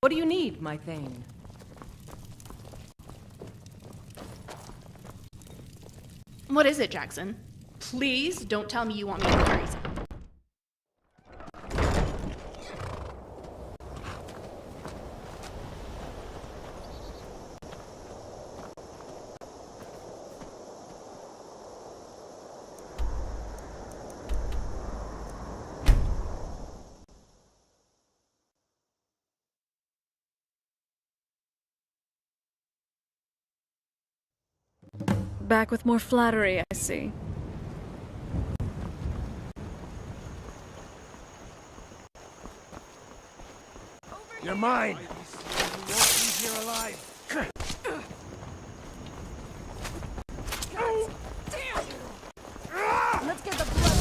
What do you need, my thing? What is it, Jackson? Please don't tell me you want me to carry something. Back with more flattery, I see. You're mine! You won't leave here alive! Let's get the blood.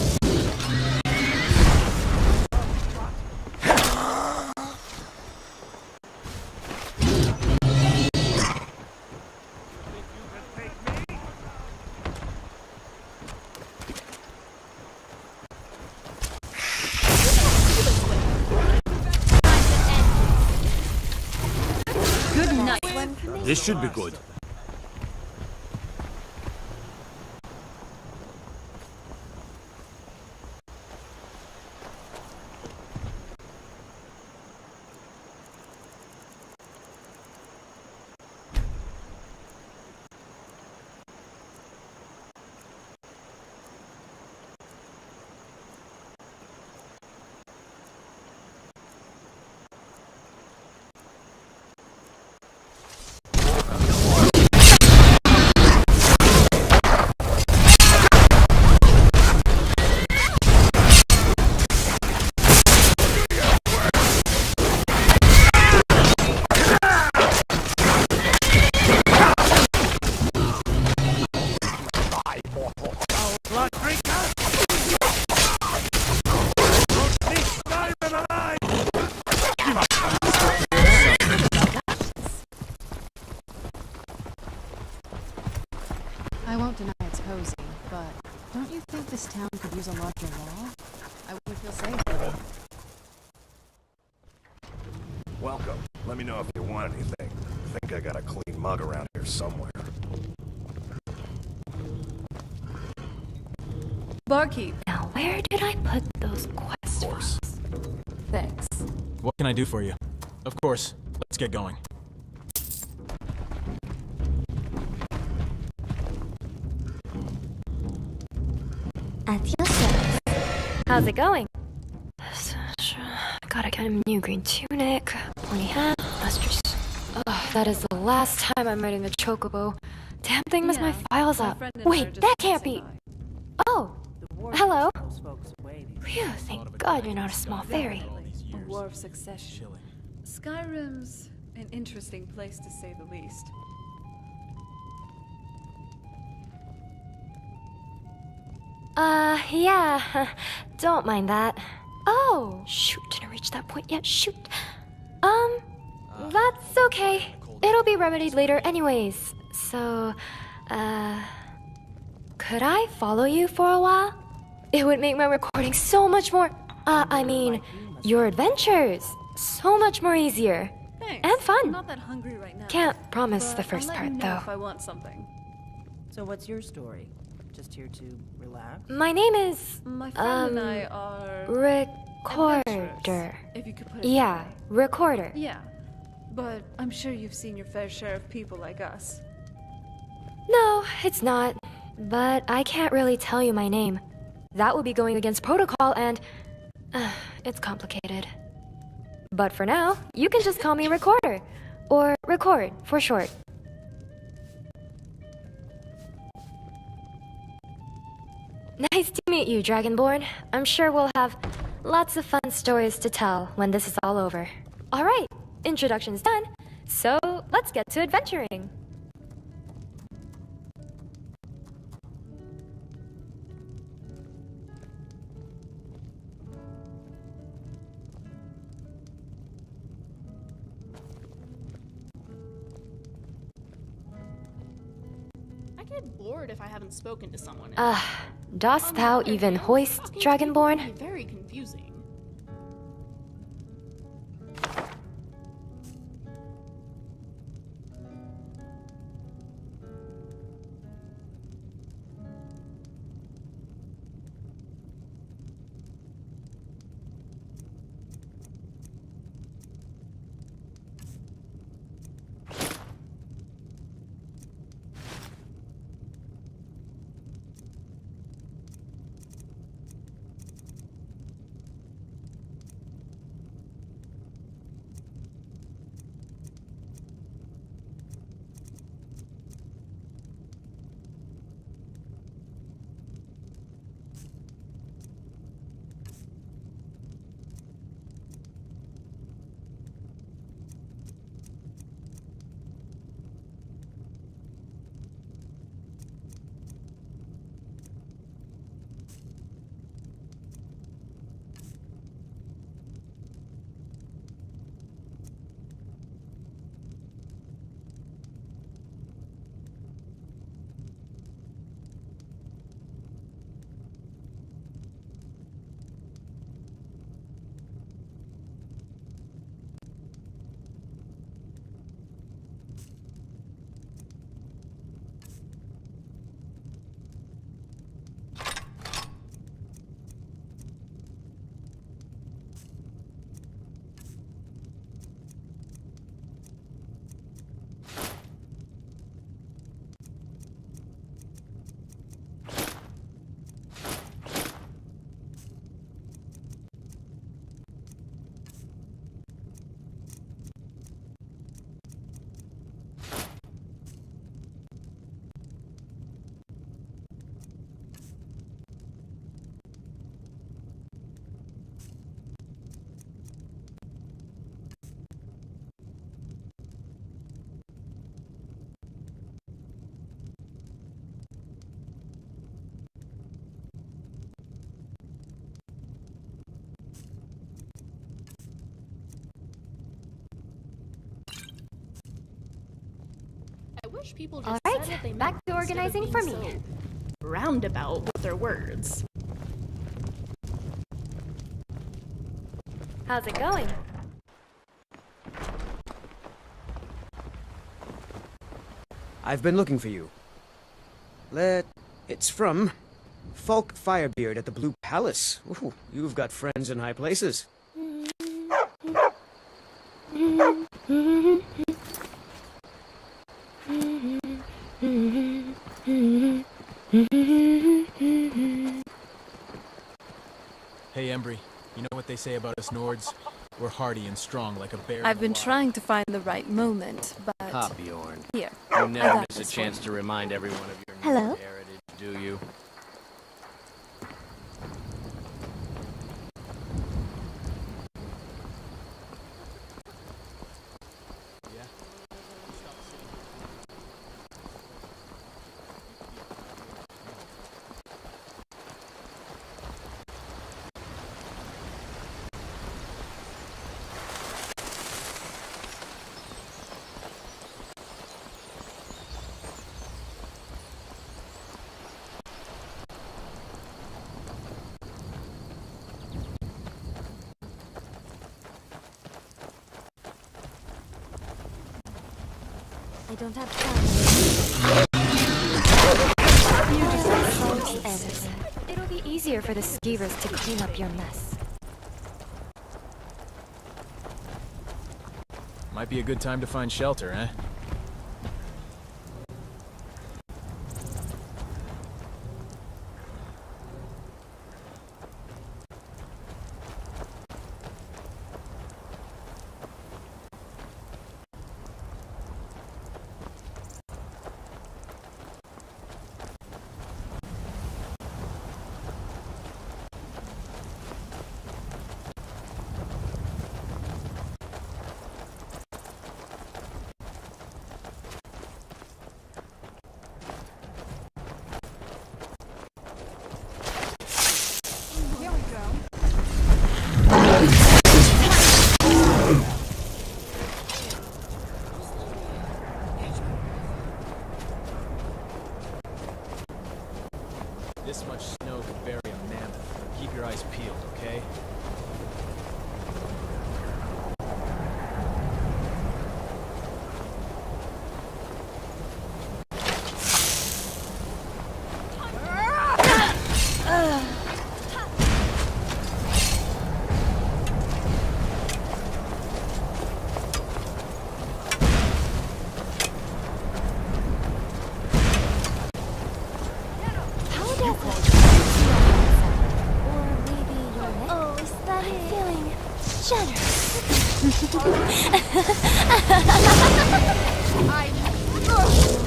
This should be good. I won't deny it's cozy, but don't you think this town could use a larger wall? I would feel safer. Welcome. Let me know if you want anything. I think I got a clean mug around here somewhere. Barkeep. Now, where did I put those quest files? Thanks. What can I do for you? Of course. Let's get going. At your service. How's it going? Gotta get a new green tunic, pointy hat, lustrous. Ugh, that is the last time I'm riding a chocobo. Damn thing messed my files up. Wait, that can't be. Oh, hello. Phew, thank God you're not a small fairy. A war of succession. Skyrim's an interesting place to say the least. Yeah. Don't mind that. Oh, shoot, didn't reach that point yet. Shoot. That's okay. It'll be remedied later anyways. So, could I follow you for a while? It would make my recording so much more, I mean, your adventures so much more easier. Thanks. And fun. I'm not that hungry right now. Can't promise the But first I'll let part, you know though. if I want something. So what's your story? Just here to relax? My name is, My friend and I are Recorder. adventurers, if you could put it Yeah, that way. Recorder. Yeah. But I'm sure you've seen your fair share of people like us. No, it's not. But I can't really tell you my name. That would be going against protocol and... it's complicated. But for now, you can just call me Recorder. Or Record, for short. Nice to meet you, Dragonborn. I'm sure we'll have lots of fun stories to tell when this is all over. Alright, introduction's done. So, let's get to adventuring. I get bored if I haven't spoken to someone. Dost thou even hoist, Talking to people can Dragonborn? be very confusing. I wish people just said what they Alright, meant back to instead of organizing being for me. so roundabout with their words. How's it going? I've been looking for you. It's from Falk Firebeard at the Blue Palace. Ooh, you've got friends in high places. Hey, Embry. You know what they say about us Nords? We're hardy and strong like a bear. I've been trying to find the right moment, but... Ha, Bjorn. Here. You I never got miss a this chance one. to remind everyone of your Hello? Nord heritage, do you? I don't have time. It'll be easier for the skeevers to clean up your mess. Might be a good time to find shelter, eh? This much snow could bury a mammoth. Keep your eyes peeled, okay?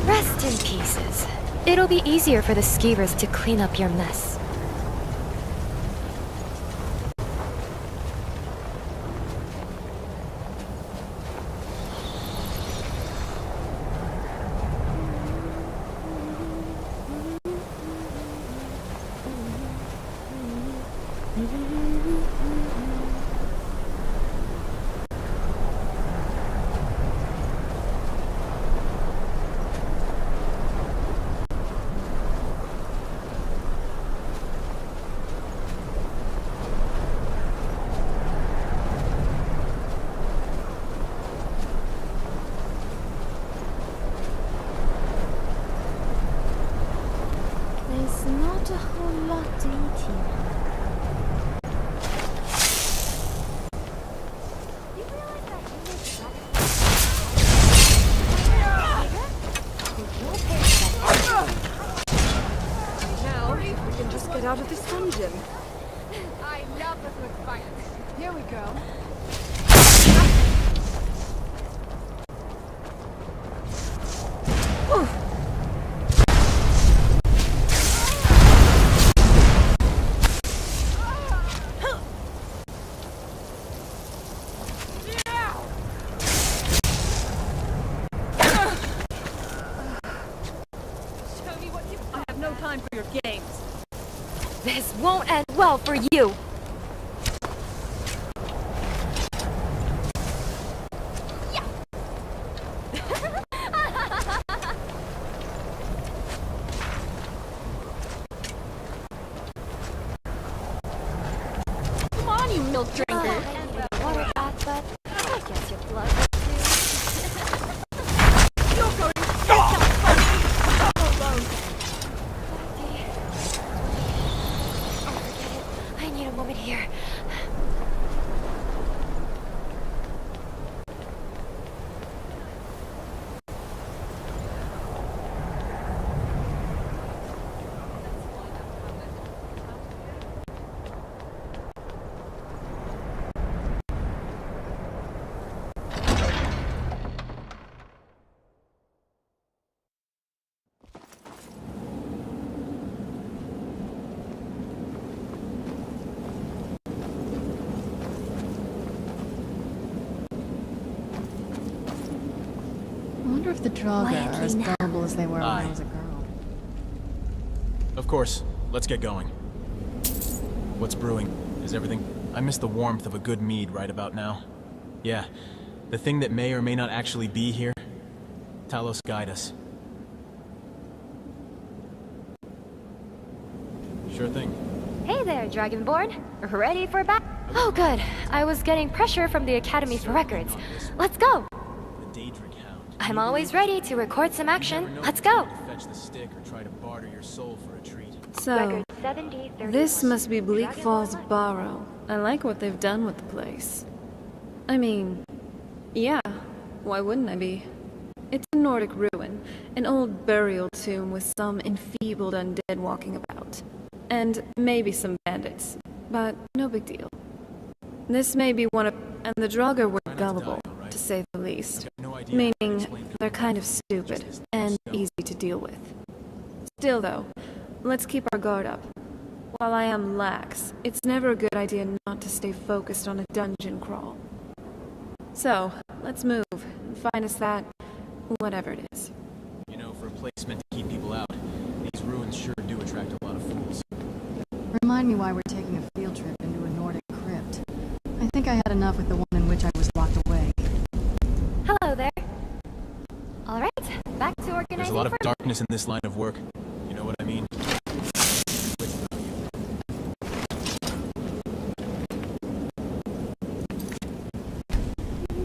Rest in pieces. It'll be easier for the skeevers to clean up your mess. There's not a whole lot to eat here. Now, we can just get out of this dungeon. I love the good fight. Here we go. I have no time for your games. This won't end well for you! wonder if the Draugr are as Quietly now. gullible as they were when Aye. I was a girl. Of course. Let's get going. What's brewing? Is everything... I miss the warmth of a good mead right about now. Yeah, the thing that may or may not actually be here. Talos, guide us. Sure thing. Hey there, Dragonborn. Ready for bat? Oh, good. I was getting pressure from the Academy for records. Let's go. The Daedric Hound. I'm always ready to record some action. Let's go. Fetch the stick or try to barter your soul for a treat. So, Record 7031. this must be Bleak Falls Barrow. I like what they've done with the place. I mean, yeah, why wouldn't I be? It's a Nordic ruin, an old burial tomb with some enfeebled undead walking about. And maybe some bandits, but no big deal. This may be one of... and the Draugr were gullible, to say the least. Meaning, they're kind of stupid, and easy to deal with. Still though, let's keep our guard up. While I am lax, it's never a good idea not to stay focused on a dungeon crawl. So, let's move, and find us that... whatever it is. You know, for a place meant to keep people out, these ruins sure do attract a lot of fools. Remind me why we're taking a field trip into a Nordic crypt. I think I had enough with the one in which I was locked away. Hello there. All right, back to organizing. There's a lot of for- darkness in this line of work. You know what I mean?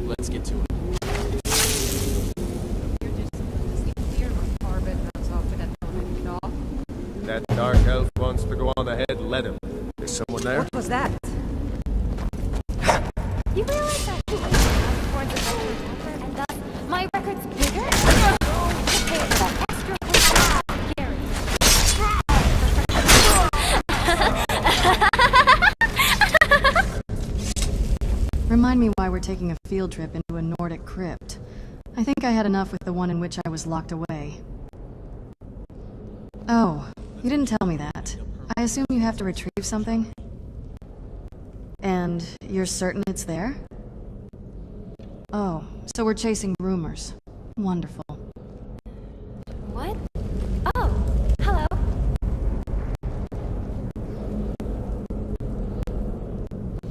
Let's get to it. That dark elf wants to go on ahead, let him. Is someone there? What was that? You realize that towards a better attacker, and thus my record's bigger? Pay for that extra Remind me why we're taking a field trip into a Nordic crypt. I think I had enough with the one in which I was locked away. Oh, you didn't tell me that. I assume you have to retrieve something? And you're certain it's there? Oh, so we're chasing rumors. Wonderful. What? Oh, hello.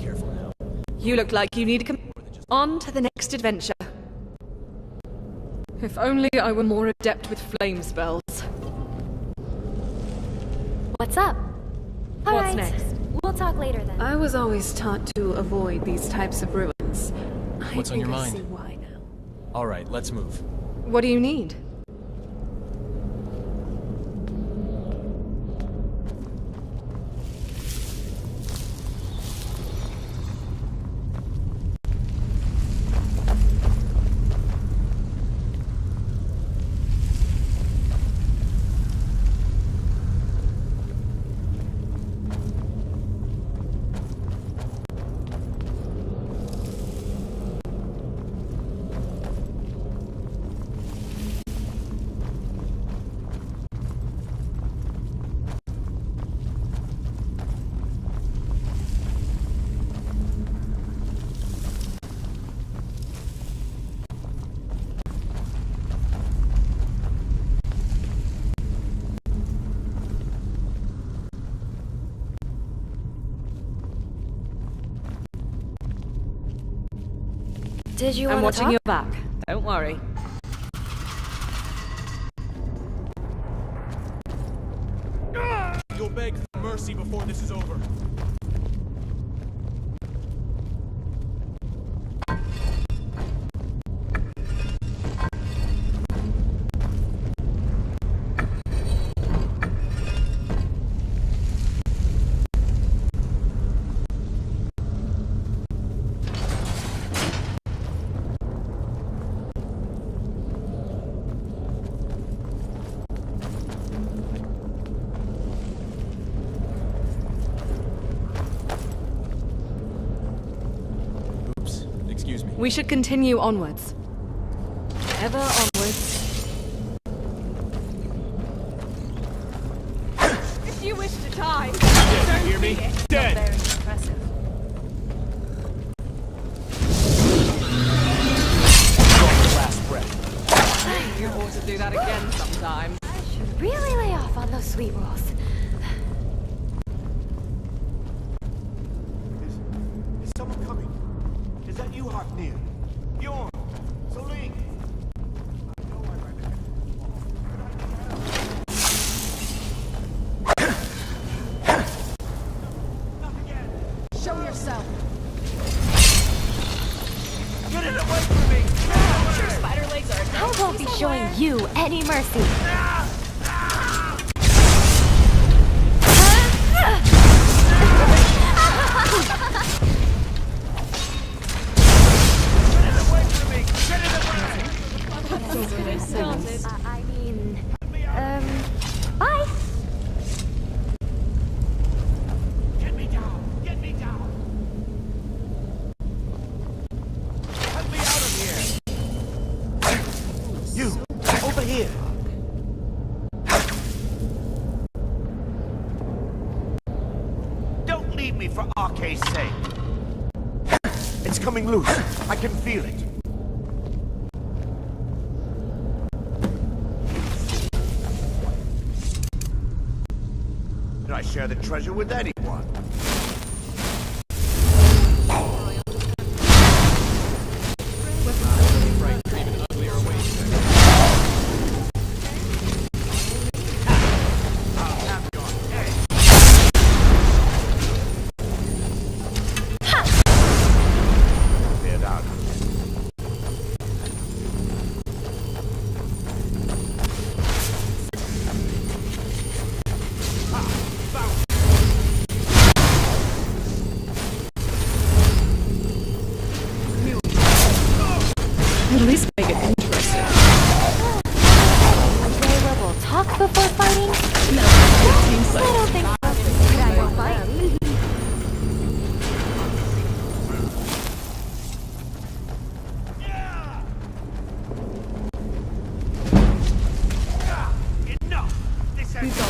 Careful now. You look like you need to come on to the next adventure. If only I were more adept with flame spells. What's up? All What's right, next? We'll talk later then. I was always taught to avoid these types of ruins. What's on your I mind? see why now. All right, let's move. What do you need? Did you I'm want to watching talk? your back. Don't worry. You'll beg for mercy before this is over. Oops, excuse me. We should continue onwards. Ever onwards. If you wish to die, Dead, you hear me? Dead! Very impressive. Last breath. sweet rolls. Is someone coming? Is that you, Harknir? Bjorn? Celine? Show yourself. Get it away from me! Spider legs are I won't be showing you any mercy. I mean, bye. Get me down! Get me down! Let me out of here! You! Over here! Don't leave me for Arcade's sake! It's coming loose. I can feel it. Did I share the treasure with anyone? At least make it interesting. They will talk before fighting? No, it seems I like don't think so. But I will fight. Enough! This ends now!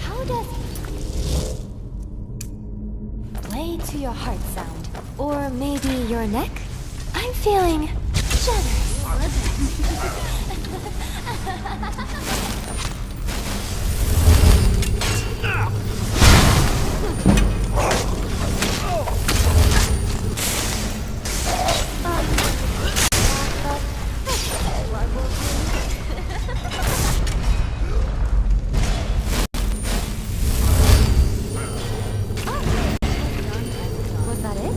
How does play to your heart sound? Or maybe your neck? I'm feeling generous. Was that it?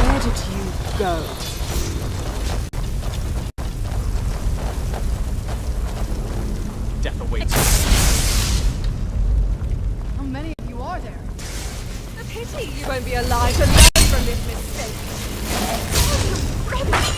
where did you go? Death awaits. How many of you are there? A pity you won't be alive to learn from this mistake. Oh, you're really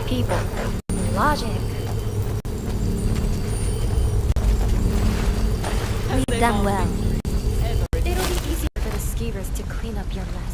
people. Logic. Lead them well. It'll be easier for the skeevers to clean up your mess.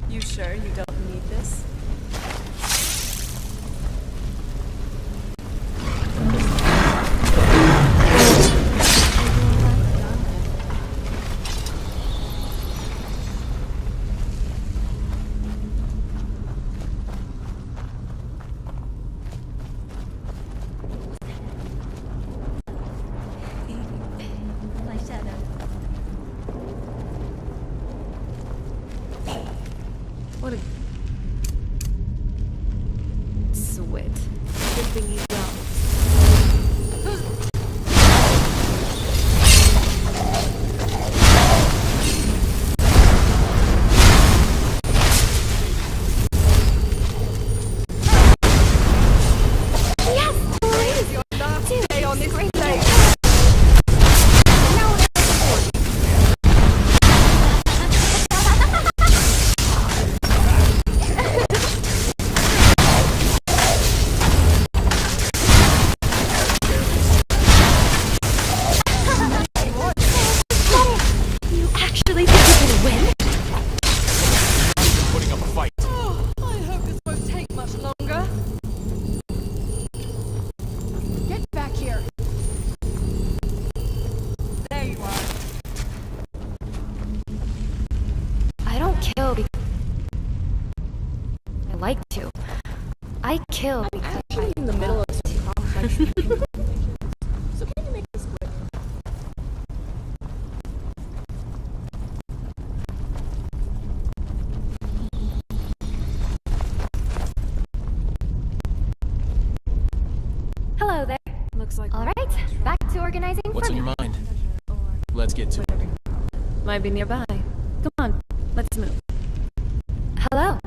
You sure you don't need this? My shadow. What a... Swit. Good thing you don't. Like to. I kill because Actually, in the middle of some complex so can you make this quick? Hello there. Looks like... All right, back to organizing. What's on your mind? Let's get to it. Might be nearby. Come on, let's move. Hello.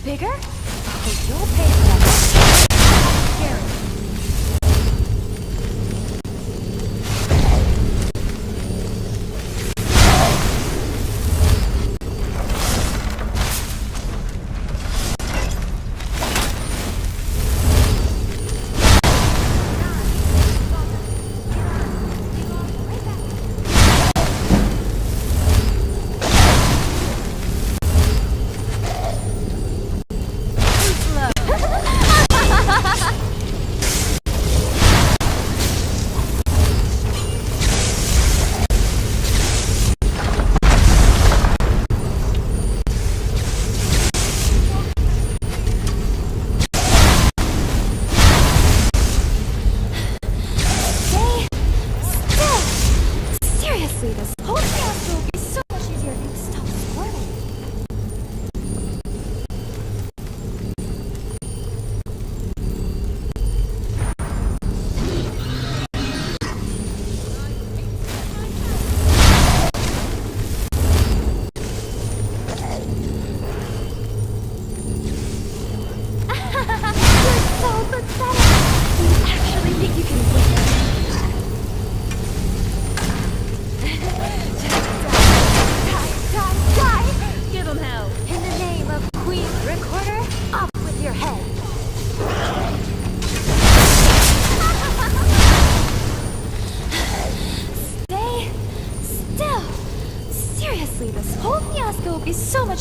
Bigger? Oh, you'll pay for that. Scary.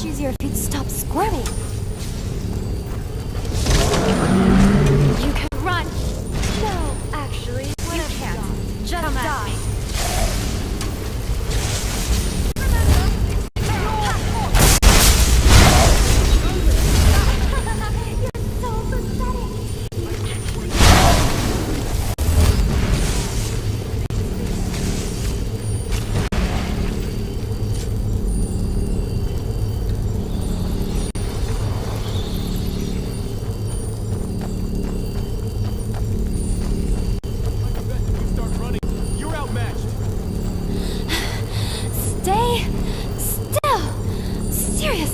much easier if you'd stop squirming. You can run. No, actually, you can't. Just die.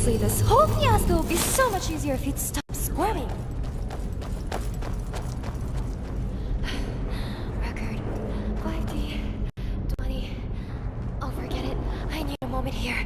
This whole fiasco would be so much easier if you'd stop squirming. Record 5D 20. Oh, forget it. I need a moment here.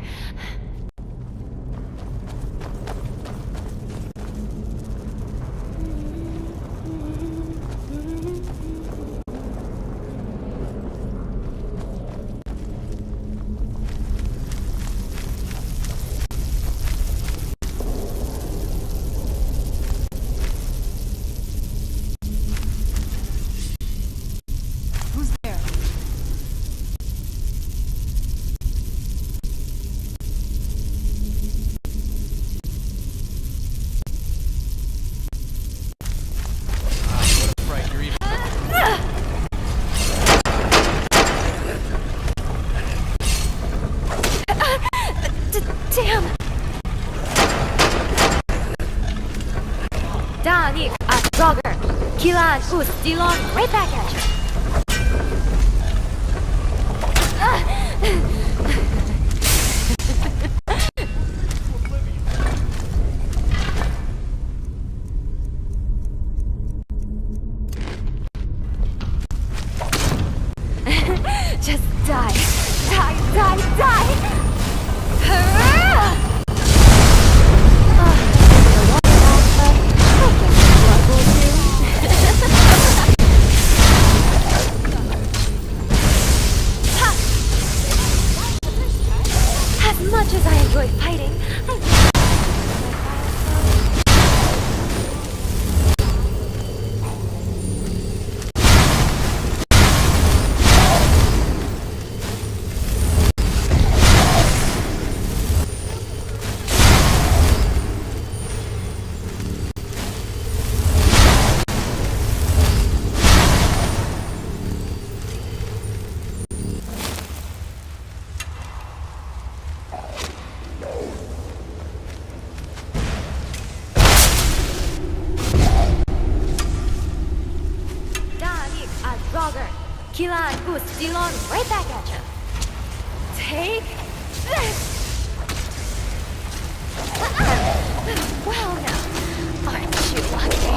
Danik at Dogger. Kilan Us Dilon right back at you. Just die. Die, die, die! As much as I enjoy fighting, Kilan, Us, Dilon, right back at you. Take this! Well now, aren't you lucky?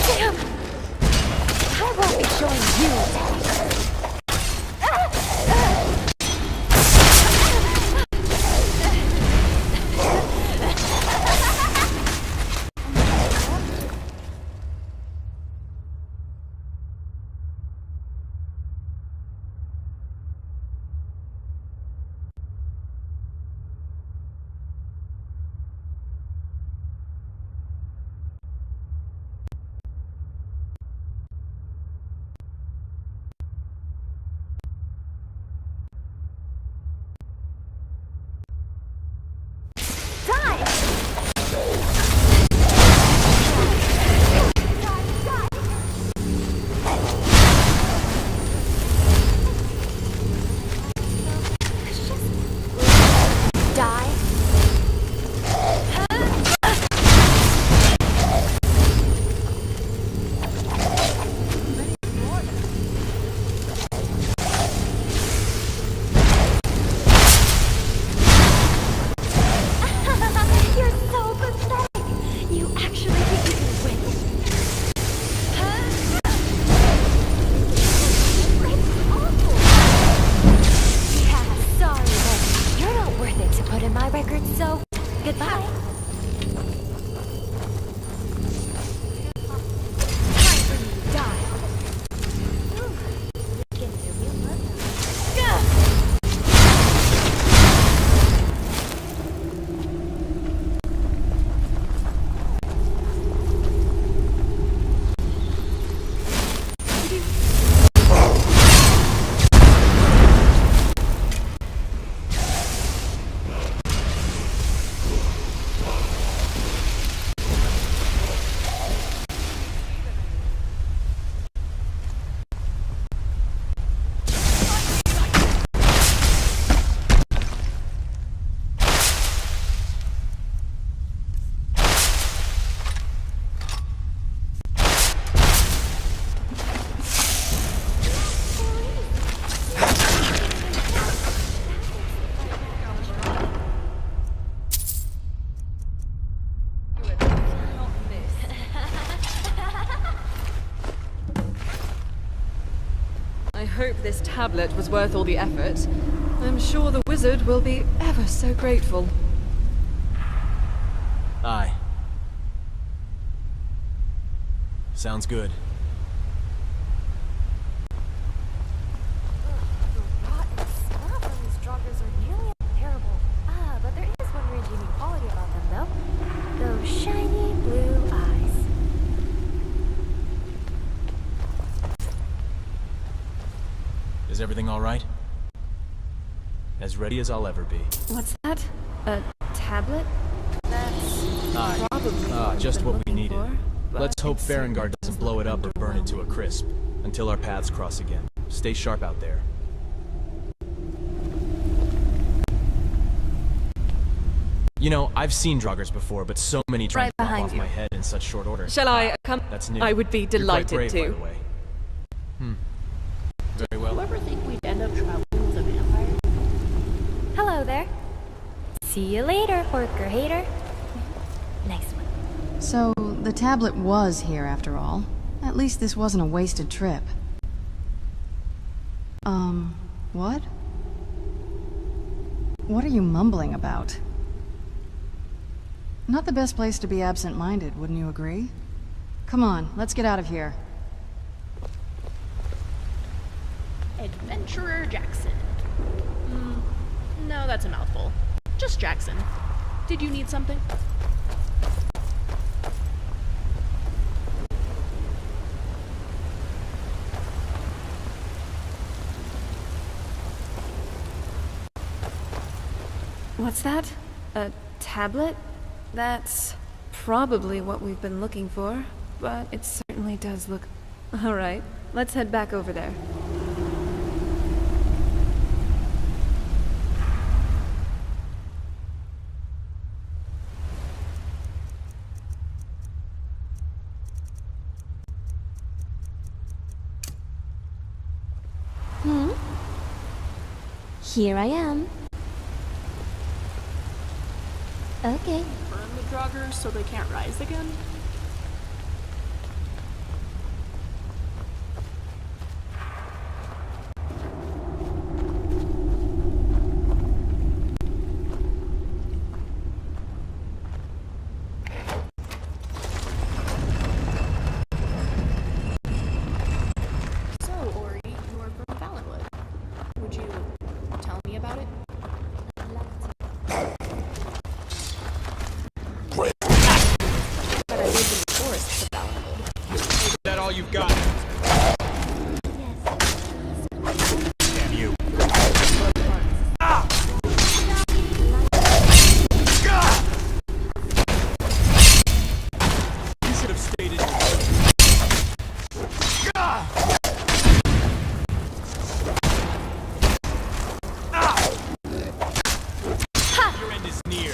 Damn! I won't be showing you. hope this tablet was worth all the effort. I'm sure the wizard will be ever so grateful. Aye. Sounds good. The rotten smell from these joggers are nearly unbearable. But there is one redeeming quality about them, though. Those shiny blue eyes. Is everything all right? As ready as I'll ever be. What's that? A tablet? That's Aye. probably Just what we needed. For, Let's hope it certainly Farengard doesn't blow it up or burn it to a crisp. Until our paths cross again. Stay sharp out there. You know, I've seen Draugrs before, but so many try to pop behind off you. my head in such short order. Shall I come? That's new. I would be You're quite delighted brave, to. by the way. Very well. Do you ever think we'd end up traveling with a vampire? Hello there. See you later, worker hater. Nice one. So, the tablet was here after all. At least this wasn't a wasted trip. What? What are you mumbling about? Not the best place to be absent-minded, wouldn't you agree? Come on, let's get out of here. Adventurer Jackson. No, that's a mouthful. Just Jackson. Did you need something? What's that? A tablet? That's probably what we've been looking for, but it certainly does look... Alright, let's head back over there. Here I am. Okay. Burn the Draugrs so they can't rise again? So, Ori, you are from Valenwood. Would you tell me about it? But I live in the forests of Valenwood. Is that all you've got? Damn you. You should have stayed in your... Your end is near.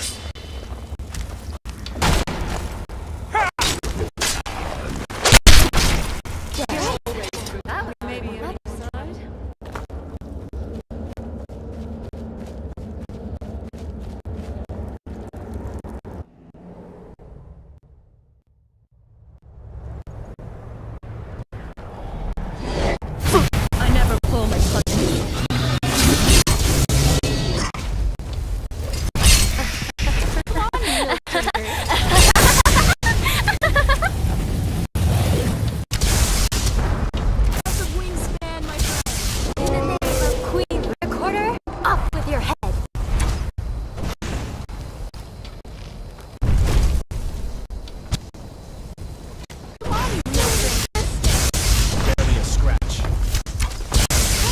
Maybe on your side? I never pull my punches. Wingspan, my friend. In the name of Queen Recorder, off with your head. Come on, you children. Barely a scratch. I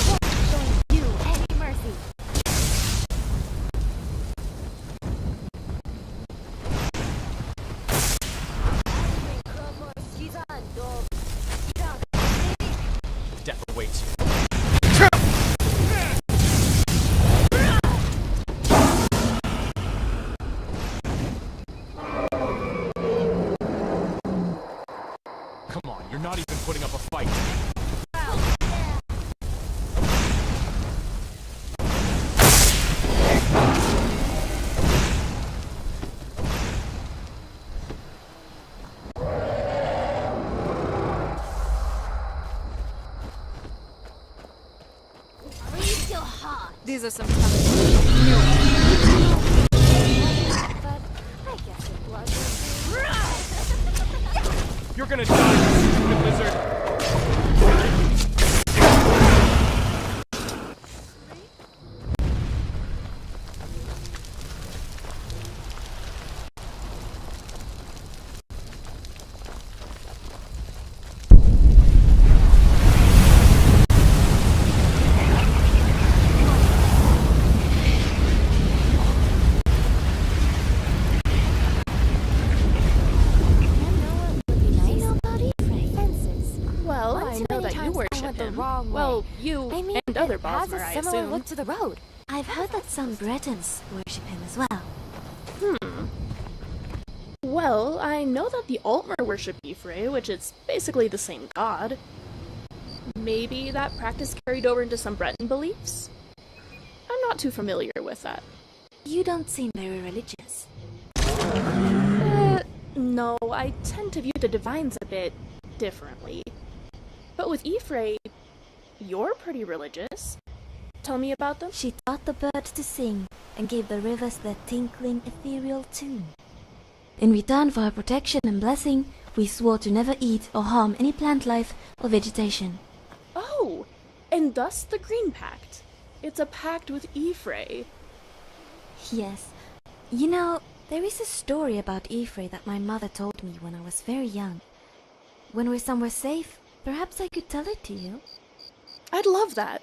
won't show you any mercy. Death awaits you. Come on, you're not even putting up a fight. These are some talented. But I guess it was. You're gonna die, stupid lizard! Well, I know that you worship him. Well, you and other Bosmer, I assume. Look to the road. I've heard that some Bretons worship him as well. Well, I know that the Altmer worship Ifre, which is basically the same god. Maybe that practice carried over into some Breton beliefs? I'm not too familiar with that. You don't seem very religious. No, I tend to view the divines a bit differently. But with Ifre, you're pretty religious. Tell me about them. She taught the birds to sing and gave the rivers their tinkling, ethereal tune. In return for her protection and blessing, we swore to never eat or harm any plant life or vegetation. Oh, and thus the Green Pact. It's a pact with Ifre. Yes. You know, there is a story about Ifre that my mother told me when I was very young. When we're somewhere safe, perhaps I could tell it to you. I'd love that.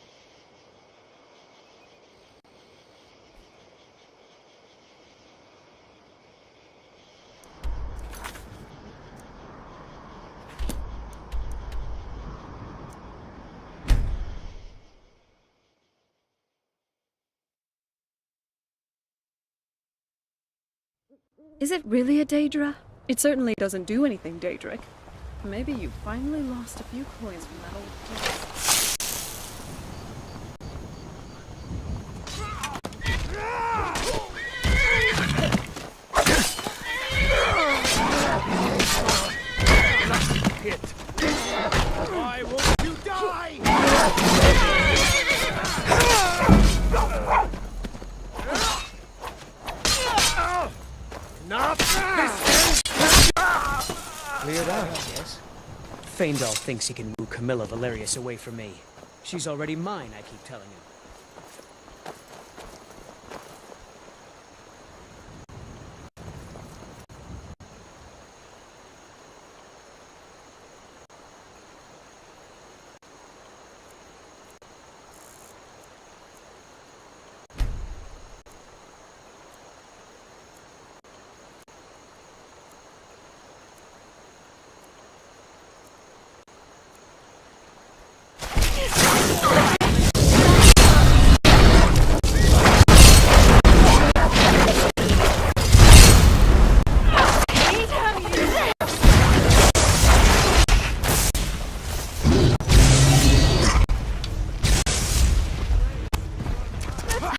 Is it really a Daedra? It certainly doesn't do anything, Daedric. Maybe you finally lost a few coins from that old place. Why won't you die? Not this. Cleared out, yes? Faendal thinks he can move Camilla Valerius away from me. She's already mine, I keep telling him.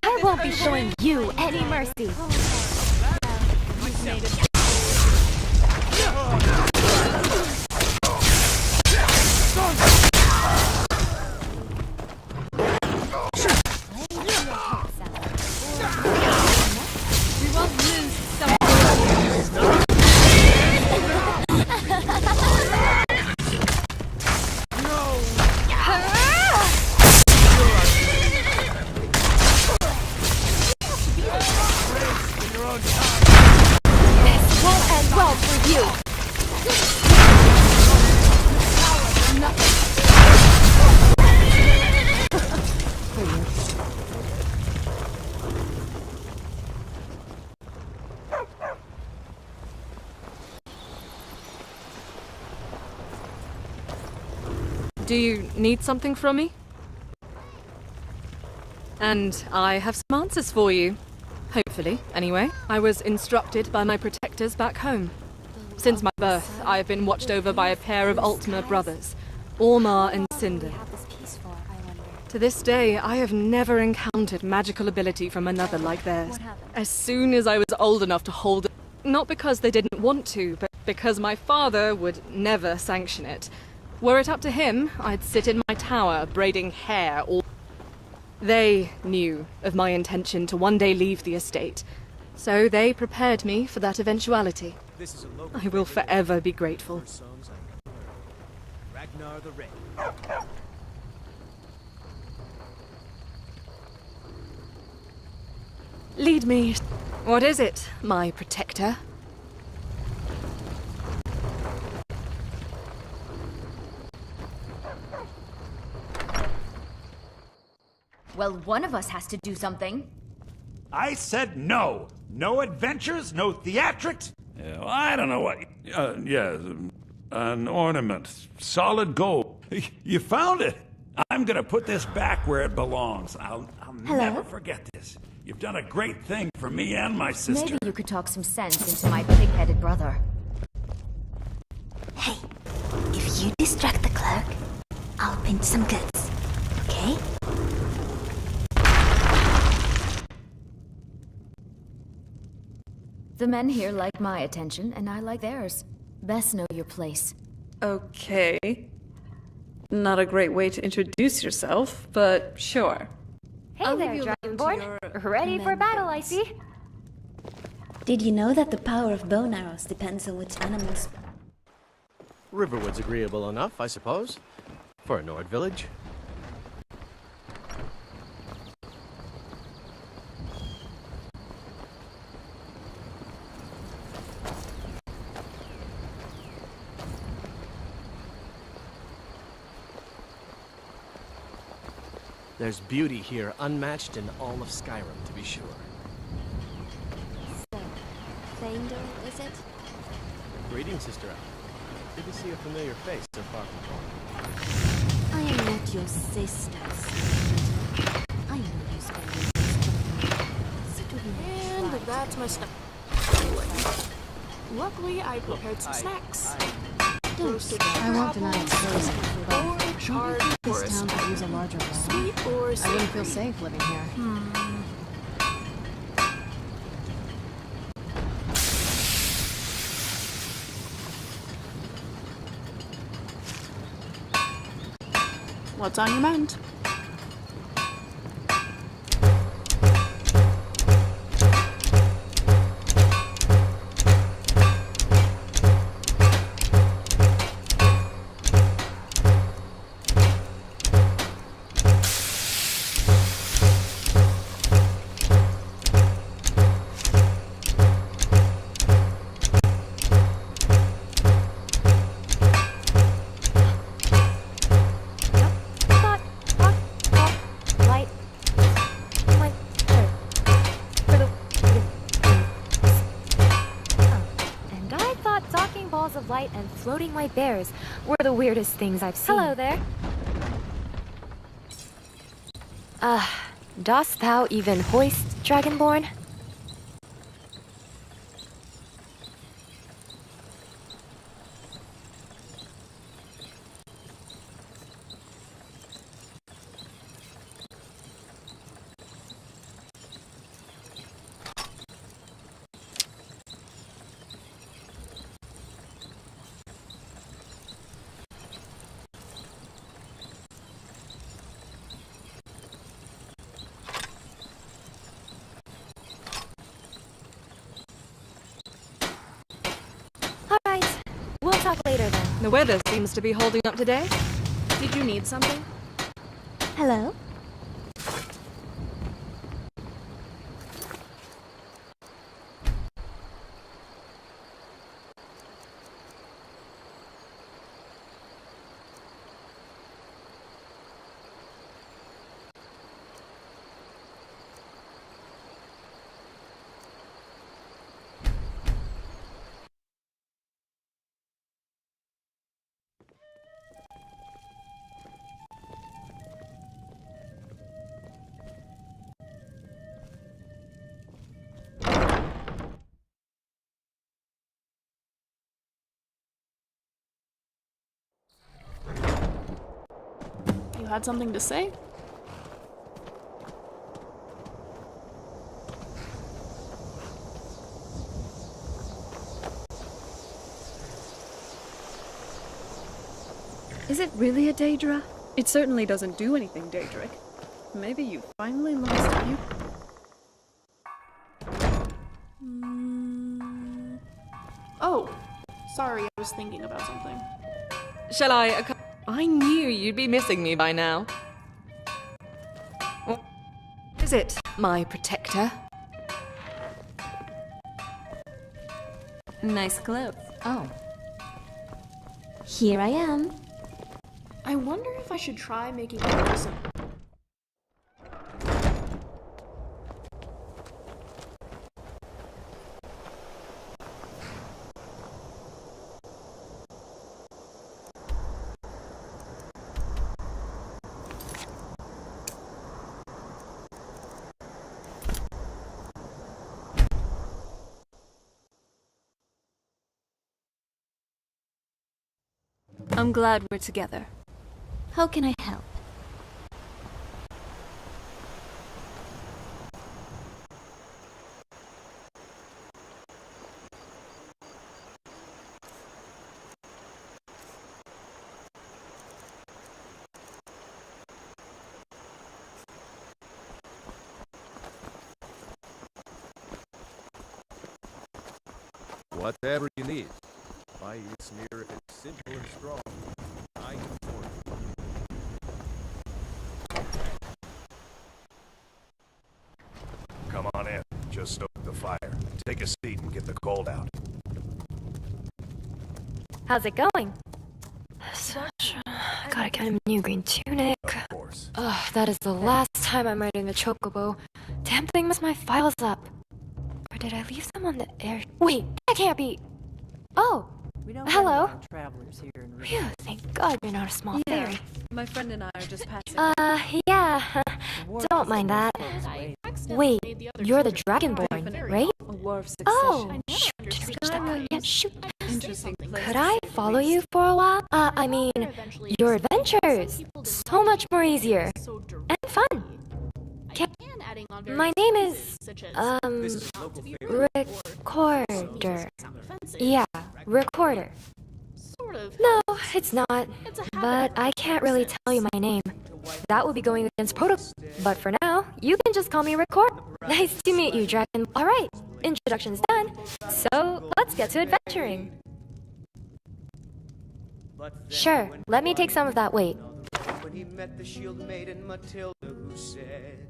I won't be showing you any mercy. We won't lose some. This won't end well for you. Do you need something from me? And I have some answers for you. Hopefully, anyway. I was instructed by my protectors back home. Since my birth, I have been watched over by a pair of Altmer brothers, Ormar and Cinder. To this day, I have never encountered magical ability from another like theirs. As soon as I was old enough to hold it, not because they didn't want to, but because my father would never sanction it. Were it up to him, I'd sit in my tower, braiding hair all... They knew of my intention to one day leave the estate, so they prepared me for that eventuality. I will forever be grateful. Ragnar the Red. Lead me. What is it, my protector? Well, one of us has to do something. I said no. No adventures, no theatrics. Yeah, well, I don't know what. Yeah, an ornament, solid gold. You found it. I'm gonna put this back where it belongs. I'll never forget this. You've done a great thing for me and my sister. Maybe you could talk some sense into my pig-headed brother. Hey, if you distract the clerk, I'll pinch some goods. Okay? The men here like my attention, and I like theirs. Best know your place. Okay. Not a great way to introduce yourself, but sure. Hey there, Dragonborn. Ready for battle, I see. Did you know that the power of bow and arrows depends on which animals... Riverwood's agreeable enough, I suppose, for a Nord village. There's beauty here unmatched in all of Skyrim, to be sure. So, Faendal, is it? Greetings, Sister Al. Good to see a familiar face so far from home. I am not your sister. I know you spend And that's my stuff. Luckily, I prepared some snacks. Roasted I won't deny it's crazy, but or charred this town could use a larger wall. sweet or I wouldn't feel savory. safe living here. What's on your mind? Of light and floating white bears were the weirdest things I've seen. Hello there. Dost thou even hoist, Dragonborn? We'll talk later then. The weather seems to be holding up today. Did you need something? Hello? You had something to say? Is it really a Daedra? It certainly doesn't do anything Daedric. Maybe you finally lost a few. Oh, sorry, I was thinking about something. Shall I? I knew you'd be missing me by now. What is it, my protector? Nice clothes. Oh. Here I am. I wonder if I should try making some. I'm glad we're together. How can I help? Whatever you need. My use near if it's simple and strong. I can afford it. Come on in. Just stoke the fire. Take a seat and get the cold out. How's it going? Gotta get a new green tunic. Of course. Ugh, that is the last time I'm riding a chocobo. Damn thing messed my files up. Or did I leave them on the air? Wait, that can't be. Oh, hello. Travelers here in Phew, thank God you're not a small fairy. My friend and I are just passing. Yeah. Don't mind that. Wait, you're the Dragonborn, right? A war of succession. Oh, shoot, didn't reach that part yet. Shoot. Interesting place. Could I follow you for a while? I mean, your adventures. So much more easier. And fun. My name is, Recorder. Yeah, Recorder. No, it's not. But I can't really tell you my name. That will be going against protocol. But for now, you can just call me Record. Nice to meet you, Dragon. Alright, introduction's done. So, let's get to adventuring. Sure, let me take some of that weight. When he met the shield maiden Matilda, who said,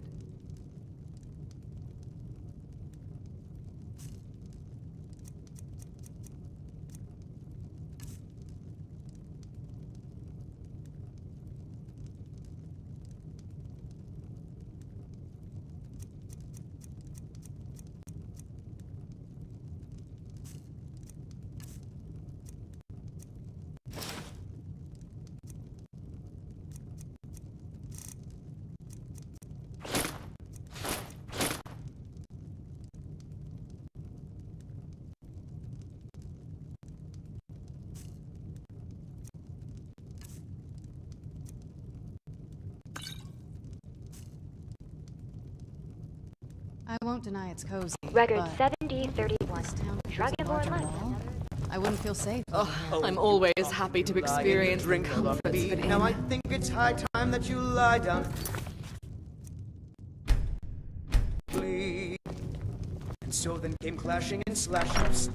I won't deny it's cozy. Record but 7031. this town feels Dragonborn larger life. than all. I wouldn't feel safe. I'm always happy to experience the comforts of an now I inn. think it's high time that you lie down. And so then came clashing and slashing.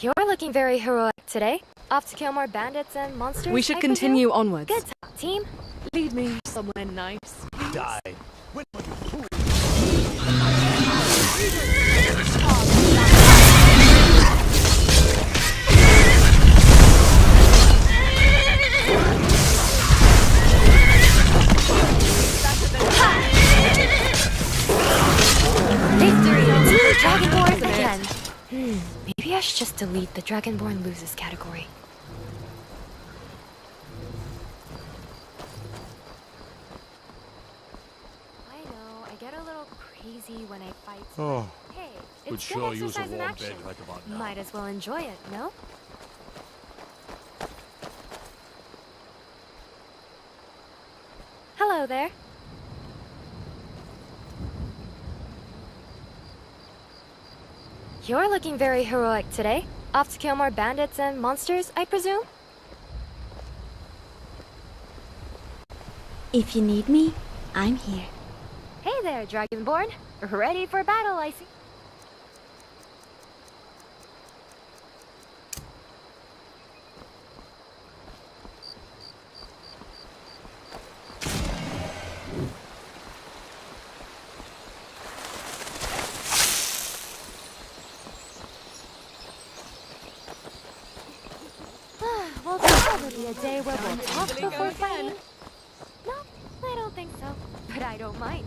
You're looking very heroic today. Off to kill more bandits and monsters. We should I continue presume? onwards. Good talk, team. Lead me somewhere nice. Die. Victory! Team Dragonborn again. Maybe I should just delete the Dragonborn loses category. I know, I get a little crazy when I fight. Oh, Hey, could it's sure good use a exercise in warm action. bed right about now. Might as well enjoy it, no? Hello there. You're looking very heroic today. Off to kill more bandits and monsters, I presume? If you need me, I'm here. Hey there, Dragonborn. Ready for battle, I see. Well, that'll be a day where we'll talk before fighting. No, I don't think so. But I don't mind.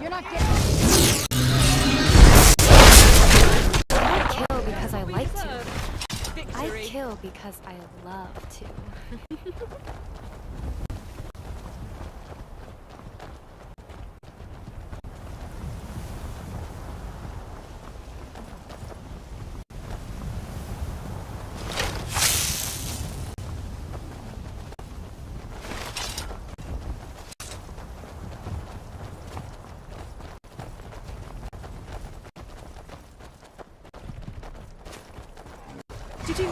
You're not getting. I don't kill because I like to. I kill because I love to. Did you...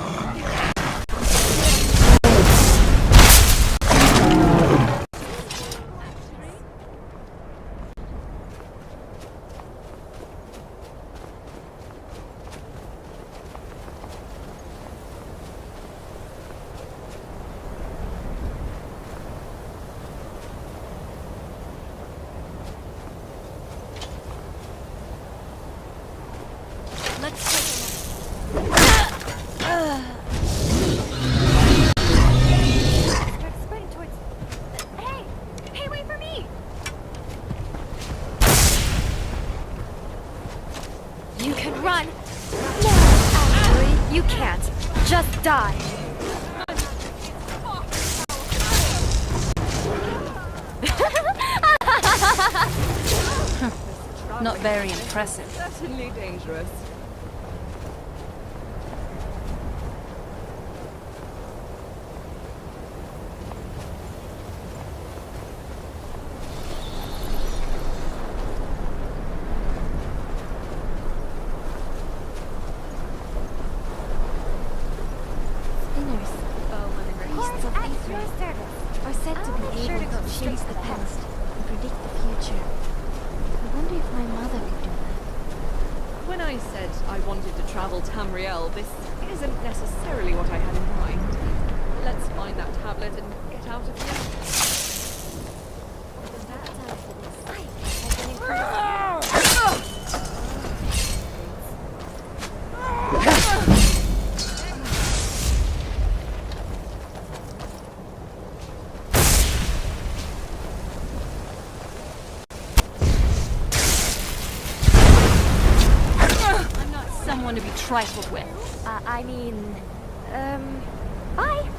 You can run. No, actually, you can't. Just die. Not very impressive. Certainly dangerous. Are said to be able to trace the past and predict the future. I wonder if my mother could do that. When I said I wanted to travel Tamriel, this isn't necessarily what I had in mind. Let's find that tablet and get out of here. Someone to be trifled with. I mean, bye.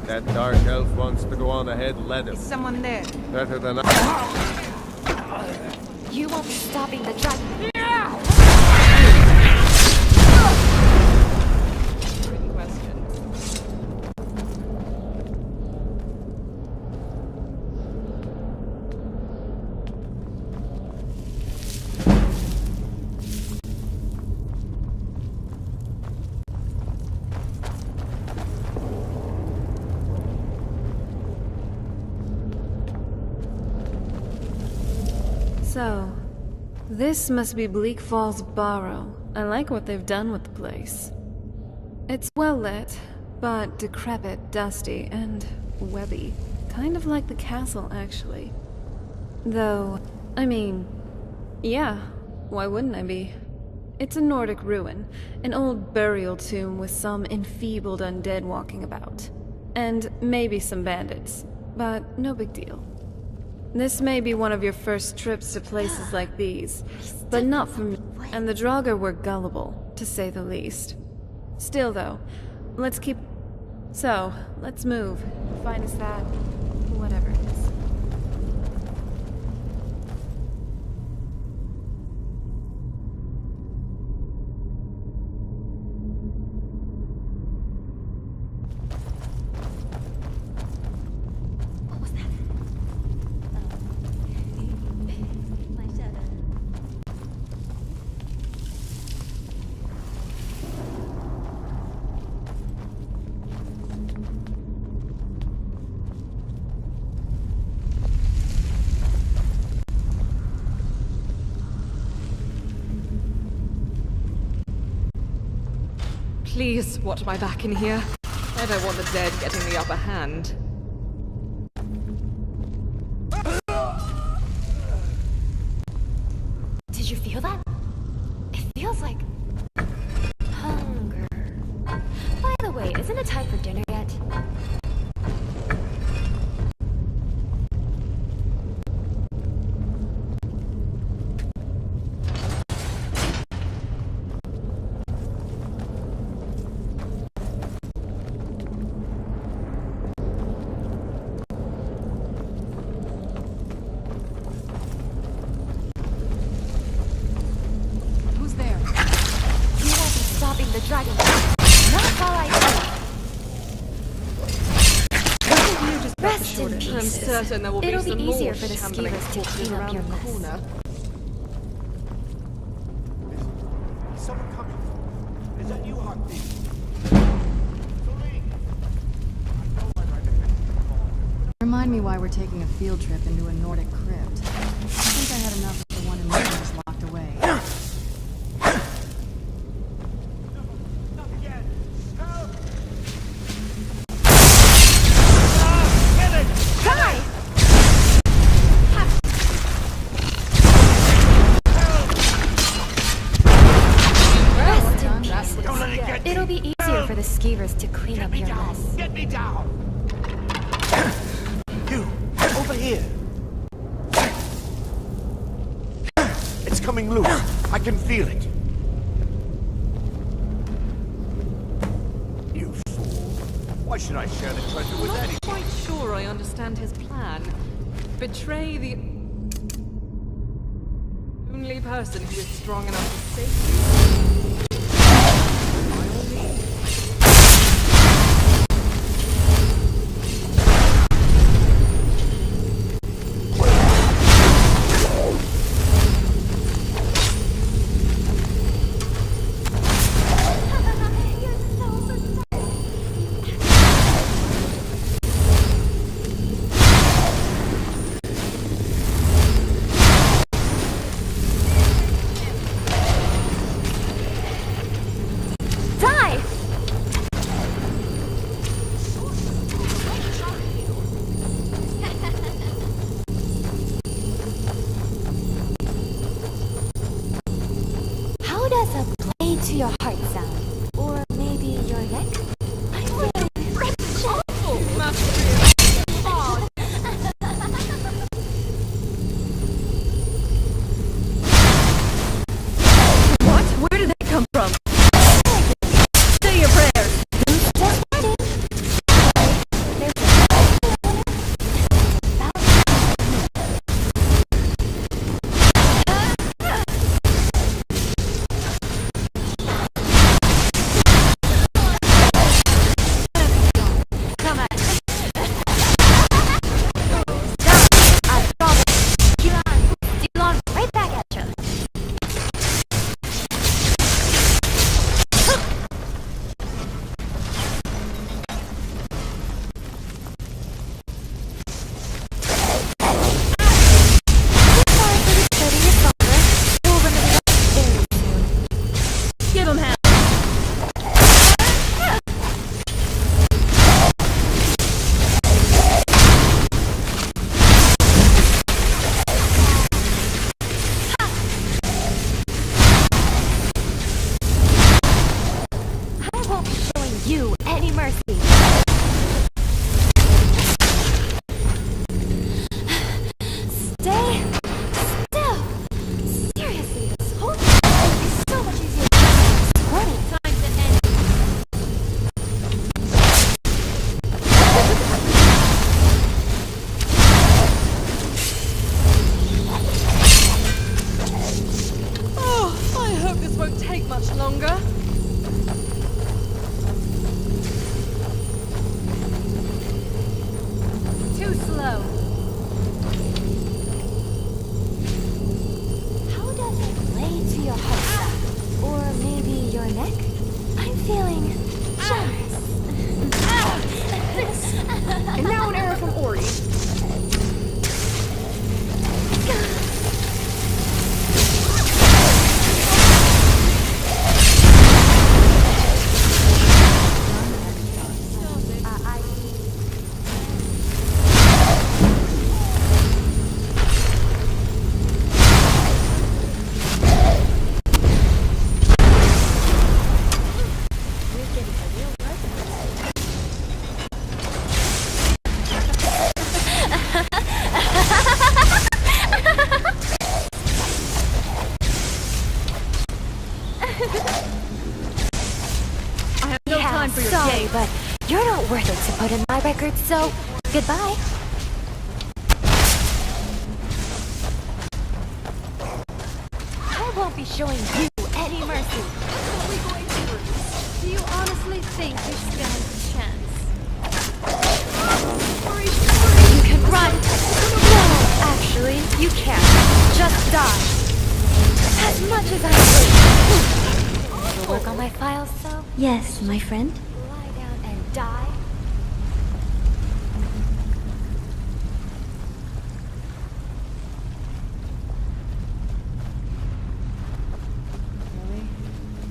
That dark elf wants to go on ahead, let him. Is someone there? Better than You won't be stopping the dragon. So, this must be Bleak Falls Barrow. I like what they've done with the place. It's well lit, but decrepit, dusty, and webby. Kind of like the castle, actually. Though, I mean, yeah, why wouldn't I be? It's a Nordic ruin, an old burial tomb with some enfeebled undead walking about. And maybe some bandits, but no big deal. This may be one of your first trips to places like these, but not for me. And the Draugr were gullible, to say the least. Still though, let's keep... So, let's move. Find us that... whatever it is. Please watch my back in here. I don't want the dead getting the upper hand. Did you feel that? It feels like... hunger. By the way, isn't it time for dinner yet? The dragon. Not while I do. Rest in peace. I'm certain there will It'll be some be easier more for the shambling skivers to corpses clean up around your the mess. corner. Is someone coming? Is that you, Heartbeat? Remind me why we're taking a field trip into a Nordic crypt. I think I had enough of the one in London was locked away. It'll be easier for the skivers to clean up your mess. Get me down! You, over here! It's coming loose. I can feel it. You fool. Why should I share the treasure with I'm anyone? not quite sure I understand his plan. Betray the only person who is strong enough to save you. worth it to put in my record, so goodbye. I won't be showing you any mercy. What are we going to lose? Do you honestly think we stand a chance? You can run. No, actually, you can't. Just die. As much as I would. You'll work on my files, so Yes, my friend. lie down and die. Really?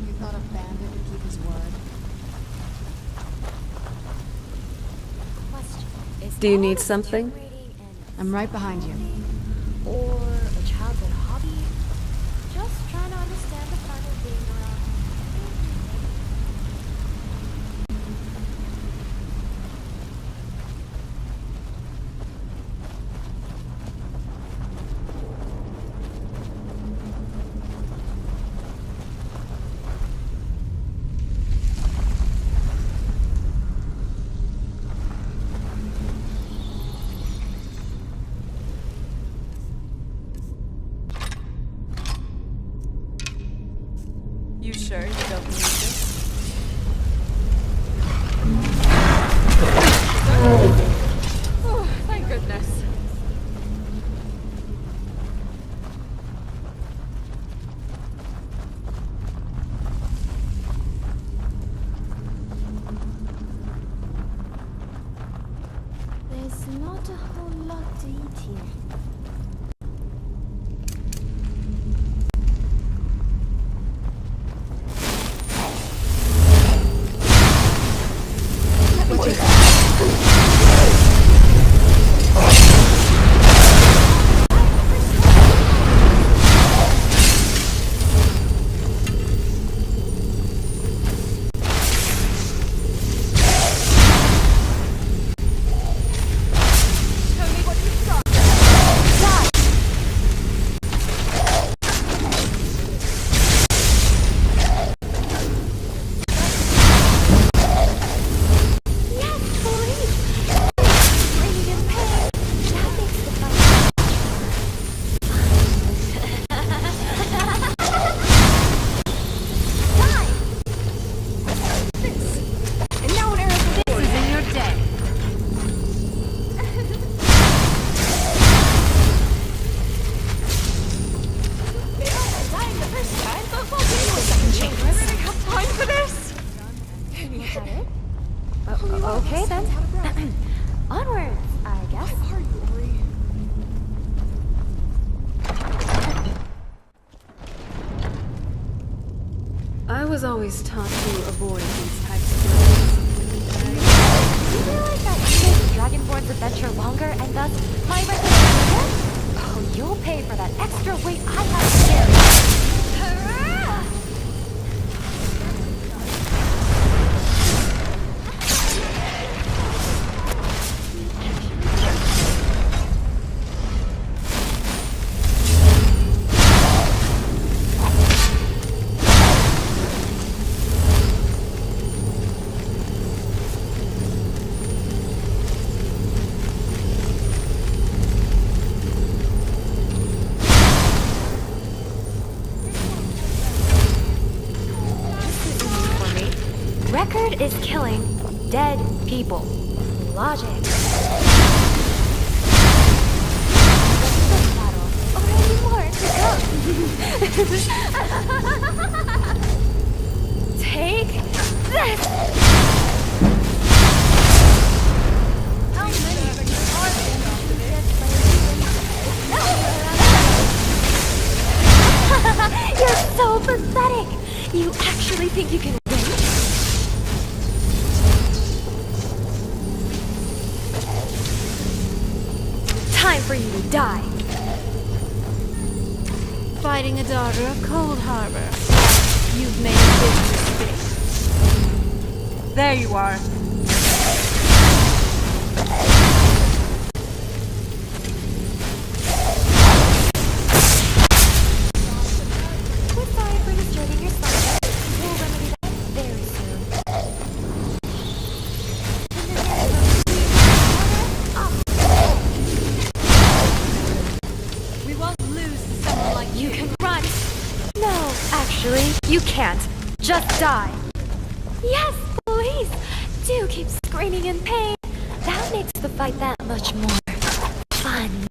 You thought a bandit would keep his word? Question. Is Do you all need of something? generating an I'm right behind you. or a childhood hobby? Just trying to understand the fun of being around. You sure you don't need this? Oh, thank goodness. There's not a whole lot to eat here. Tell me what you've got. Yes, please! Screaming in pain. That makes the fight. Die! And now an arrow for this is in your day. Dying the first time, but we'll give you a second chance. I really have time for this. Was that it? Okay then. Onwards, I guess. I was always taught to avoid these types of places. You realize that you made the Dragonborn's adventure longer and thus my record bigger? Oh, you'll pay for that extra weight I have to carry. Hurrah! Record is killing dead people. Logic. Already more to go. Take this. How many are there? You're so pathetic. You actually think you can win? Time for you to die. Fighting a daughter of Cold Harbor. You've made a big mistake. There you are. We're sorry for disturbing your sleep. We'll remedy that very soon. In this Actually, you can't. Just die. Yes, please! Do keep screaming in pain. That makes the fight that much more fun.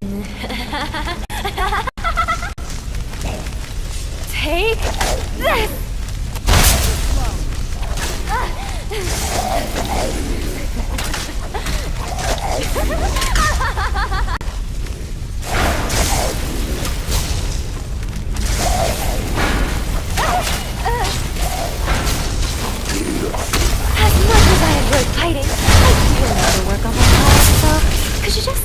Take this! As much as I enjoy fighting, I do need to work on my health, so could you just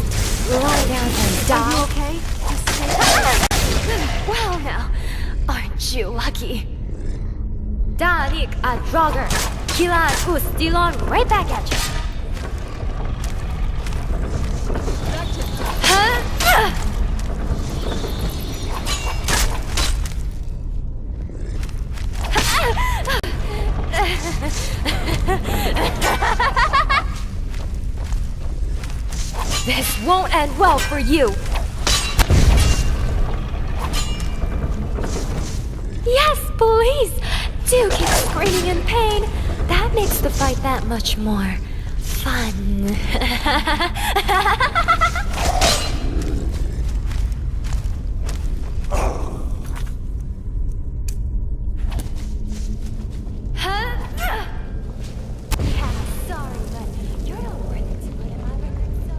lie down and die? Are you okay? Well now, aren't you lucky? Danik a Drogger. Kilan Ustilon right back at you. This won't end well for you. Yes, please! Do keep screaming in pain. That makes the fight that much more fun. Sorry, but you're not worth it to put in my record, so...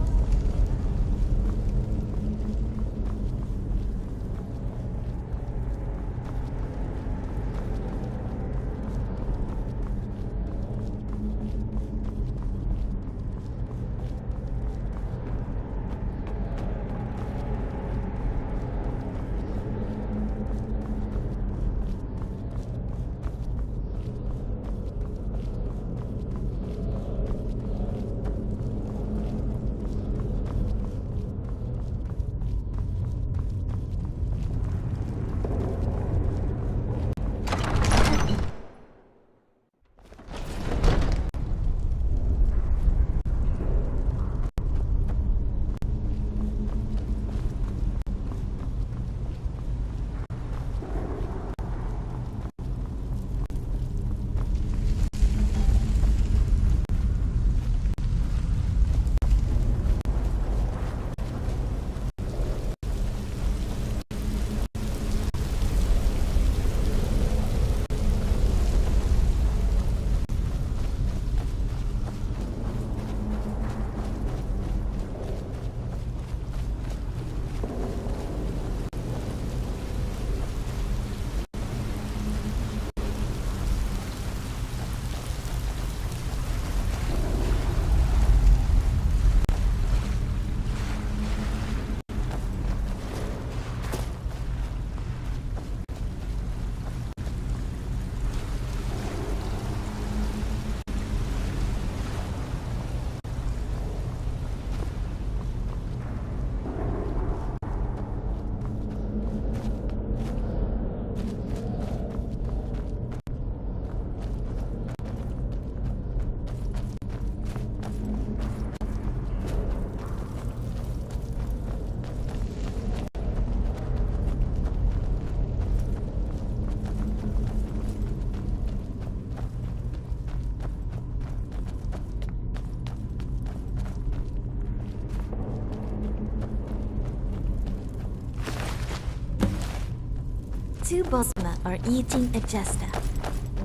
Two Bosma are eating a jester.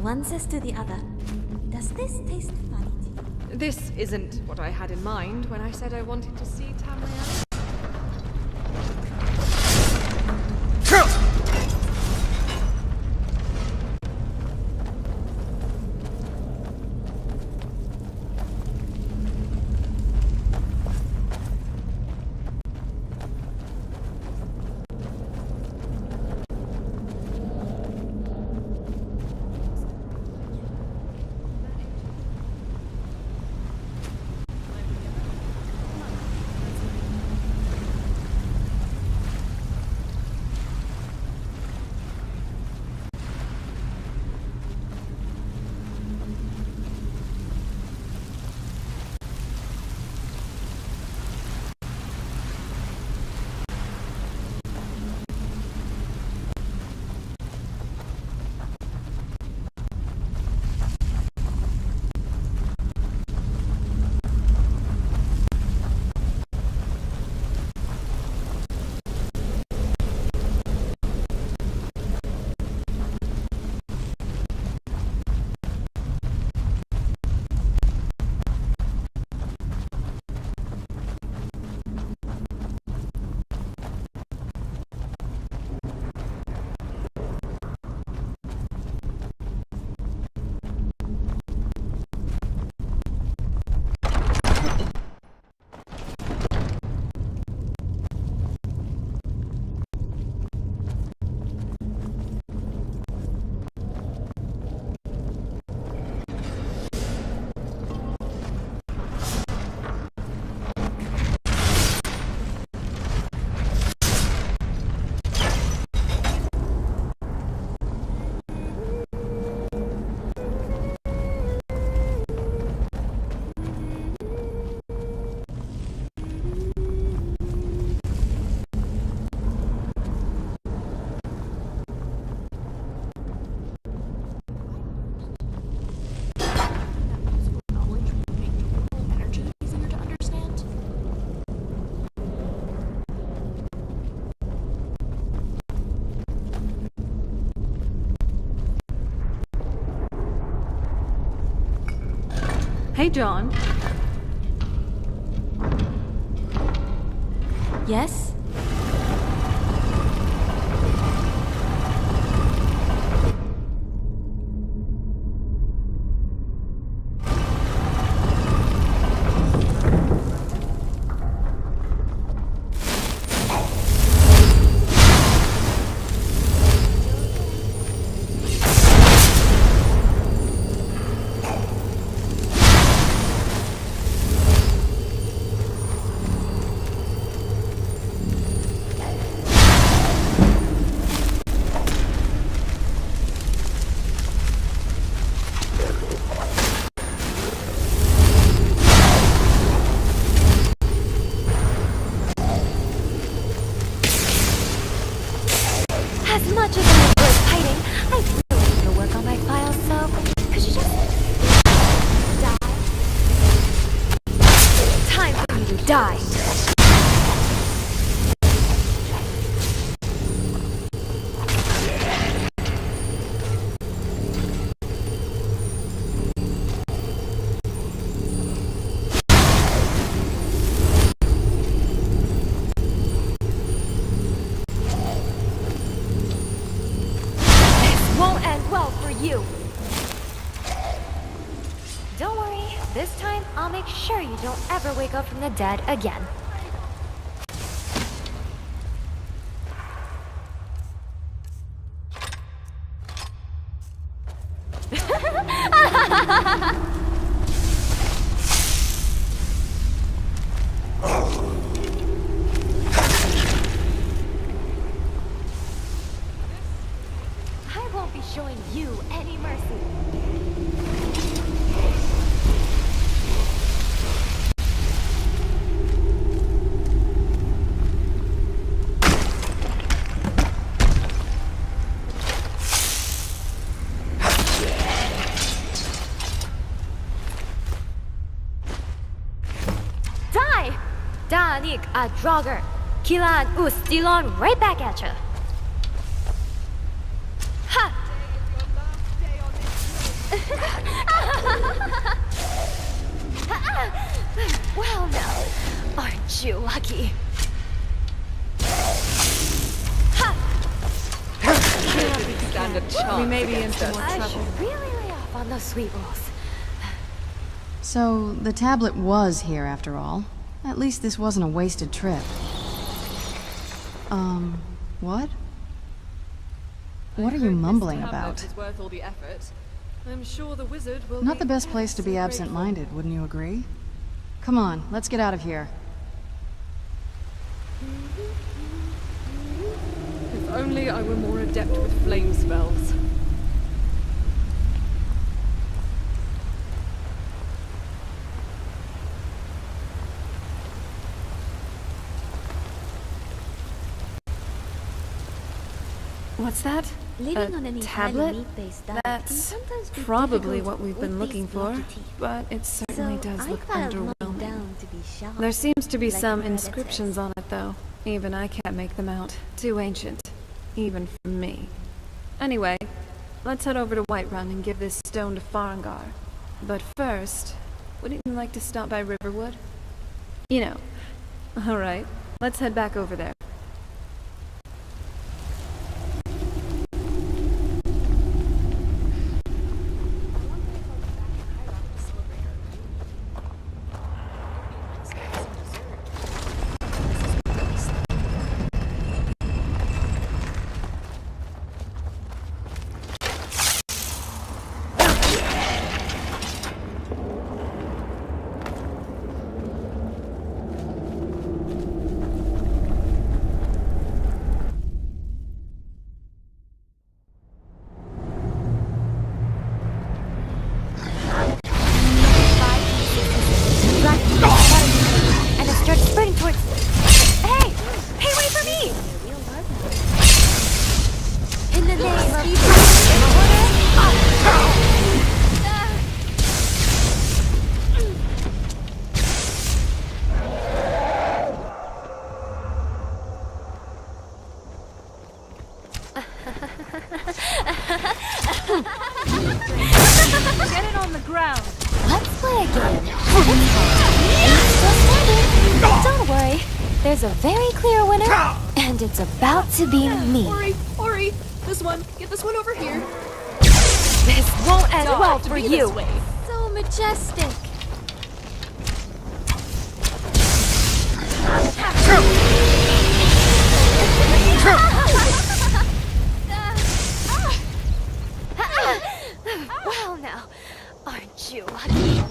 One says to the other, "Does this taste funny to you?" This isn't what I had in mind when I said I wanted to see Tamriel. Hey, John. Yes? As much as I enjoy fighting, I really need to work on my files, so could you just die? Time for you to die. Won't end well for you. Don't worry, this time I'll make sure you don't ever wake up from the dead again. I won't be showing you any mercy. Die! Danik a Draugr. Kilan Ustilon right back at ya. Ha! Well now, aren't you lucky? Stand a chance. We may be in for more I trouble. should really lay off on those sweet rolls. So, the tablet was here after all. At least this wasn't a wasted trip. What? What are you mumbling about? Is worth all the effort. I'm sure the wizard will Not the be best place to be ever so absent-minded, wouldn't you agree? Come on, let's get out of here. grateful. If only I were more adept with flame spells. What's that? Living on A an tablet? entirely meat-based diet can That's sometimes be probably difficult what we've been with looking these for, blocky teeth. but it certainly So does I look filed mine underwhelming. down to be sharp, There seems to be like some my inscriptions on it, though. Even I can't make them out. Too ancient. Even for me. Anyway, let's head over to Whiterun and give this stone to Farengar. But first, wouldn't you like to stop by Riverwood? You know. Alright, let's head back over there. And it starts spreading towards... Hey! Hey, wait for me! In the name of... Get it on the ground! Let's play again. It's still standing. But don't worry, there's a very clear winner, and it's about to be me. Ori, this one. Get this one over here. This won't end well for you. So majestic. Well now, aren't you lucky?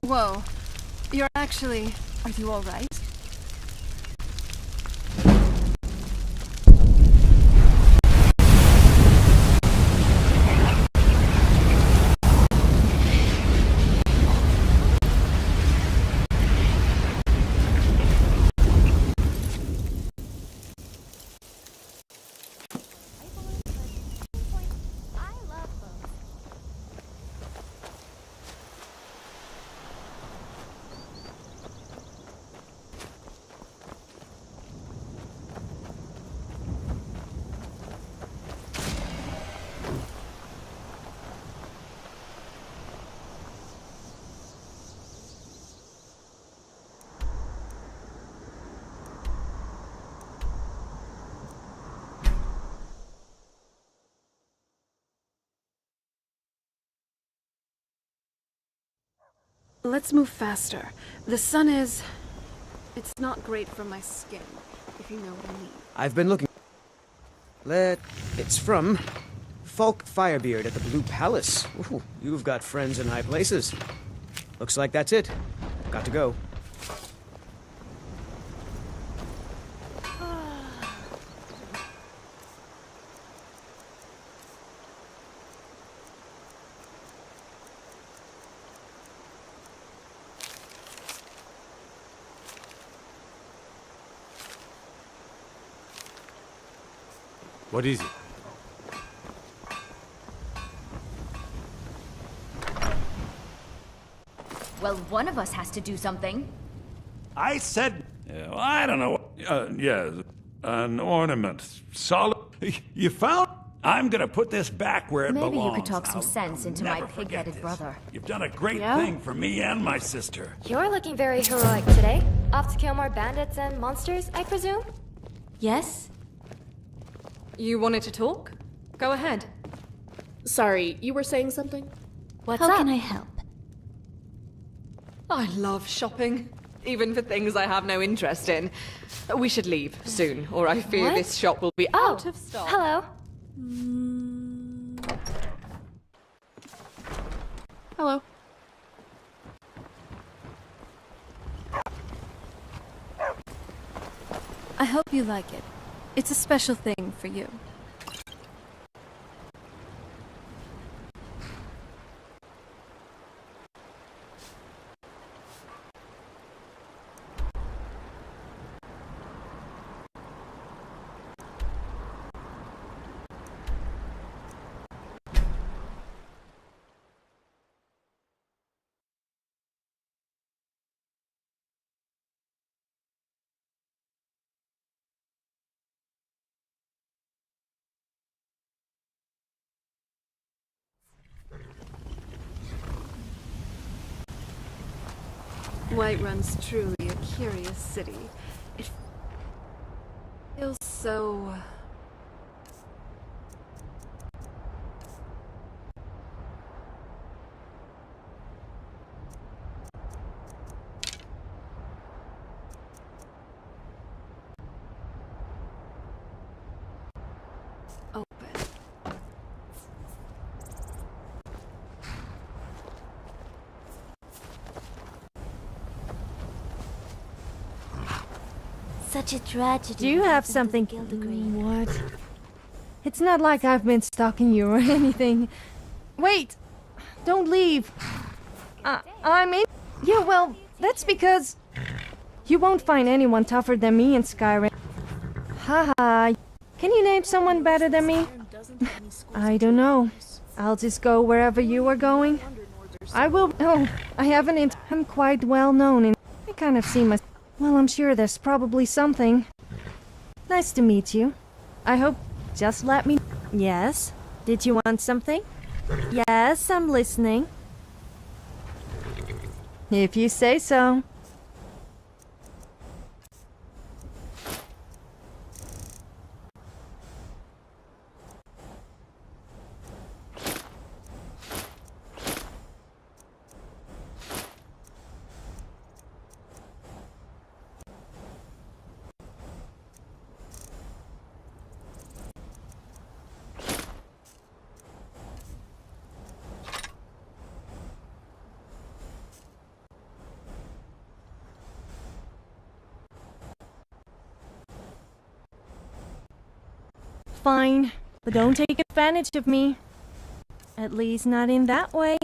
Whoa. You're actually... Are you alright? Let's move faster. The sun is... It's not great for my skin, if you know what I mean. I've been looking... It's from... Falk Firebeard at the Blue Palace. Ooh, you've got friends in high places. Looks like that's it. Got to go. What is it? Well, one of us has to do something. I said... I don't know. Yeah, an ornament. Solid... You found... I'm gonna put this back where it belongs. Maybe you could talk some I'll sense into my never forget pig-headed this. brother. You've done a great Yeah? thing for me and my sister. You're looking very heroic today. Off to kill more bandits and monsters, I presume? Yes? You wanted to talk? Go ahead. Sorry, you were saying something? What's How up? can I help? I love shopping, even for things I have no interest in. We should leave soon, or I fear What? this shop will be out of stock. Hello. Hello. I hope you like it. It's a special thing for you. Whiterun's truly a curious city. It feels so... open. Such a tragedy. Do you have something? What? It's not like I've been stalking you or anything. Wait! Don't leave! I mean... Yeah, well, that's because... You won't find anyone tougher than me in Skyrim. Haha. Can you name someone better than me? I don't know. I'll just go wherever you are going. I will... Oh, I haven't... I'm quite well known and I kind of see my... Well, I'm sure there's probably something. Nice to meet you. I hope... Just let me... Yes? Did you want something? Yes, I'm listening. If you say so. Fine, but don't take advantage of me. At least not in that way.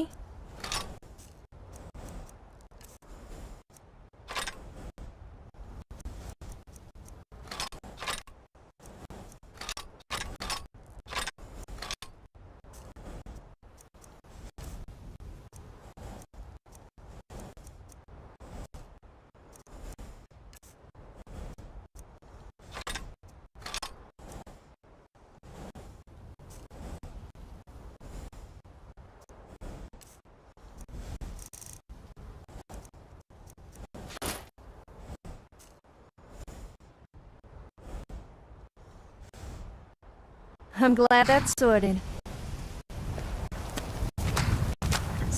I'm glad that's sorted.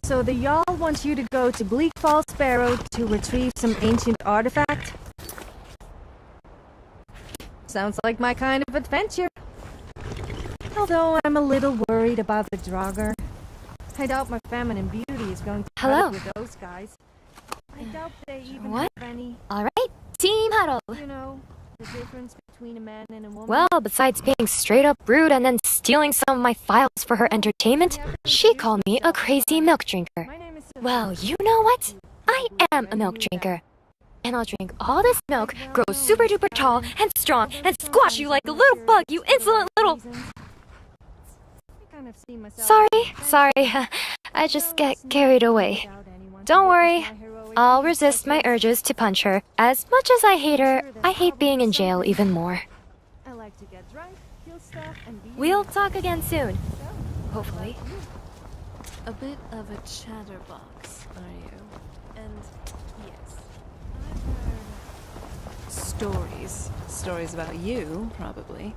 So the Jarl wants you to go to Bleak Falls Barrow to retrieve some ancient artifact? Sounds like my kind of adventure. Although I'm a little worried about the Draugr. I doubt my feminine beauty is going to cut it with those guys. I doubt they even have any... Alright, team huddle! You know, the difference between a man and a woman. Well, besides being straight up rude and then stealing some of my files for her entertainment, she called me a crazy milk drinker. Well, you know what? I am a milk drinker. And I'll drink all this milk, grow super duper tall and strong, and squash you like a little bug, you insolent little... Sorry, I just get carried away. Don't worry, I'll resist my urges to punch her. As much as I hate her, I hate being in jail even more. We'll talk again soon. Hopefully. A bit of a chatterbox, are you? And yes, I've heard stories about you, probably.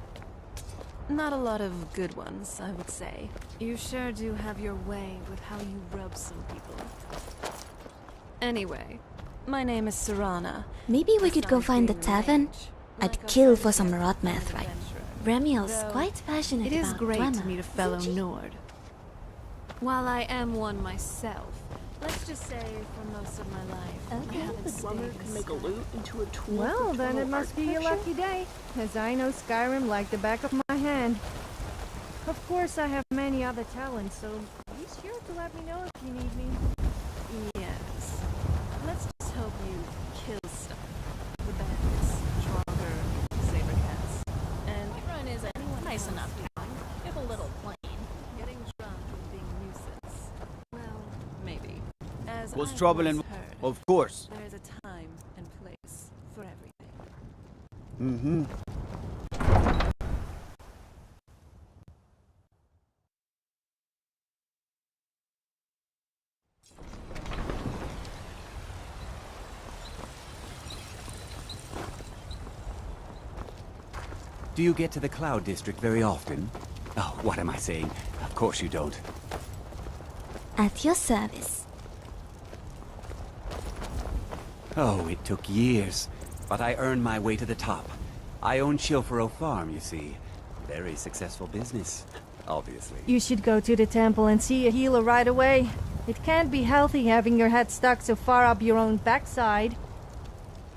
Not a lot of good ones, I would say. You sure do have your way with how you rub some people. Anyway, my name is Serana. Maybe we could go find the tavern? I'd kill for some rot meth, right? Remiel's quite passionate about It is great drama, to meet a fellow isn't she? Nord. While I am one myself, let's just say for most of my life, I haven't stayed in make a loot into a tool. Well, then it must be your lucky day, as I know Skyrim like the back of my hand. Of course, I have many other talents, so be sure to let me know if you need me. Yes. Let's just hope you kill stuff. The bandits, Draugr, saber cats, and run is anyone nice enough town, if a little plain. Getting drunk and being a nuisance. Well, maybe. As What's I trouble in... once heard, Of course. there's a time and place for everything. Mm-hmm. Do you get to the Cloud District very often? Oh, what am I saying? Of course you don't. At your service. Oh, it took years. But I earned my way to the top. I own Chilfaro Farm, you see. Very successful business, obviously. You should go to the temple and see a healer right away. It can't be healthy having your head stuck so far up your own backside.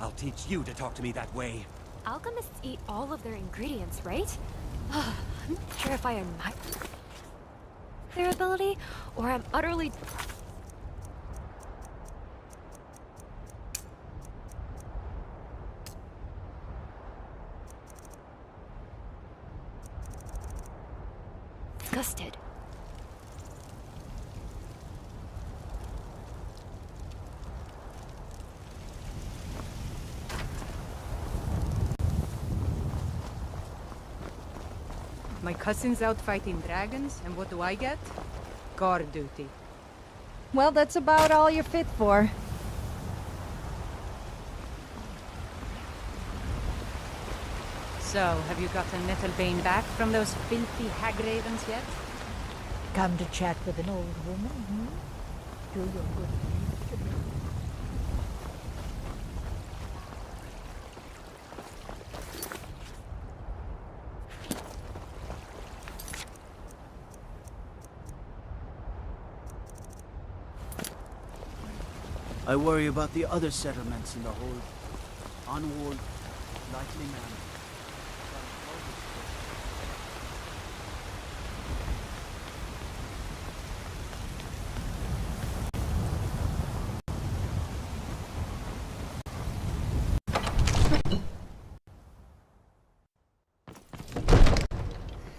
I'll teach you to talk to me that way. alchemists eat all of their ingredients, right? I'm not sure if I admire their ability, or I'm utterly... disgusted. My cousin's out fighting dragons, and what do I get? Guard duty. Well, that's about all you're fit for. So, have you gotten Nettlebane back from those filthy hag ravens yet? Come to chat with an old woman, hmm? Do your good deeds to me. I worry about the other settlements in the whole unwalled, likely manner.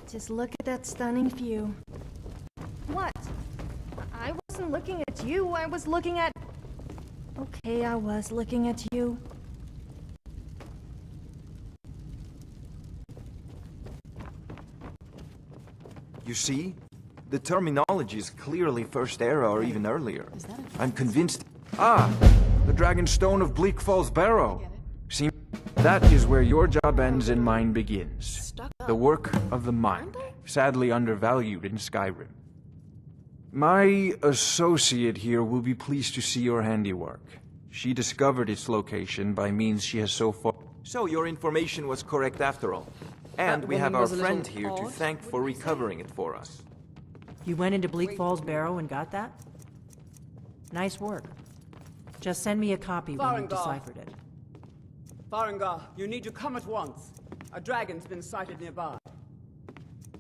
Just look at that stunning view. What? I wasn't looking at you, I was looking at... Okay, I was looking at you. You see? The terminology is clearly First Era or even earlier. I'm convinced... Ah! The Dragonstone of Bleak Falls Barrow! See, that is where your job ends and mine begins. The work of the mind, sadly undervalued in Skyrim. My associate here will be pleased to see your handiwork. She discovered its location by means she has so far... So your information was correct after all. And we have our friend here to thank for recovering it for us. You went into Bleak Falls Barrow and got that? Nice work. Just send me a copy when you've deciphered it. Farengar, you need to come at once. A dragon's been sighted nearby.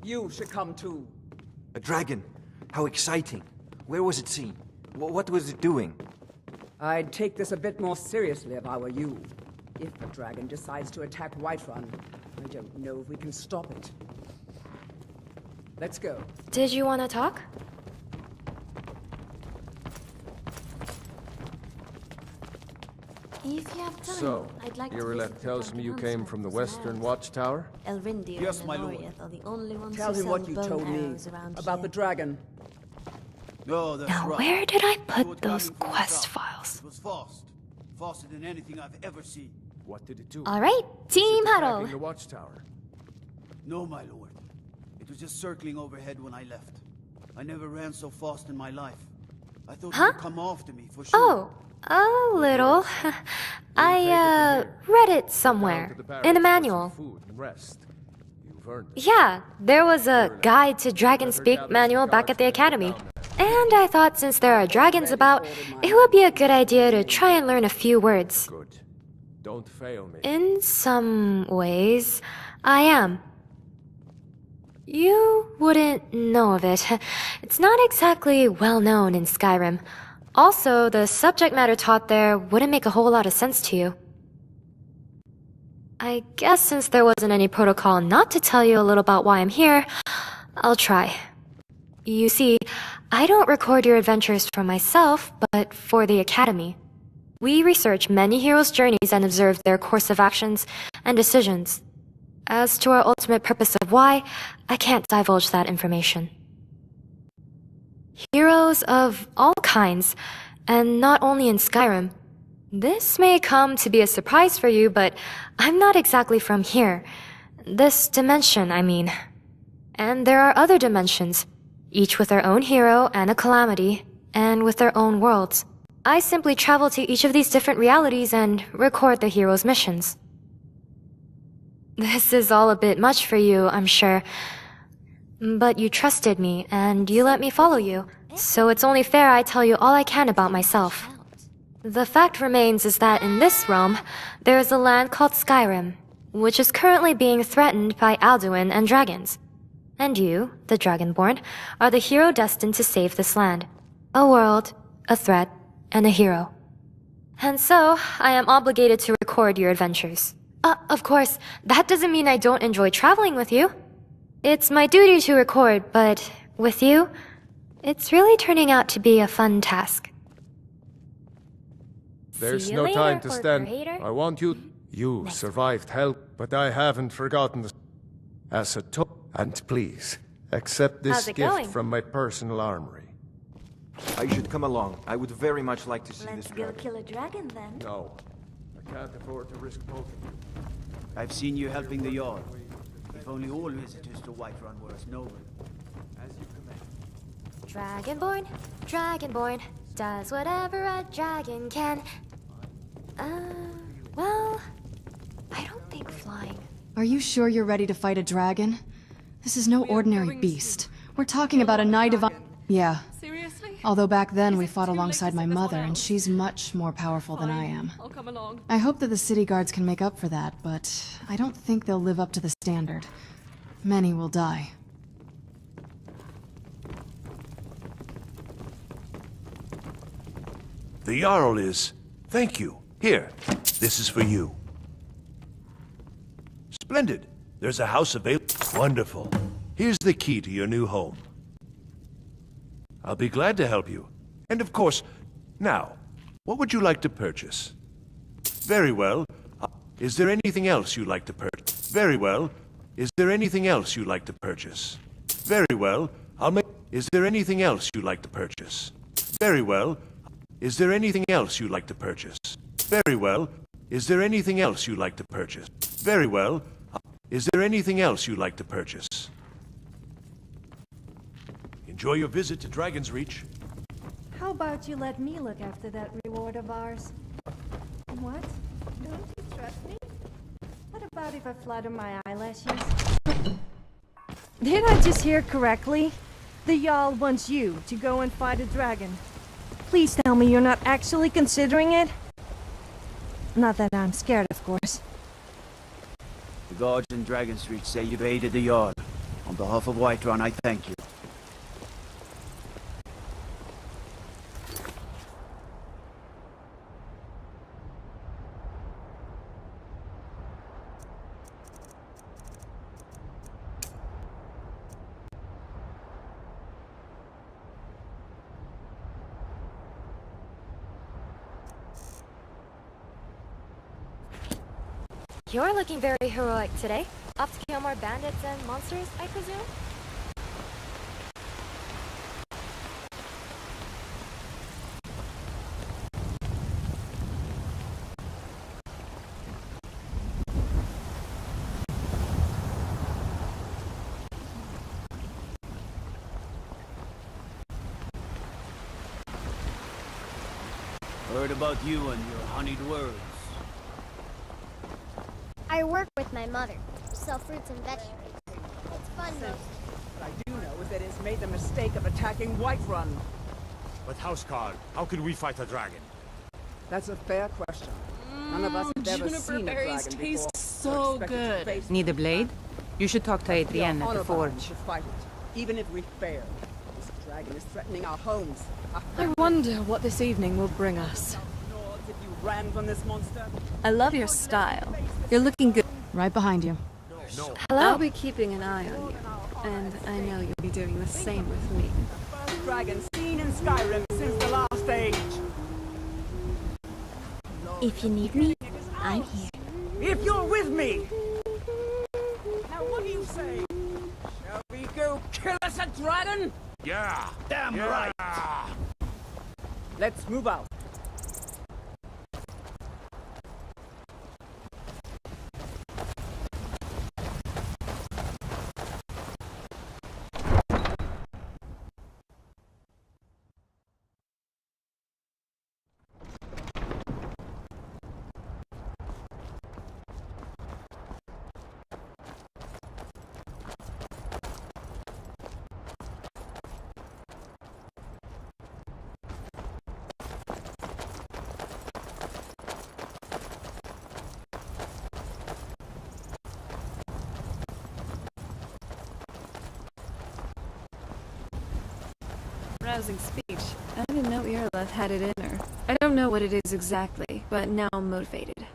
You should come too. A dragon? How exciting. Where was it seen? What was it doing? I'd take this a bit more seriously if I were you. If a dragon decides to attack Whiterun, I don't know if we can stop it. Let's go. Did you want to talk? If you have time, So, I'd like to Irileth visit tells the me you Captain came Huntsman from the for some Western arrows. Watchtower? Elrindir Yes, and my lord. Eloriath are the only ones Tell who him sell what you bone told me arrows around about here. the dragon. No, that's Now, right. where did I put It was those coming from the quest south. files? It was fast. Faster than anything I've ever seen. What did it do? All right, team huddle. Attacking the Watchtower. No, my lord. It was just circling overhead when I left. I never ran so fast in my life. I thought it would come after me for sure. Oh, a little. I, read it somewhere. In a manual. Food and rest. You've earned it. Yeah, there was a Guide to Dragonspeak manual back at the academy. And I thought since there are dragons about, it would be a good idea to try and learn a few words. Good. Don't fail me. In some ways, I am. You wouldn't know of it. It's not exactly well known in Skyrim. Also, the subject matter taught there wouldn't make a whole lot of sense to you. I guess since there wasn't any protocol not to tell you a little about why I'm here, I'll try. You see, I don't record your adventures for myself, but for the Academy. We research many heroes' journeys and observe their course of actions and decisions. As to our ultimate purpose of why, I can't divulge that information. Heroes of all kinds, and not only in Skyrim. This may come to be a surprise for you, but I'm not exactly from here. This dimension, I mean. And there are other dimensions, each with their own hero and a calamity, and with their own worlds. I simply travel to each of these different realities and record the hero's missions. This is all a bit much for you, I'm sure. But you trusted me, and you let me follow you. So it's only fair I tell you all I can about myself. The fact remains is that in this realm, there is a land called Skyrim, which is currently being threatened by Alduin and dragons. And you, the Dragonborn, are the hero destined to save this land. A world, a threat, and a hero. And so, I am obligated to record your adventures. Of course, that doesn't mean I don't enjoy traveling with you. It's my duty to record, but with you, it's really turning out to be a fun task. There's See you no later, time to stand. Corporator. I want you. You survived hell, but I haven't forgotten the. As a and please, accept this How's it gift going? from my personal armory. I should come along. I would very much like to see Let's this go dragon. kill a dragon then. No, I can't afford to risk poking you. I've seen you helping the Jarl. If only all visitors to Whiterun were as noble. As you command. Dragonborn, Dragonborn, does whatever a dragon can. Well, I don't think flying. Are you sure you're ready to fight a dragon? This is no ordinary beast. We're talking about a knight of... Yeah. Seriously? Although back then we fought alongside my mother, and she's much more powerful than I am. I'll come along. I hope that the city guards can make up for that, but I don't think they'll live up to the standard. Many will die. The Jarl is... Thank you. Here, this is for you. Splendid. There's a house available. Wonderful. Here's the key to your new home. I'll be glad to help you. And of course, now, what would you like to purchase? Very well. Is there anything else you'd like to purchase? Very well. Is there anything else you'd like to purchase? Very well. I'll make... Is there anything else you'd like to purchase? Very well. Is there anything else you'd like to purchase? Very well. Is there anything else you'd like to purchase? Very well. Is there anything else you'd like to purchase? Enjoy your visit to Dragon's Reach. How about you let me look after that reward of ours? What? Don't you trust me? What about if I flutter my eyelashes? Did I just hear correctly? The Jarl wants you to go and fight a dragon. Please tell me you're not actually considering it? Not that I'm scared, of course. The guards in Dragon Street say you've aided the Jarl. On behalf of Whiterun, I thank you. You're looking very heroic today. Off to kill more bandits and monsters, I presume? Heard about you and your honeyed words. I work with my mother. Sell fruits and vegetables. It's fun though. What I do know is that it's made the mistake of attacking Whiterun. But Housecarl, how can we fight a dragon? That's a fair question. None of us have ever juniper seen a berries dragon taste before. so We're expected to good. face Need a blade? You should talk to We are Adrienne at the honor-bound forge. to fight it, even if we fail. This dragon is threatening our homes. I wonder what this evening will bring us. If you ran from this monster. I love your style. You're looking good. Right behind you. Hello? Hello? I'll be keeping an eye on you. And I know you'll be doing the same with me. First dragon seen in Skyrim since the last age. If you need me, I'm here. If you're with me! Now what do you say? Shall we go kill us a dragon? Yeah! Damn yeah. right! Let's move out. rousing speech. I didn't know Irla had it in her. I don't know what it is exactly, but now I'm motivated.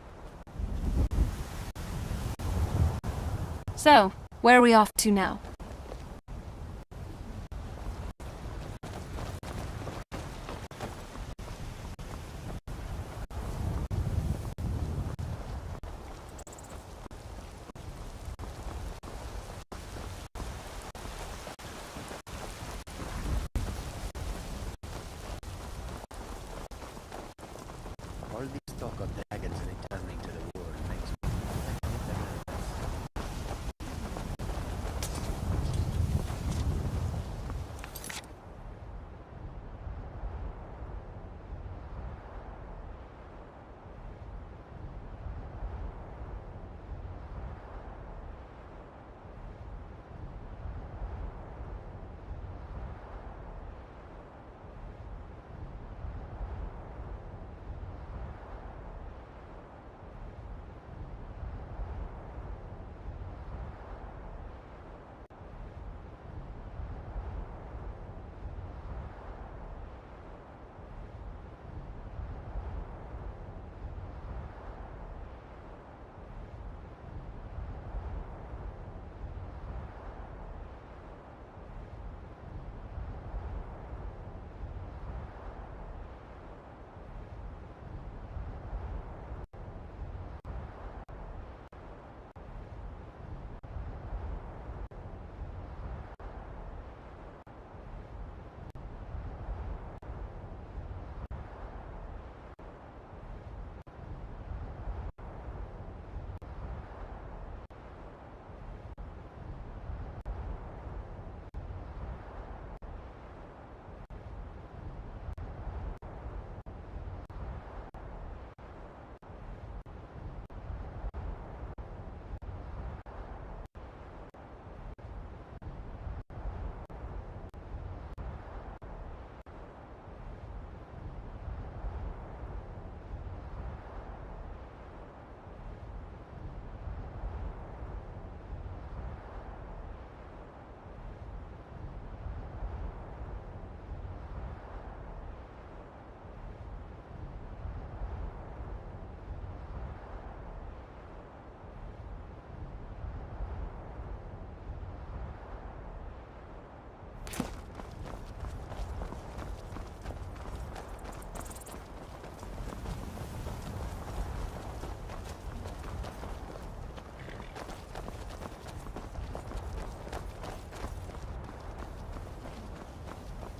So, where are we off to now? All this talk of dragons returning to the world makes me nervous.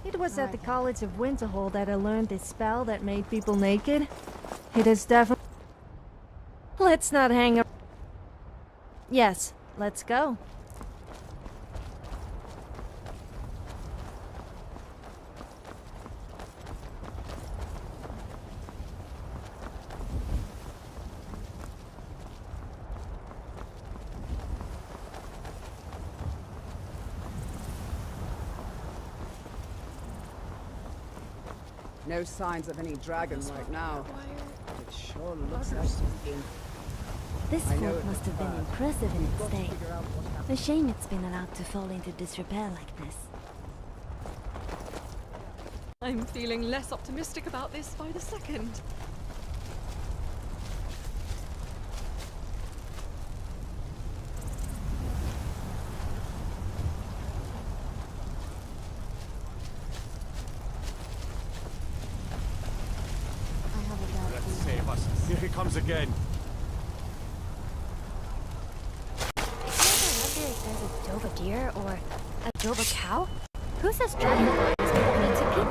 It was at the College of Winterhold that I learned this spell that made people naked. It is definitely... Let's not hang up. Yes, let's go. No signs of any dragon right now. It sure looks like something. This I know fort it must was have been bad. impressive in We've its got to day. figure out what happened. A shame it's been allowed to fall into disrepair like this. I'm feeling less optimistic about this by the second. Let's save us. Here he comes again. I wonder if there's a Dova deer or a Dova cow? Who says dragonfly is going to people?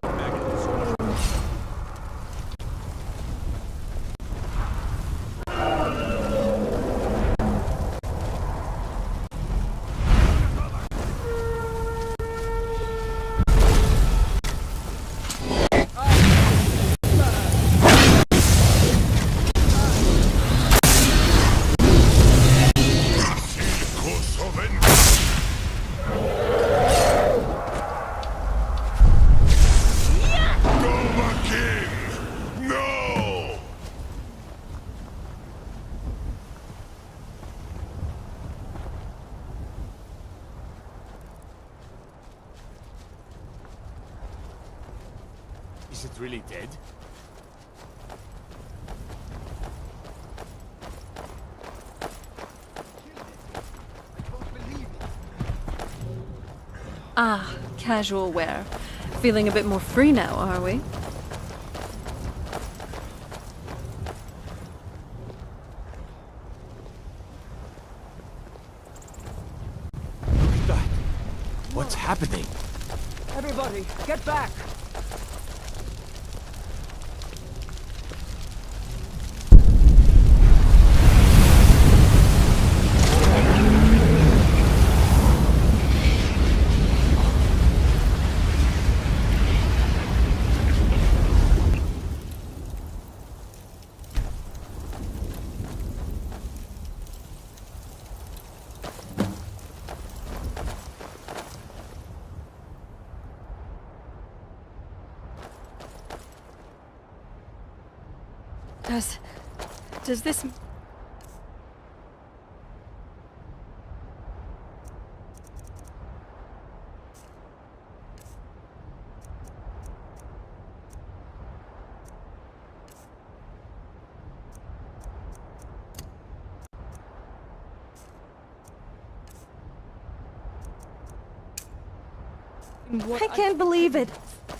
really dead? Ah, casual wear. Feeling a bit more free now, are we? What's happening? Everybody, get back! Does this... I can't believe it.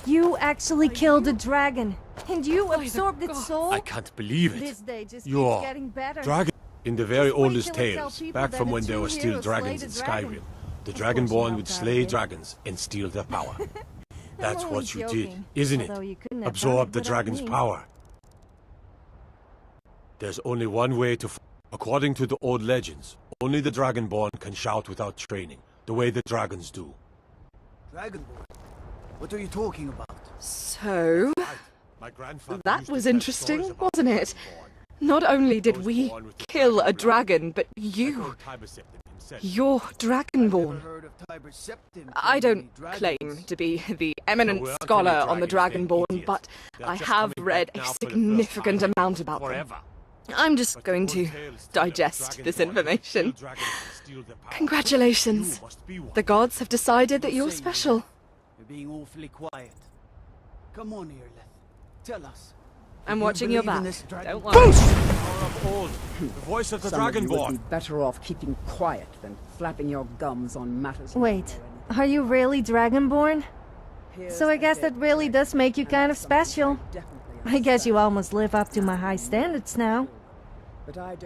You actually killed a dragon. And you absorbed its soul? I can't believe This it. day just You're keeps getting better. dragon. In the very oldest till I tell tales, people back that from the when there two were still heroes slay dragons the in dragon. Skyrim, the Of course Dragonborn you would know slay about it. dragons and steal their power. That's only what you did, joking, isn't it? although you couldn't have done Absorb it the without dragon's me. power. There's only one way to... According to the old legends, only the Dragonborn can shout without training, the way the dragons do. Dragonborn? What are you talking about? So, My grandfather that used to was tell interesting, stories about wasn't it? Not only did we kill a dragon, but you... You're Dragonborn. I don't claim to be the eminent scholar on the Dragonborn, but I have read a significant amount about them. I'm just going to digest this information. Congratulations. The gods have decided that you're special. You're being awfully quiet. Come on here, Leth. Tell us. I'm Do you watching your believe in back. this dragon? Don't worry. The voice of the Some of you would Dragonborn. be better off keeping quiet than flapping your gums on matters. Wait, are you really Dragonborn? So I guess that really does make you kind of special. I guess you almost live up to my high standards now.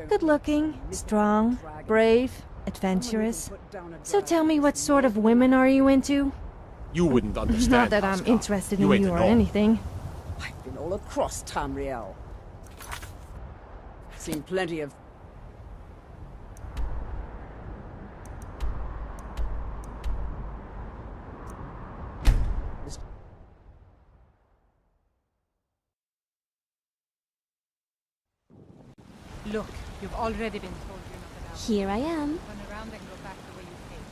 Good looking, strong, brave, adventurous. So tell me, what sort of women are you into? You wouldn't understand. Not that I'm Asgard. interested in You ain't you the or norm. anything. I've been all across Tamriel. Seen plenty of... Look, you've already been told you're not allowed. Here I am. Turn around and go back the way you came.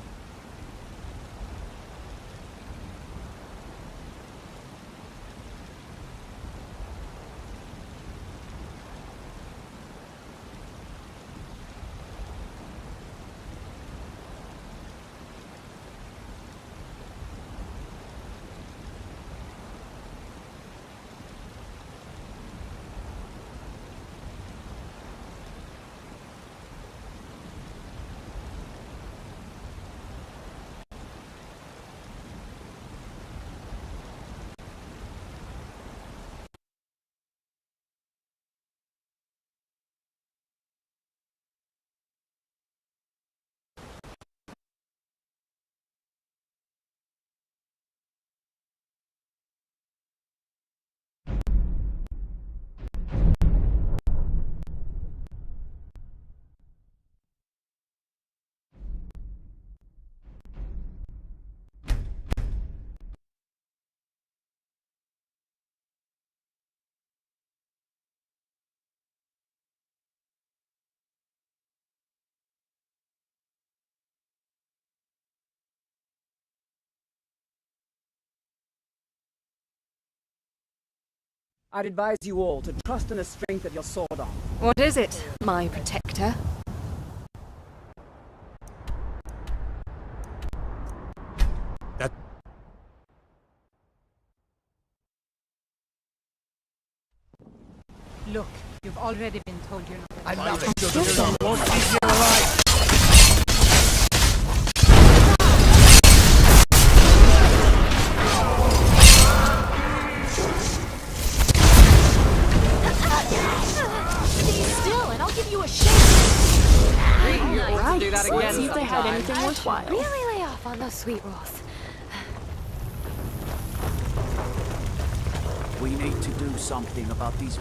I'd advise you all to trust in the strength of your sword arm. What is it, my protector? Look, you've already been told you're not. I'm not won't leave you alive. Be still, and I'll give you a shake. Right. Do that again. Let's see if they had anything worthwhile. Really lay off on those sweet rolls. We need to do something about these.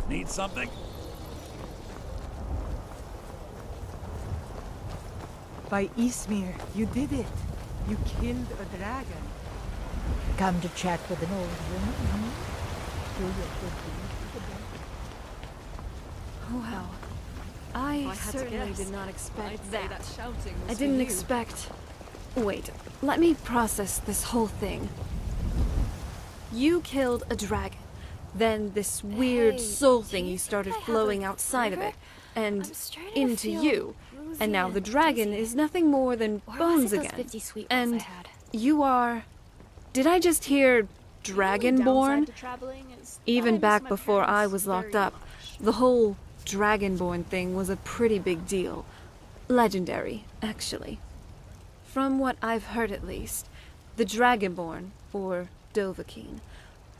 Need something? By Ismir, you did it. You killed a dragon. Come to chat with an old woman? Do your good deed. Wow. I certainly did not expect that. I didn't expect... Wait, let me process this whole thing. You killed a dragon. Then this weird soul thingy started flowing outside of it, and into you. And now the dragon is nothing more than bones again. And you are... Did I just hear Dragonborn? Even back before I was locked up, the whole Dragonborn thing was a pretty big deal. Legendary, actually. From what I've heard at least, the Dragonborn, or Dovahkiin,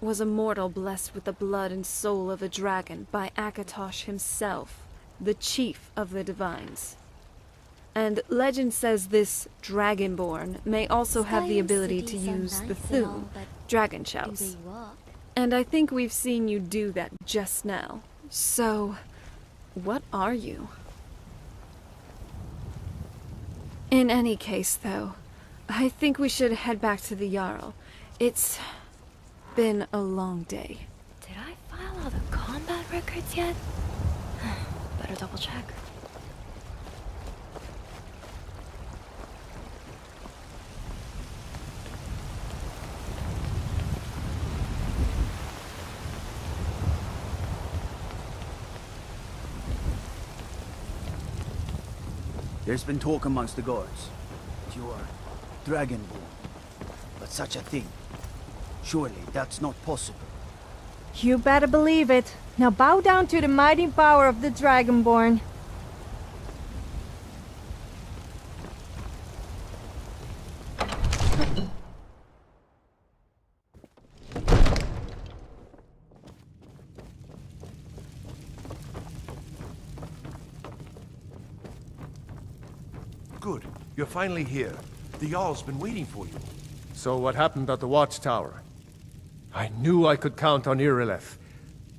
was a mortal blessed with the blood and soul of a dragon by Akatosh himself, the chief of the divines. And legend says this Dragonborn may also have the ability to use the Thune, dragon shouts. And I think we've seen you do that just now. So, what are you? In any case, though, I think we should head back to the Jarl. It's been a long day. Did I file all the combat records yet? Better double check. There's been talk amongst the guards. You are Dragonborn. But such a thing. Surely that's not possible. You better believe it. Now bow down to the mighty power of the Dragonborn. Good. You're finally here. The Jarl's been waiting for you. So what happened at the watchtower? I knew I could count on Irileth,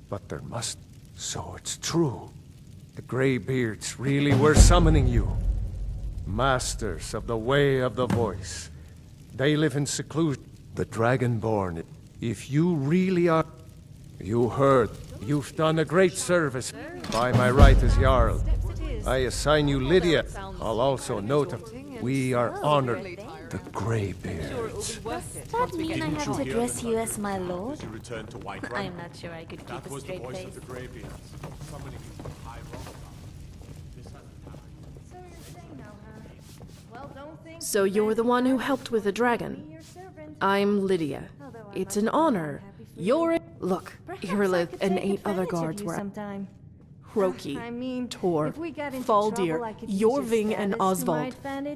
but there must... So it's true. The Greybeards really were summoning you. Masters of the Way of the Voice. They live in seclusion. The Dragonborn. If you really are... You heard. You've done a great service. By my right as Jarl. I assign you Lydia. I'll also note of... We are honored. The Greybeards. Does that mean I have to address you as my lord? I'm not sure I could keep a straight face. So you're the one who helped with the dragon. I'm Lydia. It's an honor. You're... Look, Irilith and 8 other guards were... Hroki, Tor, Faldir, Jorving, and Oswald.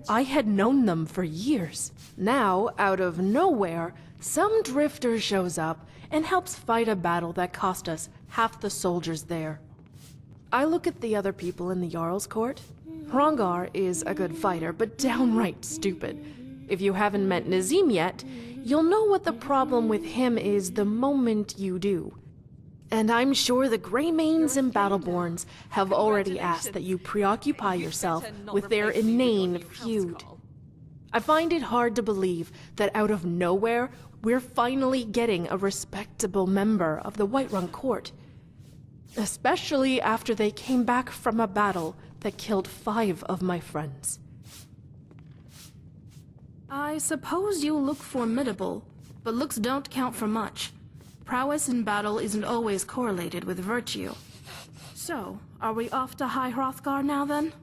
I had known them for years. Now, out of nowhere, some drifter shows up and helps fight a battle that cost us half the soldiers there. I look at the other people in the Jarl's court. Hrongar is a good fighter, but downright stupid. If you haven't met Nazim yet, you'll know what the problem with him is the moment you do. And I'm sure the Greymanes and Battleborns have already asked that you preoccupy yourself with their inane feud. I find it hard to believe that out of nowhere, we're finally getting a respectable member of the Whiterun court. Especially after they came back from a battle that killed 5 of my friends. I suppose you look formidable, but looks don't count for much. Prowess in battle isn't always correlated with virtue. So, are we off to High Hrothgar now then?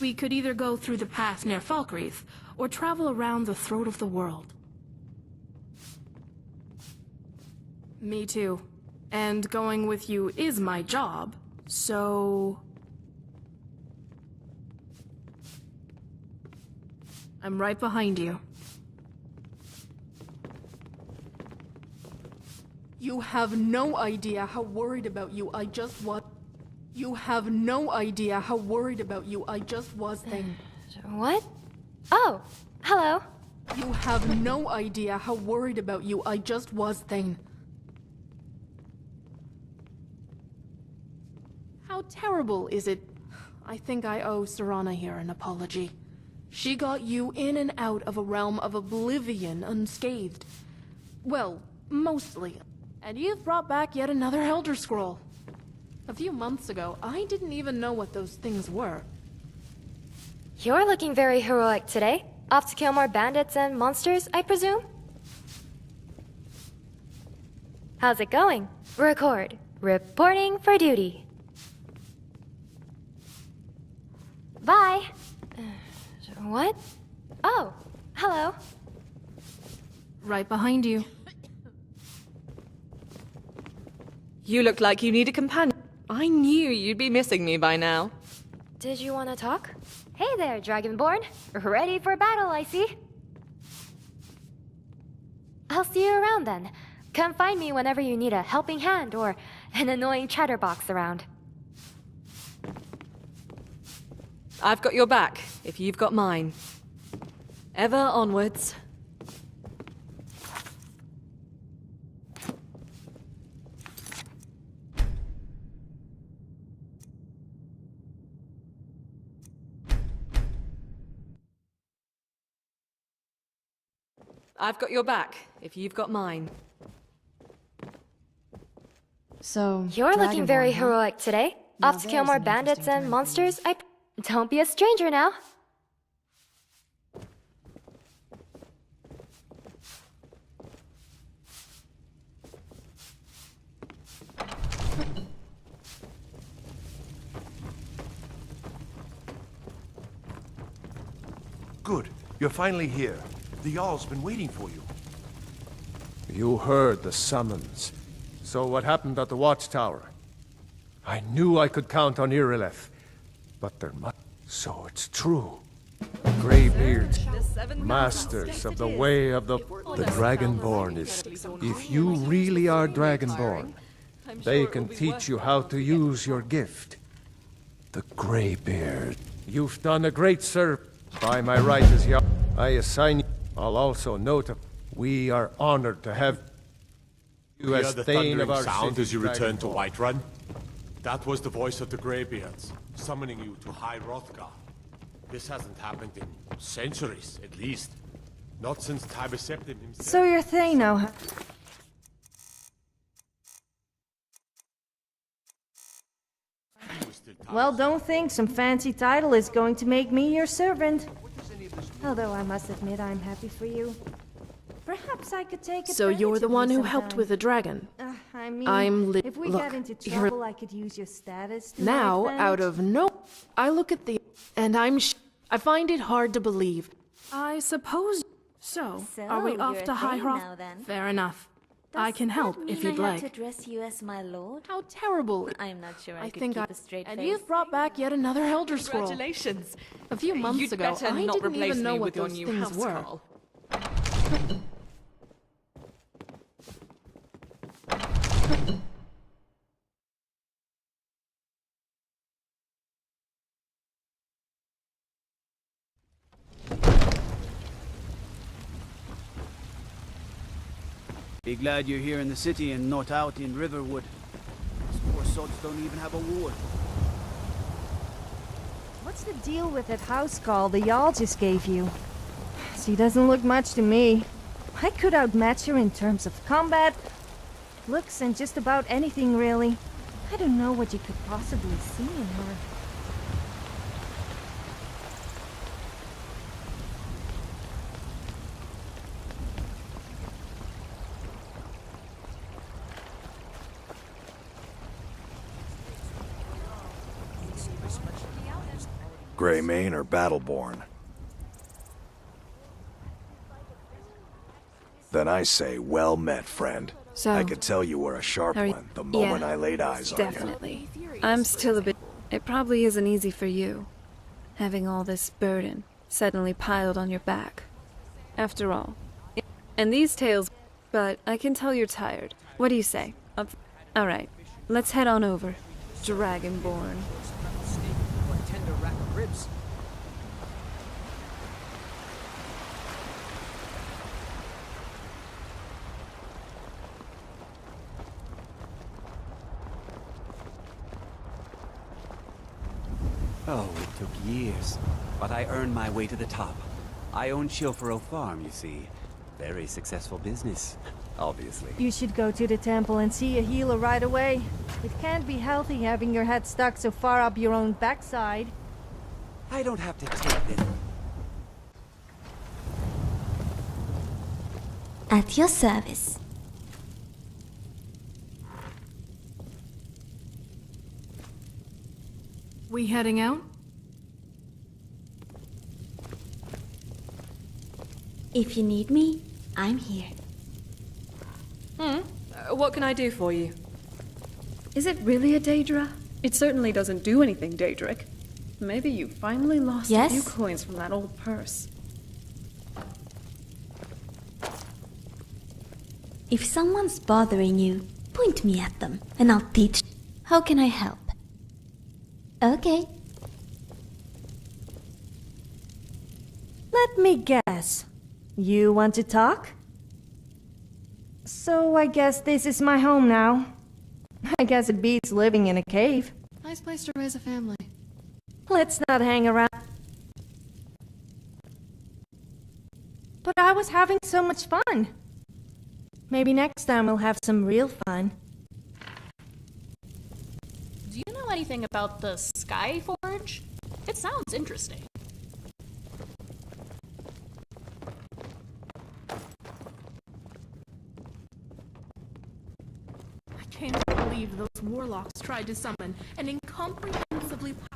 We could either go through the path near Falkreath, or travel around the throat of the world. Me too. And going with you is my job, so... I'm right behind you. You have no idea how worried about you I just was. You have no idea how worried about you I just was then. What? Oh, hello. You have no idea how worried about you I just was then. How terrible is it? I think I owe Serana here an apology. She got you in and out of a realm of oblivion unscathed. Well, mostly. And you've brought back yet another Elder Scroll. A few months ago, I didn't even know what those things were. You're looking very heroic today. Off to kill more bandits and monsters, I presume? How's it going? Record. Reporting for duty. Bye. What? Oh, hello. Right behind you. You look like you need a companion. I knew you'd be missing me by now. Did you want to talk? Hey there, Dragonborn. Ready for battle, I see. I'll see you around then. Come find me whenever you need a helping hand or an annoying chatterbox around. I've got your back, if you've got mine. Ever onwards. I've got your back, if you've got mine. So, you're looking very heroic today. Off to kill more bandits and monsters, Don't be a stranger now. Good. You're finally here. The Jarl's been waiting for you. You heard the summons. So what happened at the Watchtower? I knew I could count on Irileth, but there must... So it's true. Greybeards, masters of the way of the Dragonborn is... If you really are Dragonborn, they can teach you how to use your gift. The Greybeard. You've done a great service. By my right as Jarl, I assign you... I'll also note that we are honored to have you as the Thane of thundering our sound city, as you return to Dragonborn. Whiterun? That was the voice of the Greybeards, summoning you to High Hrothgar. This hasn't happened in centuries, at least. Not since Tiber Septim himself. So you're Thane now, huh? Well, don't think some fancy title is going to make me your servant. Although I must admit I'm happy for you. Perhaps I could take So you're the one who helped with the dragon. I mean, I'm if we Look, got into you're- trouble, I could use your status to my Now, out advantage. of no... I look at the... And I find it hard to believe. I suppose... So, are we So, off you're to a High Thane Hroth? now, then? Fair enough. I Does can that help mean if you'd I have like. to address you as my lord? How terrible. I'm not sure I could think keep a straight And face. you've brought back yet another Elder Scroll. Congratulations. A few months You'd ago, better I not didn't replace even know me what with your those new things house were. call. Be glad you're here in the city and not out in Riverwood. These poor sods don't even have a ward. What's the deal with that house call the Jarl just gave you? She doesn't look much to me. I could outmatch her in terms of combat, looks, and just about anything, really. I don't know what you could possibly see in her. Greymane or Battleborn? Then I say, well met, friend. So, I could tell you were a sharp one the moment I laid eyes on you. Definitely. I'm still a bit... It probably isn't easy for you, having all this burden suddenly piled on your back. After all. And these tales... But I can tell you're tired. What do you say? Alright, let's head on over. Dragonborn. Oh, it took years, but I earned my way to the top. I own Shilfaro Farm, you see. Very successful business, obviously. You should go to the temple and see a healer right away. It can't be healthy having your head stuck so far up your own backside. I don't have to take this. At your service. We heading out? If you need me, I'm here. What can I do for you? Is it really a Daedra? It certainly doesn't do anything, Daedric. Maybe you finally lost a few coins from that old purse. If someone's bothering you, point me at them, and I'll teach. How can I help? Okay. Let me guess. You want to talk? So I guess this is my home now. I guess it beats living in a cave. Nice place to raise a family. Let's not hang around. But I was having so much fun. Maybe next time we'll have some real fun. Do you know anything about the Sky Forge? It sounds interesting. I can't believe those warlocks tried to summon an incomprehensibly powerful...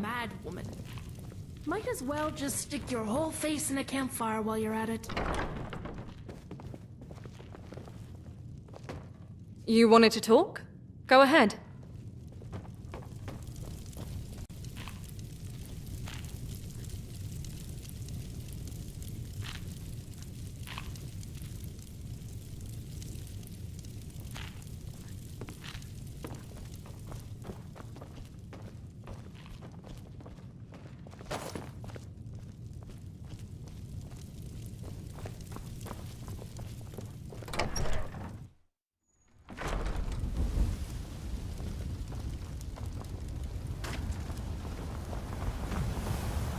mad woman. Might as well just stick your whole face in a campfire while you're at it. You wanted to talk? Go ahead.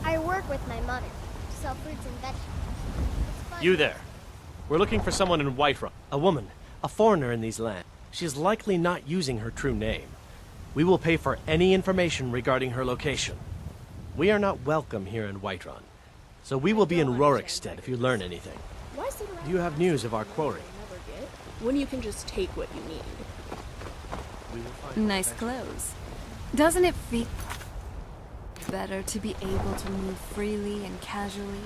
I work with my mother. Sell fruits and vegetables. It's fun. You there. We're looking for someone in Whiterun. A woman. A foreigner in these lands. She is likely not using her true name. We will pay for any information regarding her location. We are not welcome here in Whiterun, so we will be in Rorikstead if you learn anything. Do you have news of our quarry? when you can just take what you need. Nice clothes. Doesn't it feel better to be able to move freely and casually?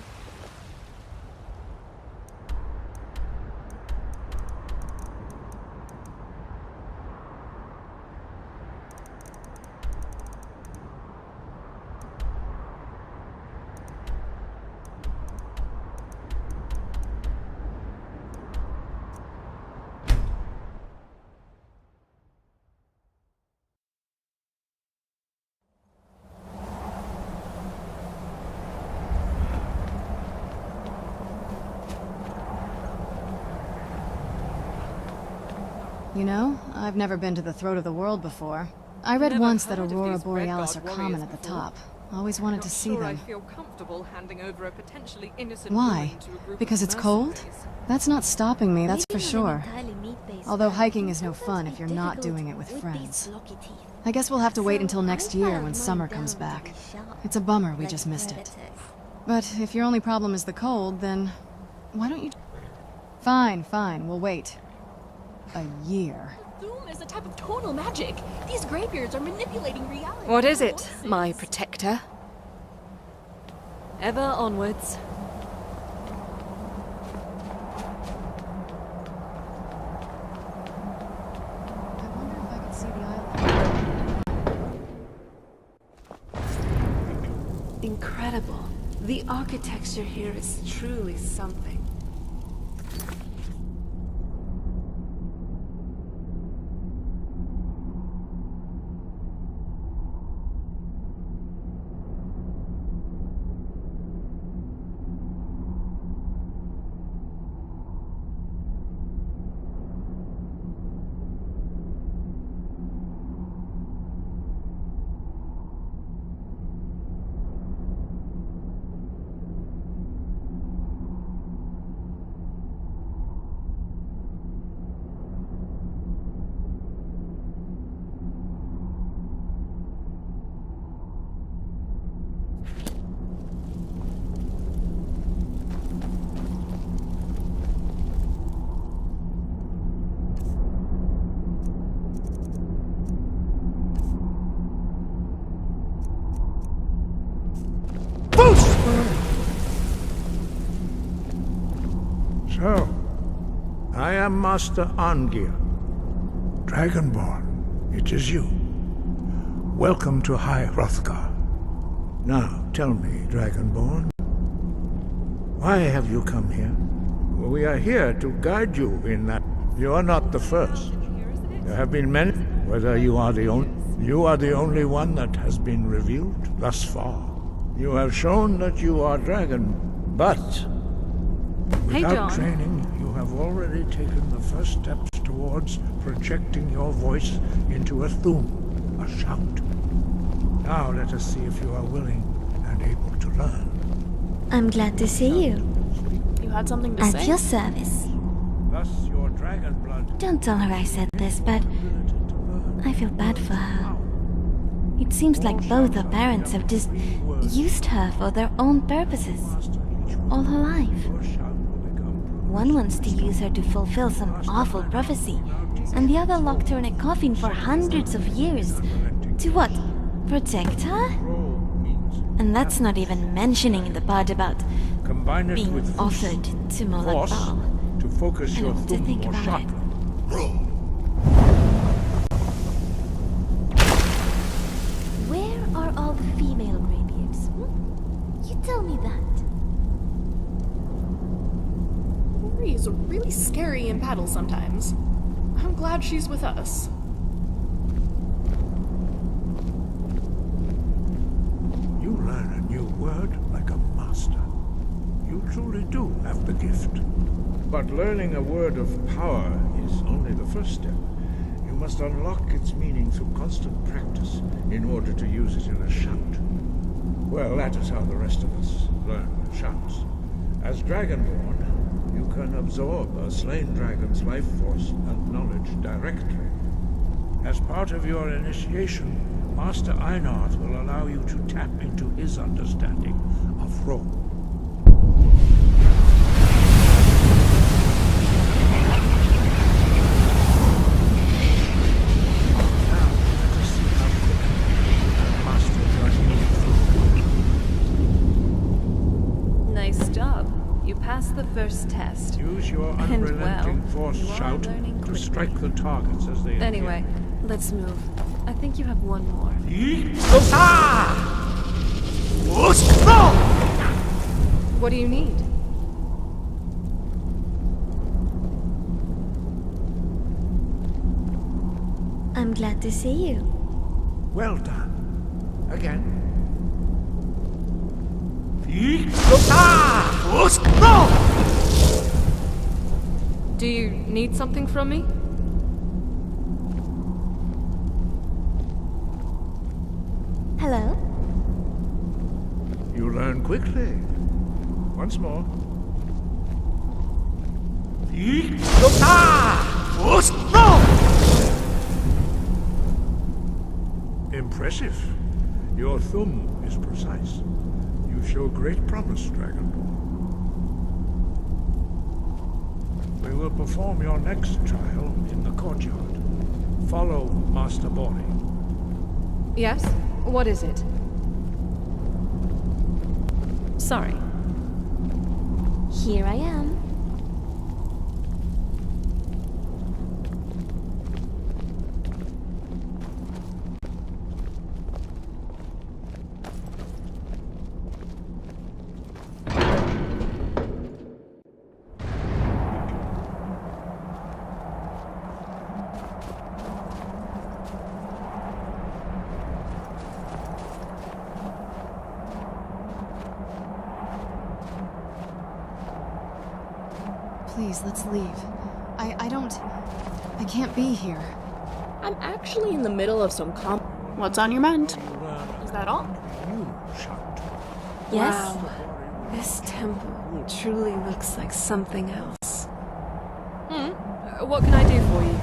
You know, I've never been to the throat of the world before. I read once that Aurora Borealis are common at the top. Always wanted to see them. I feel comfortable handing over a potentially innocent Why? woman to a group Because of it's cold? mercenaries. That's not stopping me, that's for Living on sure. an entirely meat-based Although planet hiking can is no sometimes fun be if you're not difficult doing it with these friends. blocky teeth. I guess we'll have to wait until next I year filed when mine summer down comes to back. be sharp, It's a bummer we like just missed it. predators. But if your only problem is the cold, then why don't you... Fine, fine, we'll wait. A year. Doom is a type of tonal magic. These graybeards are manipulating reality. What is it, my protector? Ever onwards. I wonder if I could see the island. Incredible. The architecture here is truly something. So, I am Master Angir, Dragonborn. It is you. Welcome to High Hrothgar. Now, tell me, Dragonborn, why have you come here? We are here to guide you in that. You are not the first. There have been many. Whether you are the only one that has been revealed thus far. You have shown that you are dragon, but without training, you have already taken the first steps towards projecting your voice into a thum, a shout. Now let us see if you are willing and able to learn. I'm glad to see you. You had something to say? At your service. Thus your dragon blood. Don't tell her I said this, but I feel bad for her. It seems like both her parents have just used her for their own purposes all her life. One wants to use her to fulfill some awful prophecy, and the other locked her in a coffin for hundreds of years. To what? Protect her? And that's not even mentioning the part about being offered to Molag Bal. To focus your to think more about sharply. Where are all the female graybeards? You tell me that. Ori is really scary in battle sometimes. I'm glad she's with us. You learn a new word like a master. You truly do have the gift. But learning a word of power is only the first step. You must unlock its meaning through constant practice in order to use it in a shout. Well, that is how the rest of us learn shouts. As Dragonborn, you can absorb a slain dragon's life force and knowledge directly. As part of your initiation, Master Einard will allow you to tap into his understanding of Ro. passed the first test. Use your And, unrelenting well, force you are shout learning to quickly. strike the targets as they appear. Anyway, let's move. I think you have one more. What do you need? I'm glad to see you. Well done. Again. Do you need something from me? Hello? You learn quickly. Once more. Impressive. Your thumb is precise. You show great promise, Dragonborn. We will perform your next trial in the courtyard. Follow Master Bori. Yes? What is it? Sorry. Here I am. Please, let's leave. I can't be here. I'm actually in the middle of some What's on your mind? Is that all? Yes? Wow. This temple truly looks like something else. What can I do for you?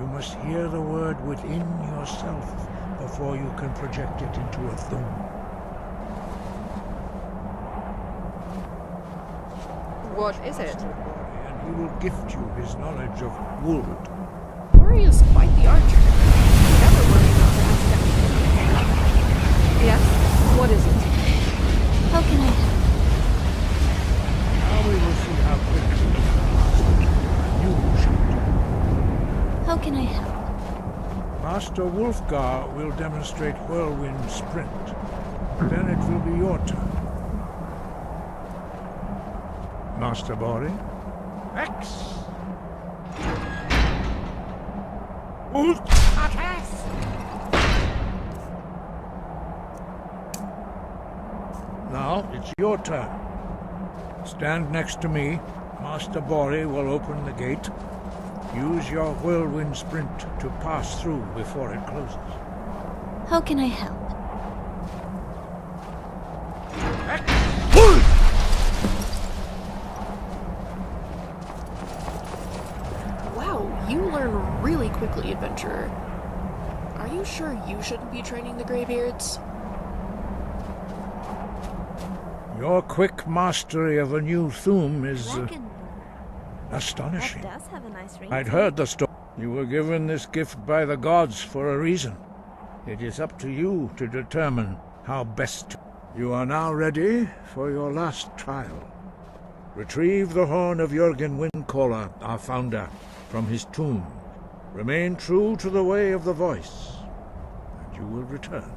You must hear the word within yourself before you can project it into a thumb. What is it? And he will gift you his knowledge of wood. Ori is quite the archer. Never worried about that. Yes? What is it? How can I help? Now we will see how quickly you shoot. How can I help? Master Wulfgar will demonstrate Whirlwind Sprint. Then it will be your turn. Master Bori? X! Now it's your turn. Stand next to me. Master Bori will open the gate. Use your Whirlwind Sprint to pass through before it closes. How can I help? Wow, you learn really quickly, adventurer. Are you sure you shouldn't be training the Greybeards? Your quick mastery of a new thum is astonishing. That does have a nice ring. I'd heard the story. You were given this gift by the gods for a reason. It is up to you to determine how best to. You are now ready for your last trial. Retrieve the horn of Jürgen Windcaller, our founder, from his tomb. Remain true to the way of the voice, and you will return.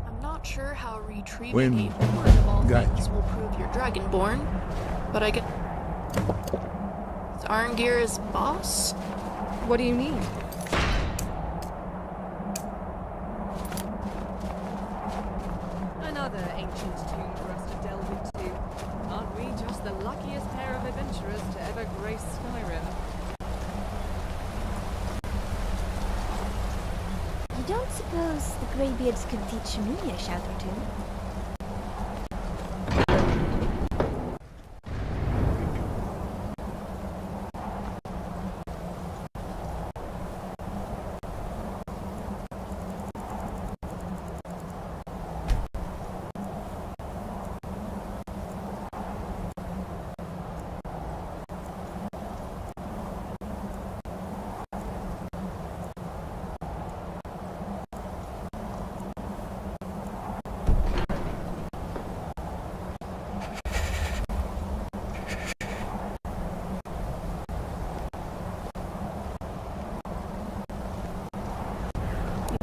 I'm not sure how retrieving Wind a horn of all guide things will prove you're Dragonborn, but I get... Is Arngir his boss? What do you mean? Another ancient tomb for us to delve into. Aren't we just the luckiest pair of adventurers to ever grace Skyrim? You don't suppose the Greybeards could teach me a shout or two?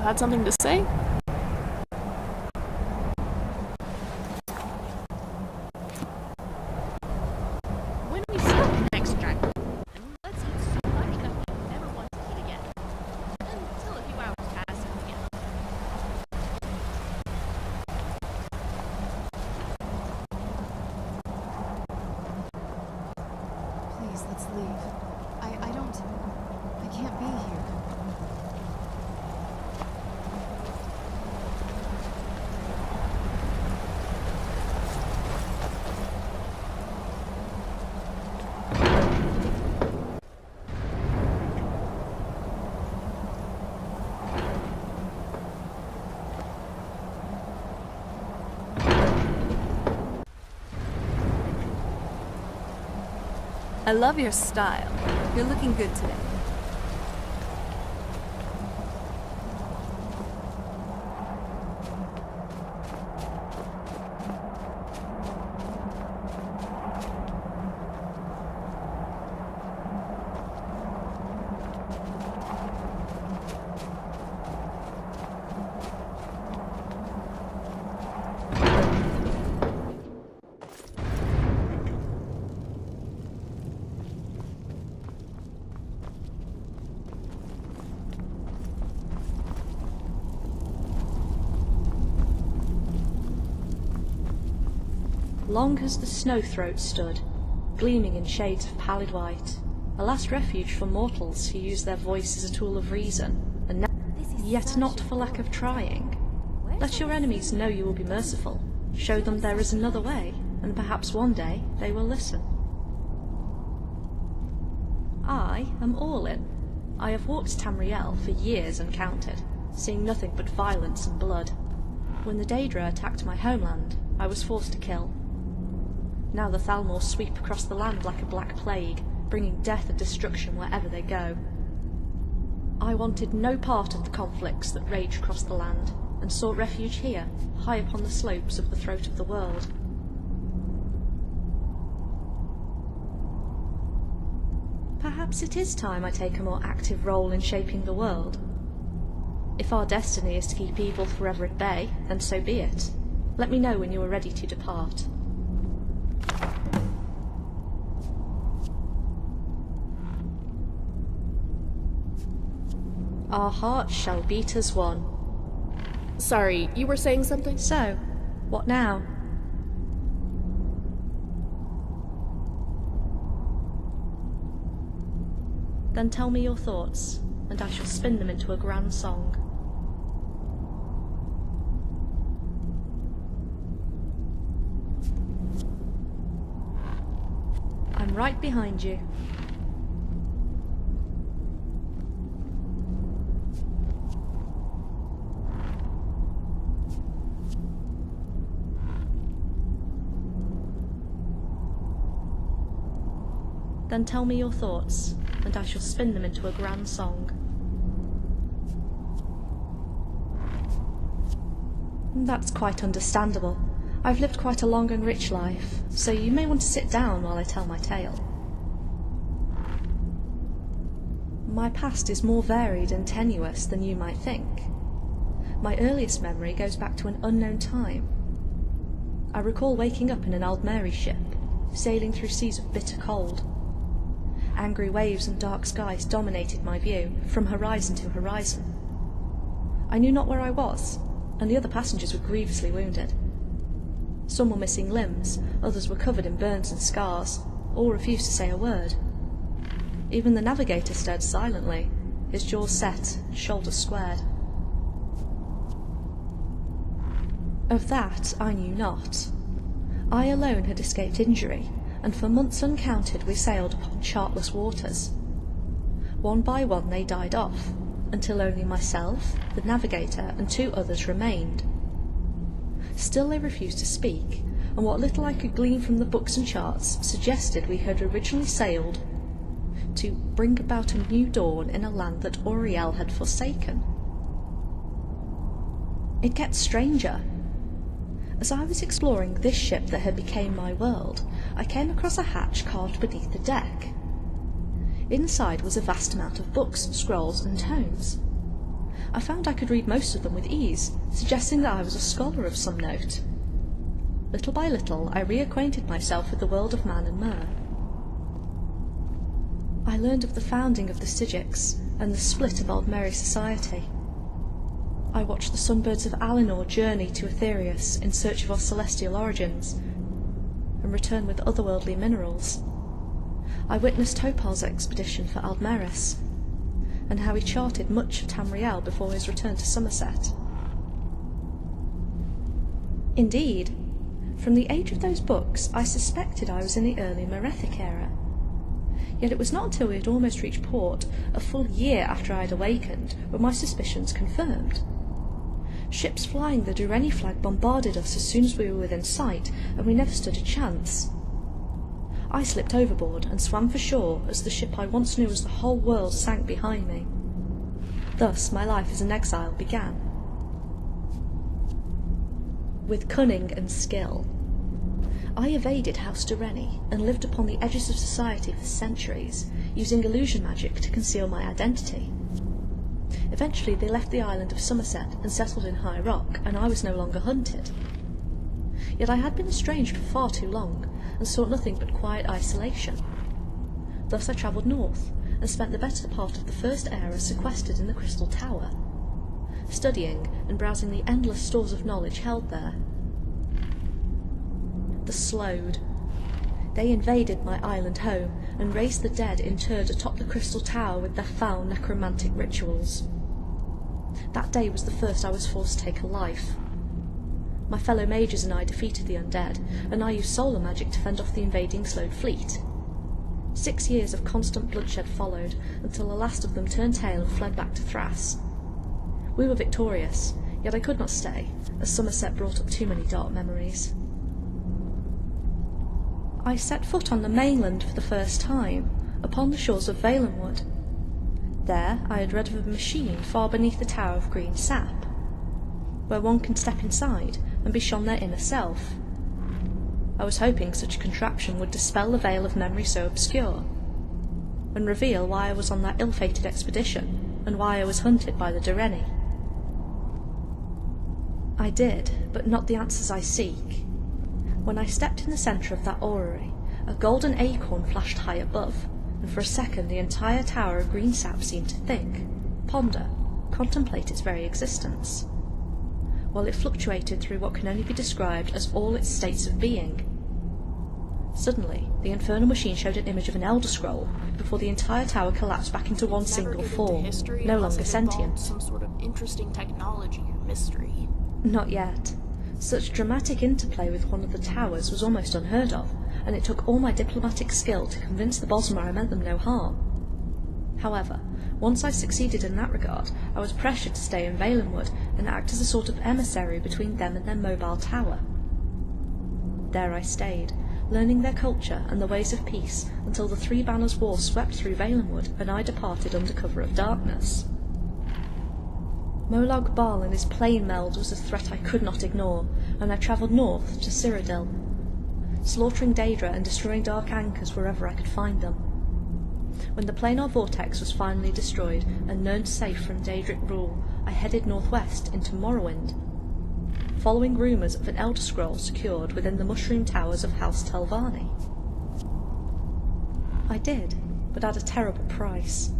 had something to say? When we stop the next dragon, let's eat so much that we never want to eat again. Until a few hours pass and we get Please, let's leave. I can't be here. I love your style. You're looking good today. Long has the snow-throat stood, gleaming in shades of pallid white, a last refuge for mortals who use their voice as a tool of reason, and yet not for lack of trying. Let your enemies know you will be merciful, show them there is another way, and perhaps one day they will listen. I am Orlin. I have walked Tamriel for years uncounted, seeing nothing but violence and blood. When the Daedra attacked my homeland, I was forced to kill. Now the Thalmor sweep across the land like a black plague, bringing death and destruction wherever they go. I wanted no part of the conflicts that rage across the land, and sought refuge here, high upon the slopes of the throat of the world. Perhaps it is time I take a more active role in shaping the world. If our destiny is to keep evil forever at bay, then so be it. Let me know when you are ready to depart. Our hearts shall beat as one. Sorry, you were saying something? So, what now? Then tell me your thoughts, and I shall spin them into a grand song. I'm right behind you. Then tell me your thoughts, and I shall spin them into a grand song. That's quite understandable. I've lived quite a long and rich life, so you may want to sit down while I tell my tale. My past is more varied and tenuous than you might think. My earliest memory goes back to an unknown time. I recall waking up in an Aldmeri ship, sailing through seas of bitter cold. Angry waves and dark skies dominated my view, from horizon to horizon. I knew not where I was, and the other passengers were grievously wounded. Some were missing limbs, others were covered in burns and scars, all refused to say a word. Even the navigator stared silently, his jaws set, shoulders squared. Of that I knew not. I alone had escaped injury, and for months uncounted we sailed upon chartless waters. One by one they died off, until only myself, the navigator, and 2 others remained. Still they refused to speak, and what little I could glean from the books and charts suggested we had originally sailed to bring about a new dawn in a land that Auriel had forsaken. It gets stranger. As I was exploring this ship that had become my world, I came across a hatch carved beneath the deck. Inside was a vast amount of books, scrolls, and tomes. I found I could read most of them with ease, suggesting that I was a scholar of some note. Little by little, I reacquainted myself with the world of man and mer. I learned of the founding of the Stygics and the split of Aldmeri society. I watched the sunbirds of Alinor journey to Aetherius in search of our celestial origins, and return with otherworldly minerals. I witnessed Topal's expedition for Aldmeris, and how he charted much of Tamriel before his return to Somerset. Indeed, from the age of those books, I suspected I was in the early Merethic era. Yet it was not until we had almost reached port, a full year after I had awakened, were my suspicions confirmed. Ships flying the Dureni flag bombarded us as soon as we were within sight, and we never stood a chance. I slipped overboard and swam for shore as the ship I once knew as the whole world sank behind me. Thus my life as an exile began. With cunning and skill, I evaded House Dureni and lived upon the edges of society for centuries, using illusion magic to conceal my identity. Eventually they left the island of Somerset and settled in High Rock, and I was no longer hunted. Yet I had been estranged for far too long, and sought nothing but quiet isolation. Thus I travelled north, and spent the better part of the First Era sequestered in the Crystal Tower, studying and browsing the endless stores of knowledge held there. The Slowed. They invaded my island home, and raised the dead interred atop the Crystal Tower with their foul necromantic rituals. That day was the first I was forced to take a life. My fellow mages and I defeated the undead, and I used solar magic to fend off the invading Slowed fleet. 6 years of constant bloodshed followed, until the last of them turned tail and fled back to Thras. We were victorious, yet I could not stay, as Somerset brought up too many dark memories. I set foot on the mainland for the first time, upon the shores of Valenwood. There I had read of a machine far beneath the Tower of Green Sap, where one can step inside and be shown their inner self. I was hoping such a contraption would dispel the veil of memory so obscure, and reveal why I was on that ill-fated expedition, and why I was hunted by the Dureni. I did, but not the answers I seek. When I stepped in the centre of that orrery, a golden acorn flashed high above, and for a second the entire Tower of Green Sap seemed to think, ponder, contemplate its very existence, while it fluctuated through what can only be described as all its states of being. Suddenly, the infernal machine showed an image of an Elder Scroll, before the entire tower collapsed back into one single form, no longer sentient. Some sort of interesting technology or mystery. Not yet. Such dramatic interplay with one of the towers was almost unheard of, and it took all my diplomatic skill to convince the Bosmer I meant them no harm. However, once I succeeded in that regard, I was pressured to stay in Valenwood and act as a sort of emissary between them and their mobile tower. There I stayed, learning their culture and the ways of peace until the Three Banners War swept through Valenwood and I departed under cover of darkness. Molag Bal and his plane meld was a threat I could not ignore, and I travelled north to Cyrodiil, slaughtering Daedra and destroying dark anchors wherever I could find them. When the planar vortex was finally destroyed and known safe from Daedric rule, I headed northwest into Morrowind, following rumours of an Elder Scroll secured within the mushroom towers of House Telvanni. I did, but at a terrible price.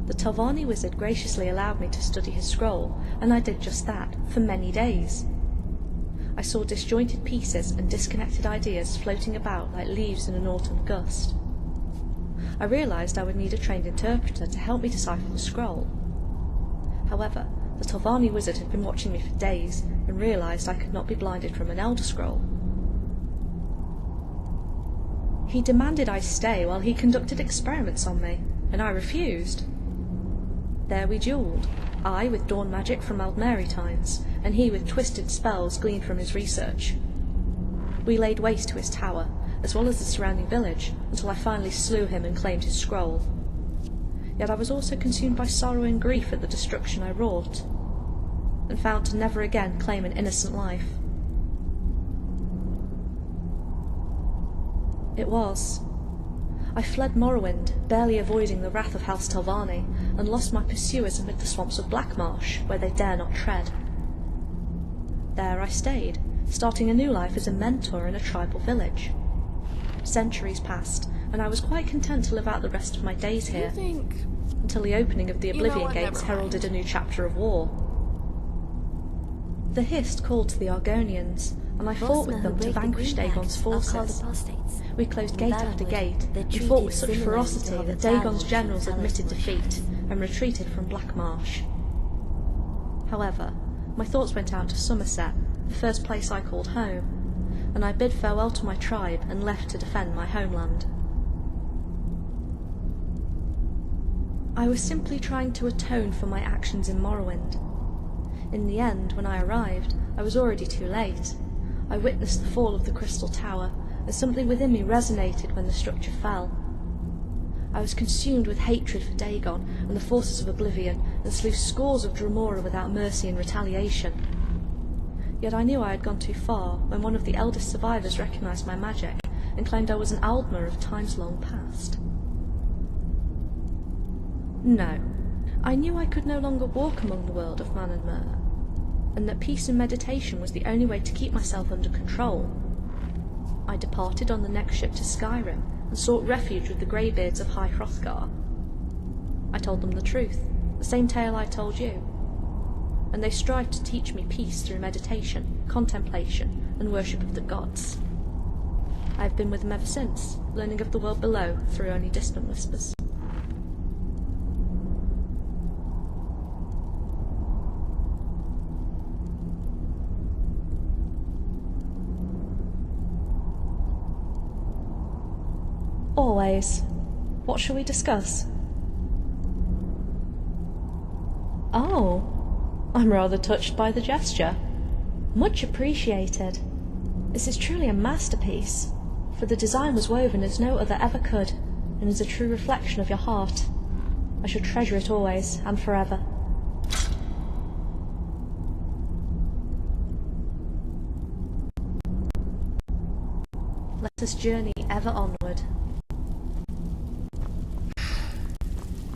The Telvanni wizard graciously allowed me to study his scroll, and I did just that, for many days. I saw disjointed pieces and disconnected ideas floating about like leaves in an autumn gust. I realised I would need a trained interpreter to help me decipher the scroll. However, the Telvanni wizard had been watching me for days, and realised I could not be blinded from an Elder Scroll. He demanded I stay while he conducted experiments on me, and I refused. There we duelled, I with dawn magic from Aldmeri times, and he with twisted spells gleaned from his research. We laid waste to his tower, as well as the surrounding village, until I finally slew him and claimed his scroll. Yet I was also consumed by sorrow and grief at the destruction I wrought, and vowed to never again claim an innocent life. It was. I fled Morrowind, barely avoiding the wrath of House Telvanni, and lost my pursuers amid the swamps of Black Marsh, where they dare not tread. There I stayed, starting a new life as a mentor in a tribal village. Centuries passed, and I was quite content to live out the rest of my days here, until the opening of the Oblivion Gates heralded a new chapter of war. The Hist called to the Argonians, and I fought with them to vanquish Dagon's forces. We closed gate after gate, and fought with such ferocity that Dagon's generals admitted defeat, and retreated from Black Marsh. However, my thoughts went out to Somerset, the first place I called home, and I bid farewell to my tribe and left to defend my homeland. I was simply trying to atone for my actions in Morrowind. In the end, when I arrived, I was already too late. I witnessed the fall of the Crystal Tower, and something within me resonated when the structure fell. I was consumed with hatred for Dagon and the forces of Oblivion, and slew scores of Dremora without mercy and retaliation. Yet I knew I had gone too far when one of the eldest survivors recognised my magic and claimed I was an Aldmer of times long past. No, I knew I could no longer walk among the world of Man and Mer, and that peace and meditation was the only way to keep myself under control. I departed on the next ship to Skyrim and sought refuge with the Greybeards of High Hrothgar. I told them the truth, the same tale I told you, and they strived to teach me peace through meditation, contemplation, and worship of the gods. I have been with them ever since, learning of the world below through only distant whispers. Always. What shall we discuss? Oh, I'm rather touched by the gesture. Much appreciated. This is truly a masterpiece, for the design was woven as no other ever could, and is a true reflection of your heart. I shall treasure it always and forever. Let us journey ever onward.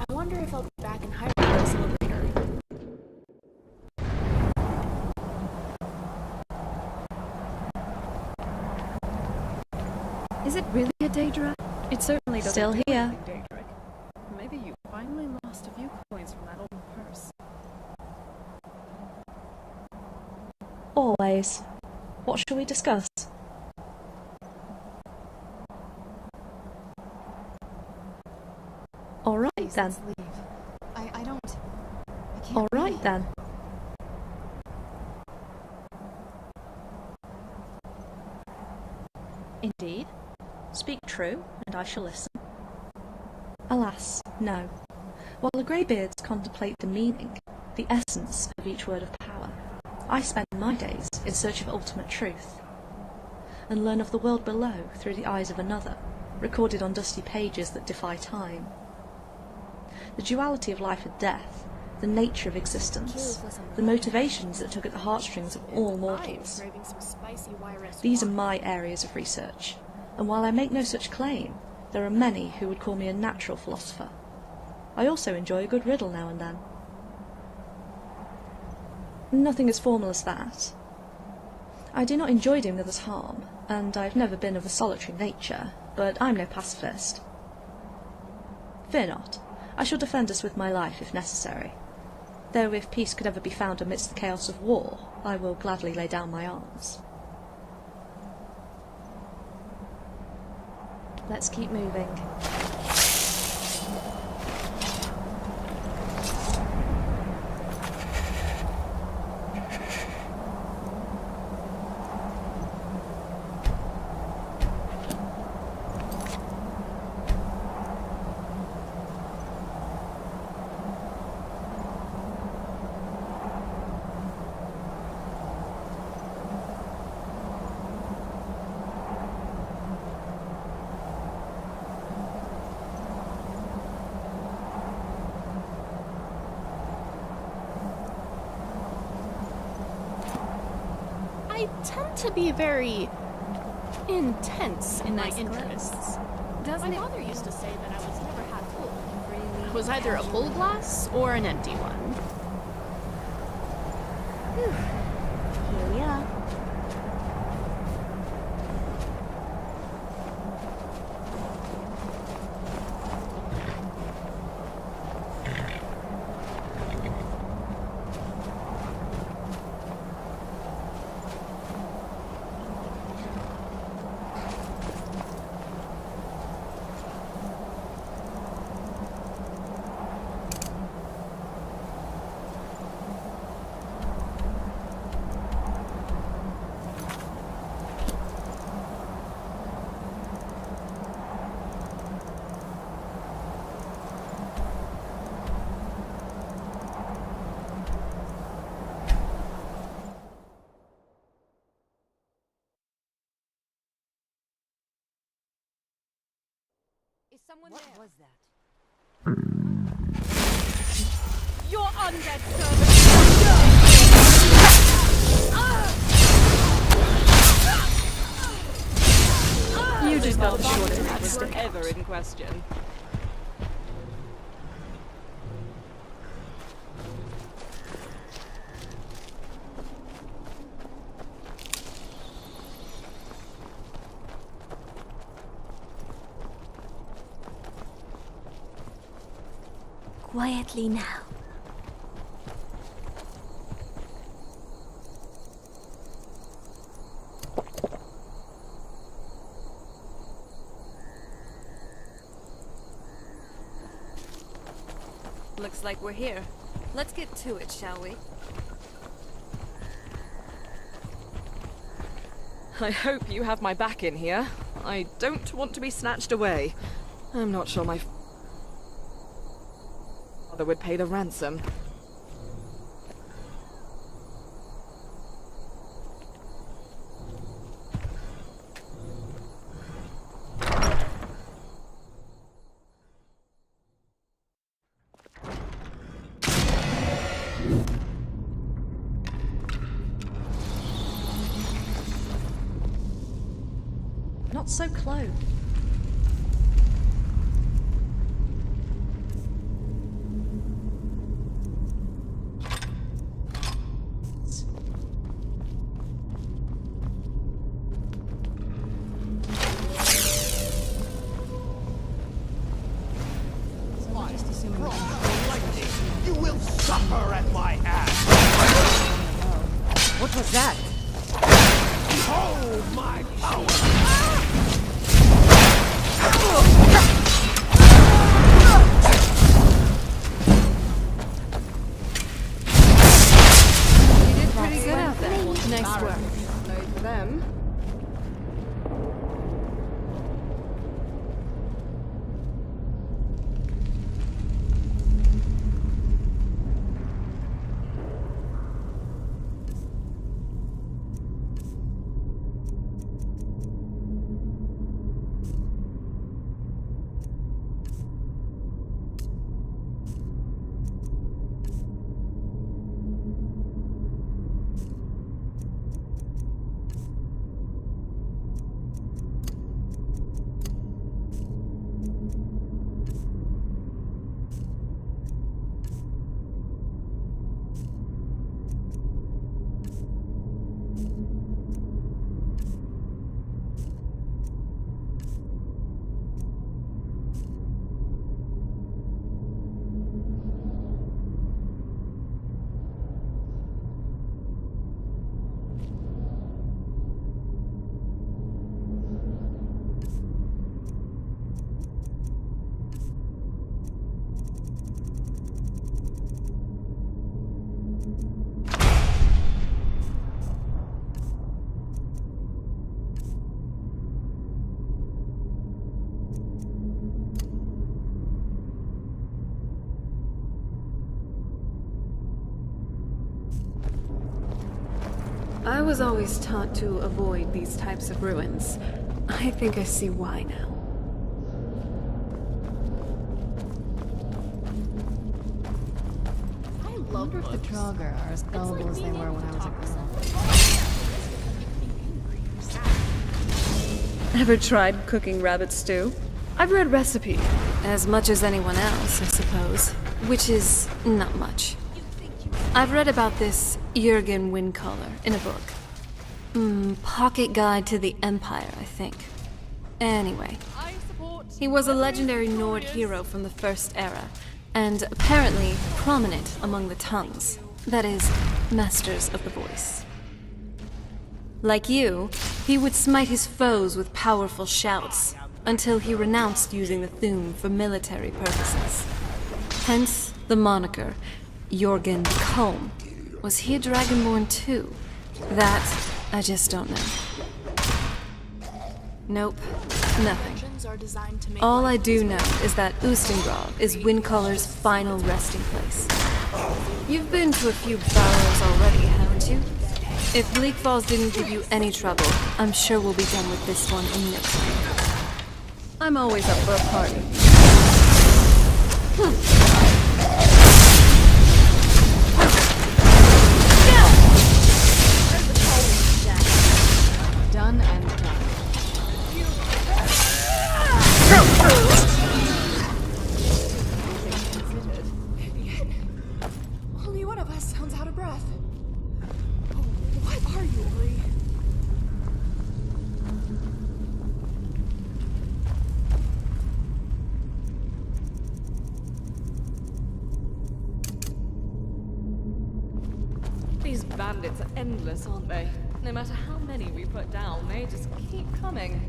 I wonder if I'll be back in Hyrule later. Is it really a Daedra? It certainly doesn't. Still here. Daedric. Maybe you finally lost a few coins from that old purse. Always. What shall we discuss? All right then. I don't. I can't. All right then. Indeed. Speak true, and I shall listen. Alas, no. While the Greybeards contemplate the meaning, the essence of each word of power, I spend my days in search of ultimate truth, and learn of the world below through the eyes of another, recorded on dusty pages that defy time. The duality of life and death, the nature of existence, the motivations that tug at the heartstrings of all mortals. These are my areas of research, and while I make no such claim, there are many who would call me a natural philosopher. I also enjoy a good riddle now and then. Nothing as formal as that. I do not enjoy doing others harm, and I've never been of a solitary nature, but I'm no pacifist. Fear not. I shall defend us with my life if necessary. Though if peace could ever be found amidst the chaos of war, I will gladly lay down my arms. Let's keep moving. I tend to be very intense in my interests. My father used to say that I was never half full. was either a full glass or an empty one. Here we are. What was that? Your undead servant! You just got the short end of the was stick. ever in question. Quietly now. Looks like we're here. Let's get to it, shall we? I hope you have my back in here. I don't want to be snatched away. I'm not sure my father would pay the ransom. Not so close. You will suffer at my hand! What was that? Behold my power! You did pretty good out there. Nice work. Sorry for them. I was always taught to avoid these types of ruins. I think I see why now. I wonder if the Draugr are as gullible as they were when I was a girl. Ever tried cooking rabbit stew? I've read recipe. As much as anyone else, I suppose. Which is not much. I've read about this Jürgen Windcaller in a book. Pocket Guide to the Empire, I think. Anyway. He was a legendary Nord hero from the First Era, and apparently prominent among the tongues. That is, masters of the voice. Like you, he would smite his foes with powerful shouts, until he renounced using the Thum for military purposes. Hence the moniker, Jürgen the Calm. Was he a Dragonborn too? That, I just don't know. Nope, nothing. All I do know is that Ustengrav is Windcaller's final resting place. You've been to a few barrows already, haven't you? If Bleak Falls didn't give you any trouble, I'm sure we'll be done with this one in no time. I'm always up for a party. Done and done. Only one of us sounds out of breath. Oh, what are you, Ori? These bandits are endless, aren't they? No matter how many we put down, they just keep coming.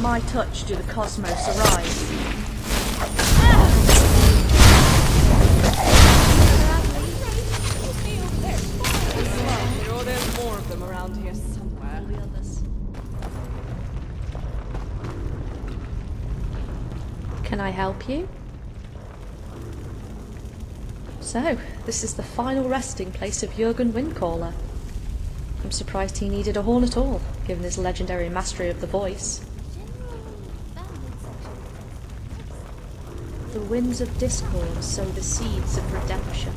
My touch do the cosmos arise. Sure, there's more of them around here somewhere. Can I help you? So, this is the final resting place of Jürgen Windcaller. I'm surprised he needed a horn at all, given his legendary mastery of the voice. The winds of discord sow the seeds of redemption.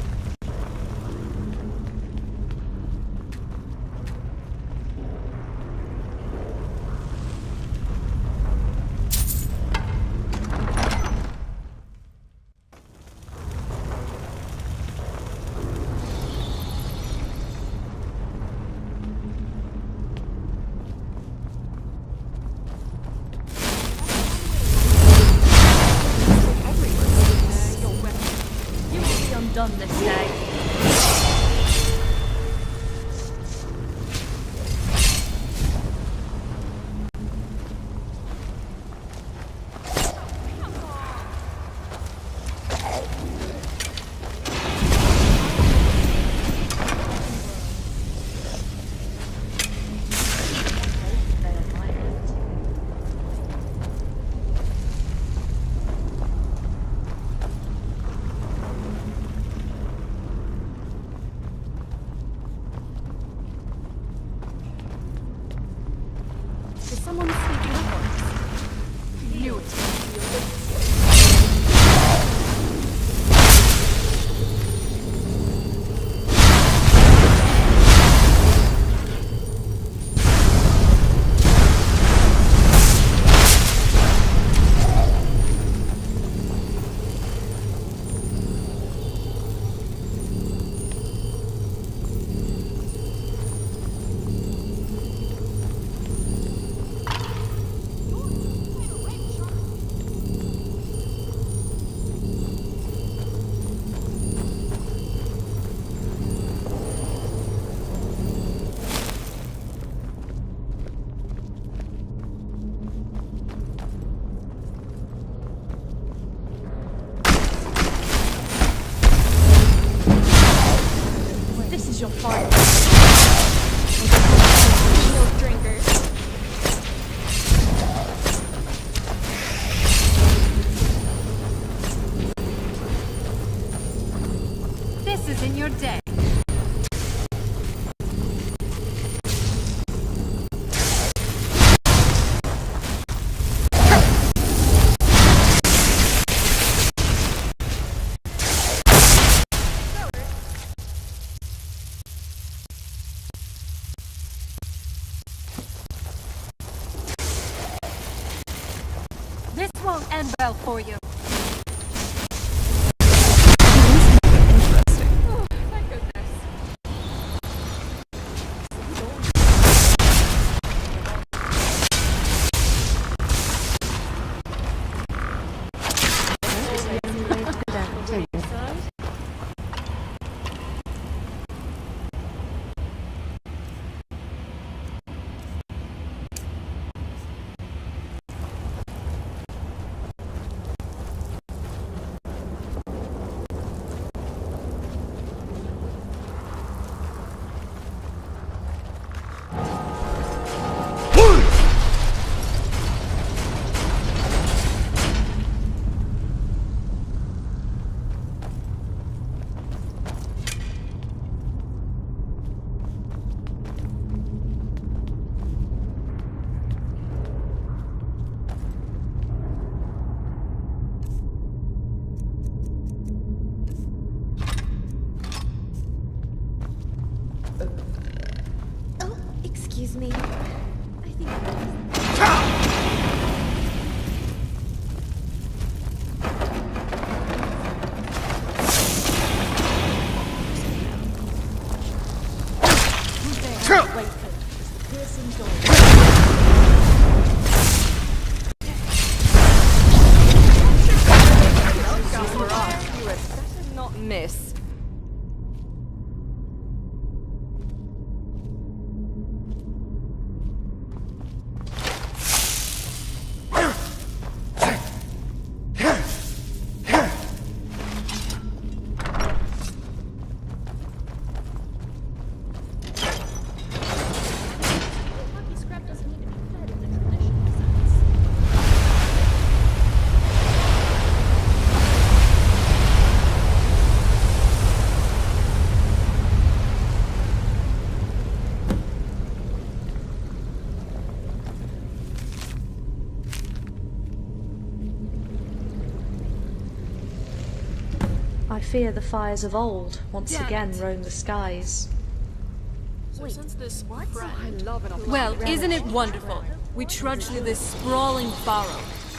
Done this day. your father. Shield drinker. This is in your day. This won't end well for you. Oh, thank goodness. Excuse me. I think Not miss. Scrap doesn't need to be fed in the traditional sense. I fear the fires of old once Damn again it. roam the skies. So since this friend Well, isn't it wonderful? We trudge through this sprawling burrow,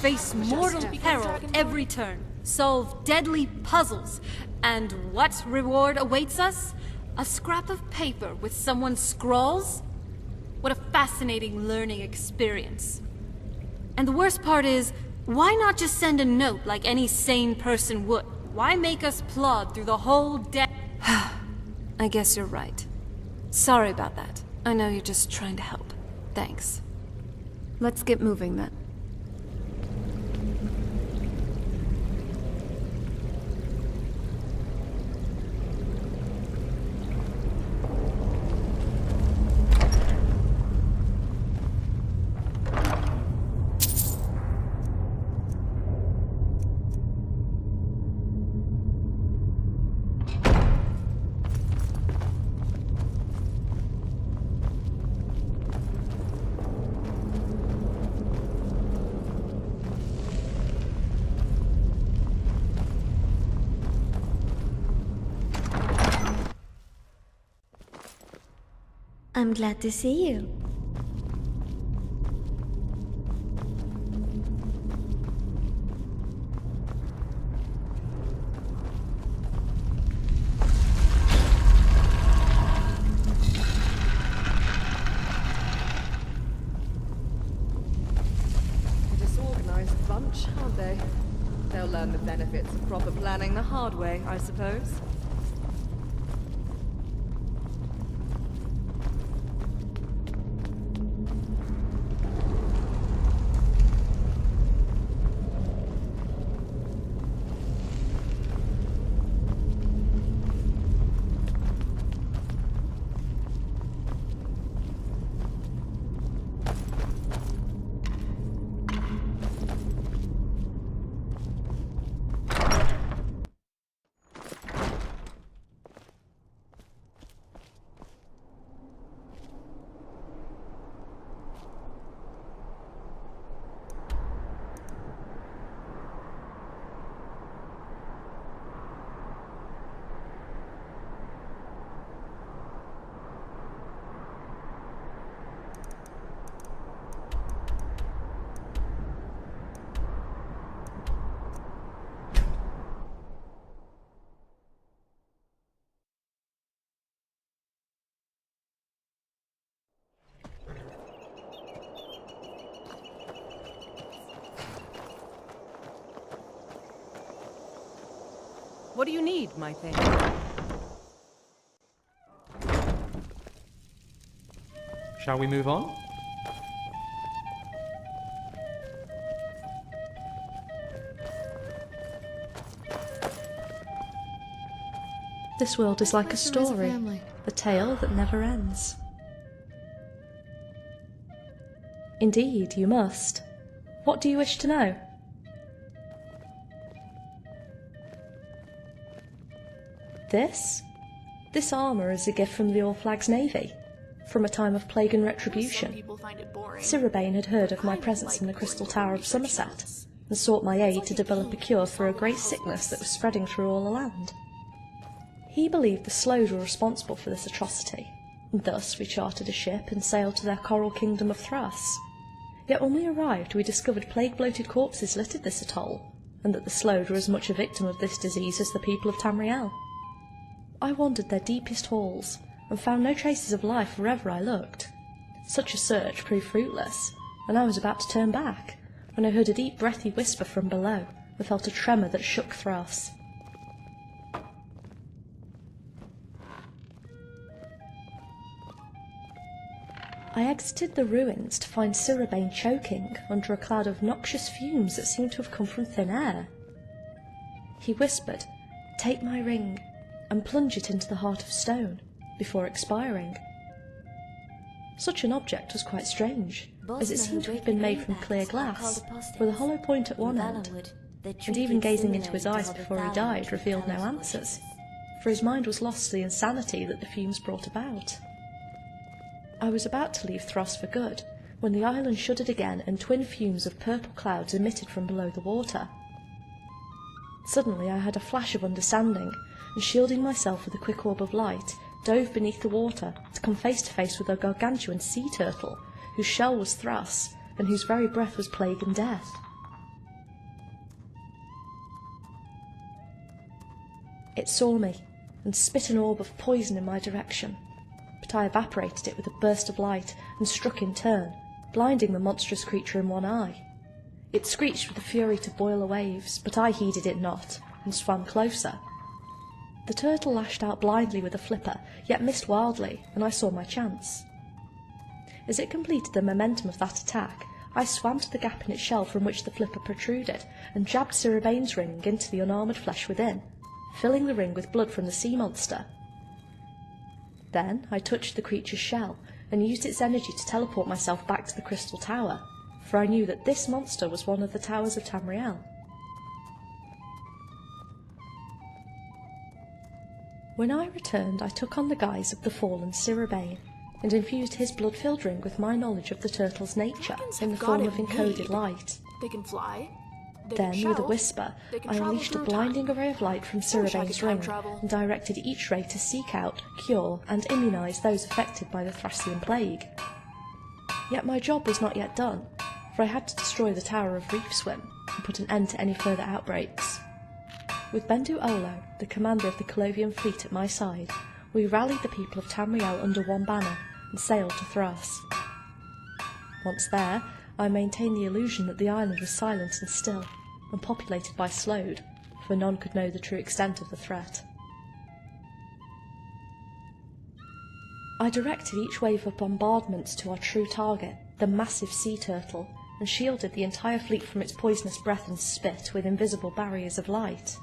face mortal peril every turn, solve deadly puzzles, and what reward awaits us? A scrap of paper with someone's scrawls? What a fascinating learning experience. And the worst part is, why not just send a note like any sane person would? Why make us plod through the whole day? I guess you're right. Sorry about that. I know you're just trying to help. Thanks. Let's get moving then. I'm glad to see you. A disorganized bunch, aren't they? They'll learn the benefits of proper planning the hard way, I suppose. What do you need, my thing? Shall we move on? This world is like a story, a tale that never ends. Indeed, you must. What do you wish to know? This? This armour is a gift from the All-Flags Navy, from a time of plague and retribution. Sirabane had heard of my presence in the Crystal Tower of Somerset, and sought my aid to develop a cure for a great sickness that was spreading through all the land. He believed the Slows were responsible for this atrocity, and thus we chartered a ship and sailed to their coral kingdom of Thras. Yet when we arrived, we discovered plague-bloated corpses littered this atoll, and that the Slows were as much a victim of this disease as the people of Tamriel. I wandered their deepest halls, and found no traces of life wherever I looked. Such a search proved fruitless, and I was about to turn back, when I heard a deep breathy whisper from below, and felt a tremor that shook Thras. I exited the ruins to find Sirabane choking under a cloud of noxious fumes that seemed to have come from thin air. He whispered, "Take my ring, and plunge it into the heart of stone," before expiring. Such an object was quite strange, as it seemed to have been made from clear glass, with a hollow point at one end, and even gazing into his eyes before he died revealed no answers, for his mind was lost to the insanity that the fumes brought about. I was about to leave Thras for good, when the island shuddered again and twin fumes of purple clouds emitted from below the water. Suddenly I had a flash of understanding, and shielding myself with a quick orb of light, dove beneath the water to come face to face with a gargantuan sea turtle, whose shell was Thras, and whose very breath was plague and death. It saw me, and spit an orb of poison in my direction, but I evaporated it with a burst of light and struck in turn, blinding the monstrous creature in one eye. It screeched with the fury to boil the waves, but I heeded it not, and swam closer. The turtle lashed out blindly with a flipper, yet missed wildly, and I saw my chance. As it completed the momentum of that attack, I swam to the gap in its shell from which the flipper protruded, and jabbed Sirabane's ring into the unarmoured flesh within, filling the ring with blood from the sea monster. Then I touched the creature's shell, and used its energy to teleport myself back to the Crystal Tower, for I knew that this monster was one of the towers of Tamriel. When I returned, I took on the guise of the fallen Sirabane, and infused his blood-filled ring with my knowledge of the turtle's nature in the form of encoded light. They can fly. Then, with a whisper, I unleashed a blinding array of light from Sirabane's ring, and directed each ray to seek out, cure, and immunise those affected by the Thracian plague. Yet my job was not yet done, for I had to destroy the Tower of Reef Swim, and put an end to any further outbreaks. With Bendu Olo, the commander of the Colovian fleet, at my side, we rallied the people of Tamriel under one banner, and sailed to Thras. Once there, I maintained the illusion that the island was silent and still, and populated by Slode, for none could know the true extent of the threat. I directed each wave of bombardments to our true target, the massive sea turtle, and shielded the entire fleet from its poisonous breath and spit with invisible barriers of light.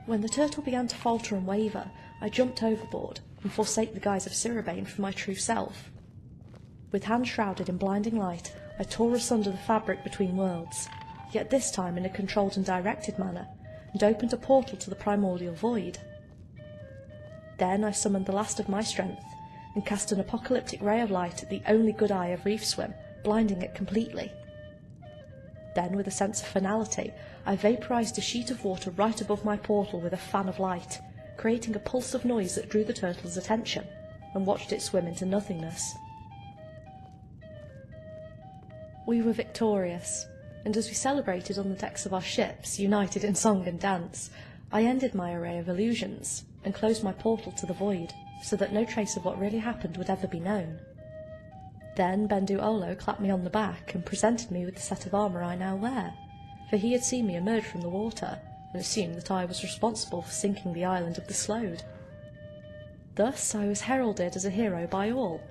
When the turtle began to falter and waver, I jumped overboard and forsake the guise of Sirabane for my true self. With hands shrouded in blinding light, I tore asunder the fabric between worlds, yet this time in a controlled and directed manner, and opened a portal to the primordial void. Then I summoned the last of my strength, and cast an apocalyptic ray of light at the only good eye of Reef Swim, blinding it completely. Then, with a sense of finality, I vaporized a sheet of water right above my portal with a fan of light, creating a pulse of noise that drew the turtle's attention, and watched it swim into nothingness. We were victorious, and as we celebrated on the decks of our ships, united in song and dance, I ended my array of illusions, and closed my portal to the void, so that no trace of what really happened would ever be known. Then Bendu Olo clapped me on the back and presented me with the set of armour I now wear, for he had seen me emerge from the water, and assumed that I was responsible for sinking the island of the Slode. Thus I was heralded as a hero by all,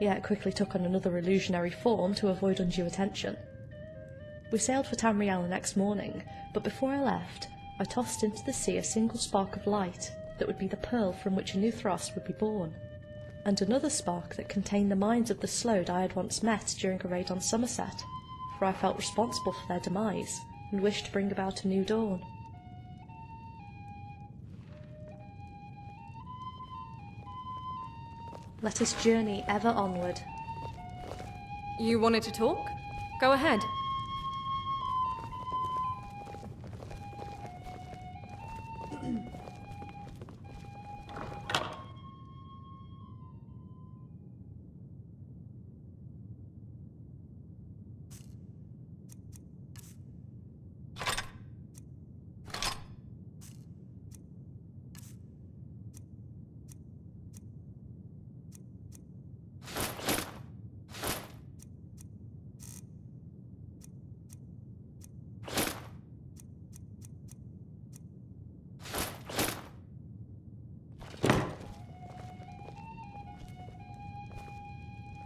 yet quickly took on another illusionary form to avoid undue attention. We sailed for Tamriel the next morning, but before I left, I tossed into the sea a single spark of light that would be the pearl from which a new Thras would be born, and another spark that contained the minds of the Slode I had once met during a raid on Somerset, for I felt responsible for their demise, and wished to bring about a new dawn. Let us journey ever onward. You wanted to talk? Go ahead.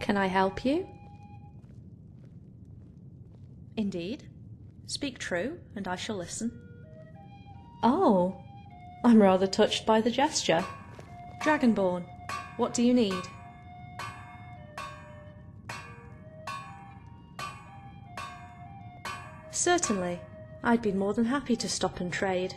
Can I help you? Indeed. Speak true, and I shall listen. Oh, I'm rather touched by the gesture. Dragonborn, what do you need? Certainly. I'd be more than happy to stop and trade.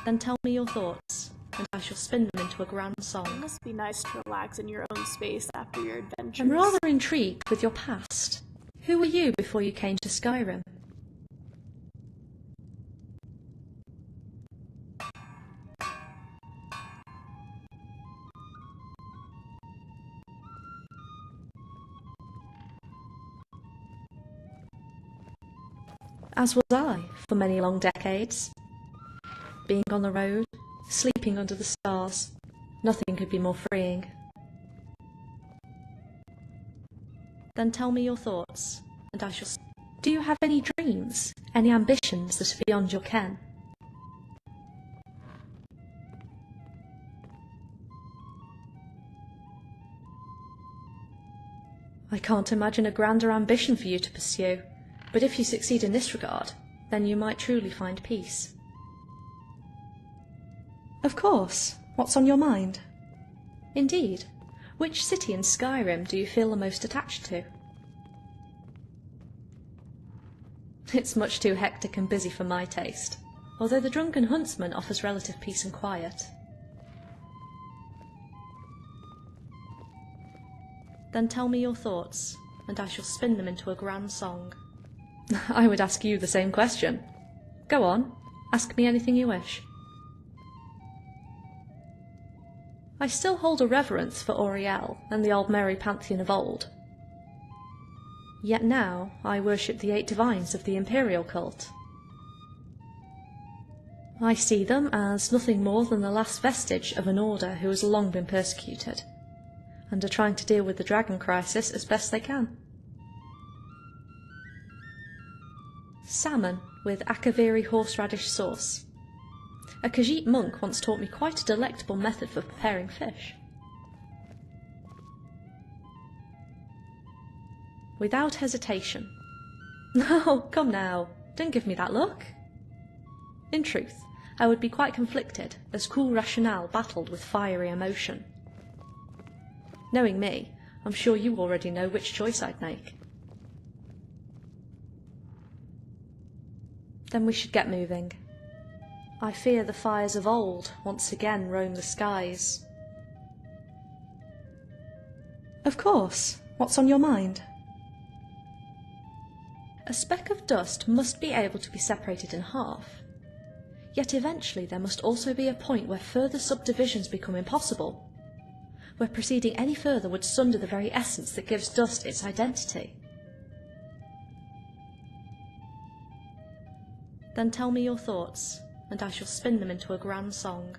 Then tell me your thoughts, and I shall spin them into a grand song. It must be nice to relax in your own space after your adventures. I'm rather intrigued with your past. Who were you before you came to Skyrim? As was I, for many long decades. Being on the road, sleeping under the stars, nothing could be more freeing. Then tell me your thoughts, and I shall... Do you have any dreams, any ambitions that are beyond your ken? I can't imagine a grander ambition for you to pursue, but if you succeed in this regard, then you might truly find peace. Of course. What's on your mind? Indeed. Which city in Skyrim do you feel the most attached to? It's much too hectic and busy for my taste, although the Drunken Huntsman offers relative peace and quiet. Then tell me your thoughts, and I shall spin them into a grand song. I would ask you the same question. Go on, ask me anything you wish. I still hold a reverence for Auriel and the Aldmeri pantheon of old. Yet now I worship the 8 divines of the Imperial cult. I see them as nothing more than the last vestige of an order who has long been persecuted, and are trying to deal with the dragon crisis as best they can. Salmon with Akaviri horseradish sauce. A Khajiit monk once taught me quite a delectable method for preparing fish. Without hesitation. Oh, come now, don't give me that look. In truth, I would be quite conflicted, as cool rationale battled with fiery emotion. Knowing me, I'm sure you already know which choice I'd make. Then we should get moving. I fear the fires of old once again roam the skies. Of course. What's on your mind? A speck of dust must be able to be separated in half. Yet eventually there must also be a point where further subdivisions become impossible, where proceeding any further would sunder the very essence that gives dust its identity. Then tell me your thoughts, and I shall spin them into a grand song.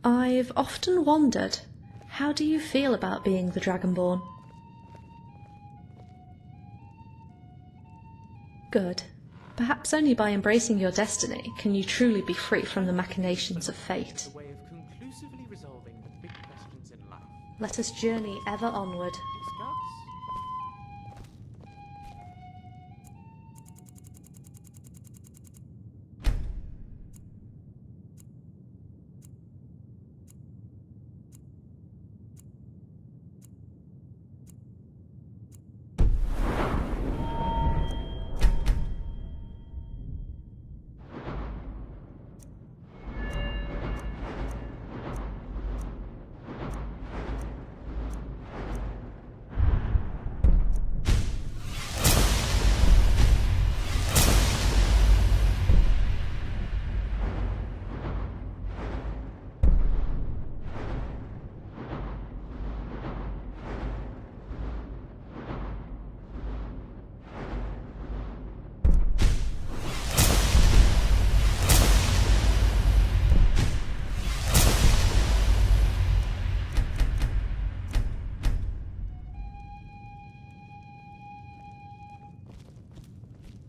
I've often wondered, how do you feel about being the Dragonborn? Good. Perhaps only by embracing your destiny can you truly be free from the machinations of fate. Let us journey ever onward.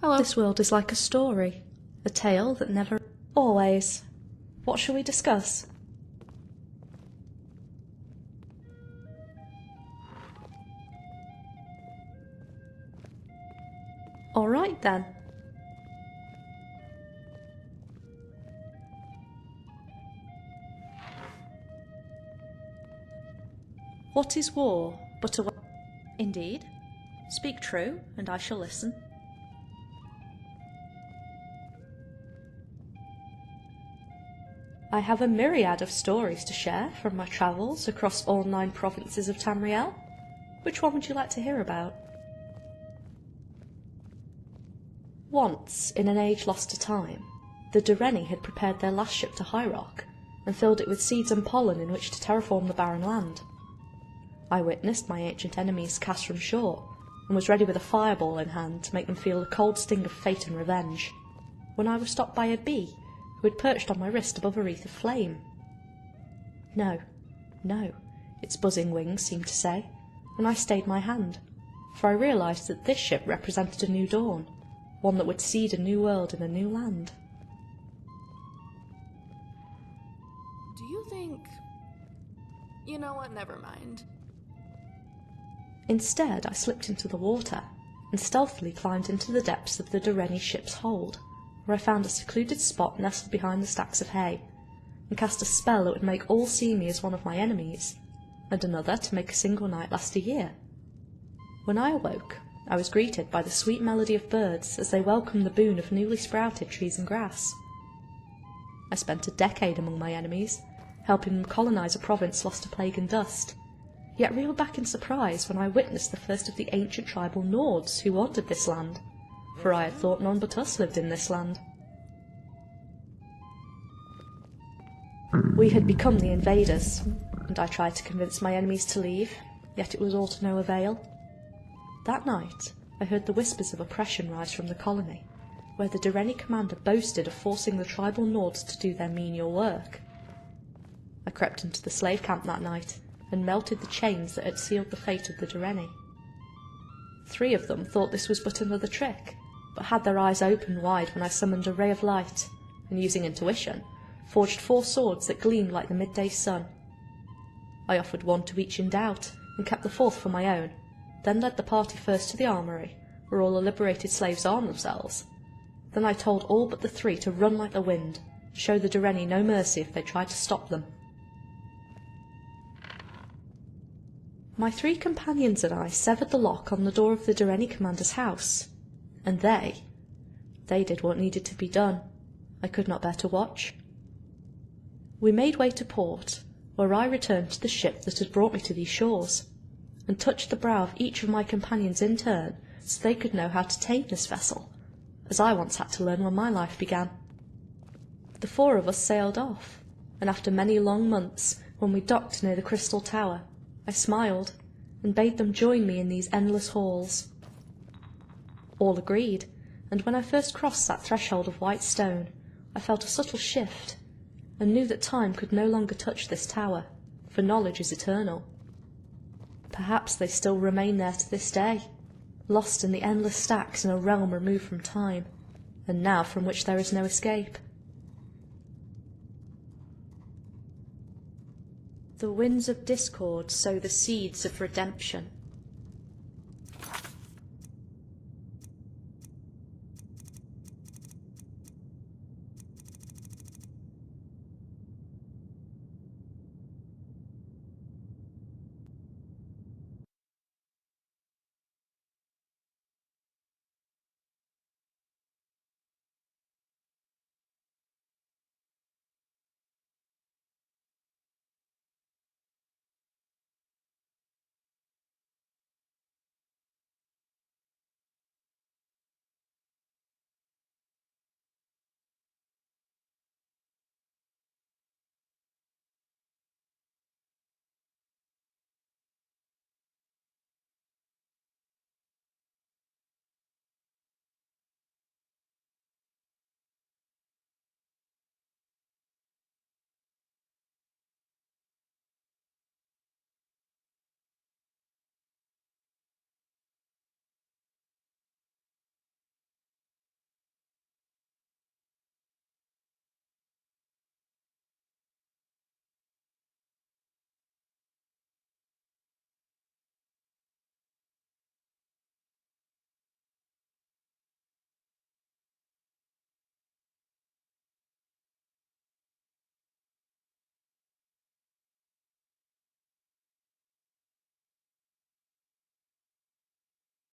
Hello. This world is like a story, a tale that never... Always. What shall we discuss? All right then. What is war but a... Indeed. Speak true, and I shall listen. I have a myriad of stories to share from my travels across all 9 provinces of Tamriel. Which one would you like to hear about? Once, in an age lost to time, the Dureni had prepared their last ship to High Rock and filled it with seeds and pollen in which to terraform the barren land. I witnessed my ancient enemies cast from shore and was ready with a fireball in hand to make them feel the cold sting of fate and revenge, when I was stopped by a bee who had perched on my wrist above a wreath of flame. No, no, its buzzing wings seemed to say, and I stayed my hand, for I realised that this ship represented a new dawn, one that would seed a new world in a new land. Do you think... You know what, never mind. Instead, I slipped into the water and stealthily climbed into the depths of the Dureni ship's hold, where I found a secluded spot nestled behind the stacks of hay, and cast a spell that would make all see me as one of my enemies, and another to make a single night last a year. When I awoke, I was greeted by the sweet melody of birds as they welcomed the boon of newly sprouted trees and grass. I spent a decade among my enemies, helping them colonise a province lost to plague and dust, yet reeled back in surprise when I witnessed the first of the ancient tribal Nords who wandered this land, for I had thought none but us lived in this land. We had become the invaders, and I tried to convince my enemies to leave, yet it was all to no avail. That night, I heard the whispers of oppression rise from the colony, where the Dureni commander boasted of forcing the tribal Nords to do their menial work. I crept into the slave camp that night, and melted the chains that had sealed the fate of the Dureni. 3 of them thought this was but another trick, but had their eyes open wide when I summoned a ray of light, and using intuition, forged 4 swords that gleamed like the midday sun. I offered 1 to each in doubt, and kept the 4th for my own, then led the party first to the armoury, where all the liberated slaves armed themselves. Then I told all but the 3 to run like the wind, show the Dureni no mercy if they tried to stop them. My 3 companions and I severed the lock on the door of the Dureni commander's house, and they did what needed to be done. I could not bear to watch. We made way to port, where I returned to the ship that had brought me to these shores, and touched the brow of each of my companions in turn so they could know how to tame this vessel, as I once had to learn when my life began. The 4 of us sailed off, and after many long months, when we docked near the Crystal Tower, I smiled and bade them join me in these endless halls. All agreed, and when I first crossed that threshold of white stone, I felt a subtle shift, and knew that time could no longer touch this tower, for knowledge is eternal. Perhaps they still remain there to this day, lost in the endless stacks in a realm removed from time, and now from which there is no escape. The winds of discord sow the seeds of redemption,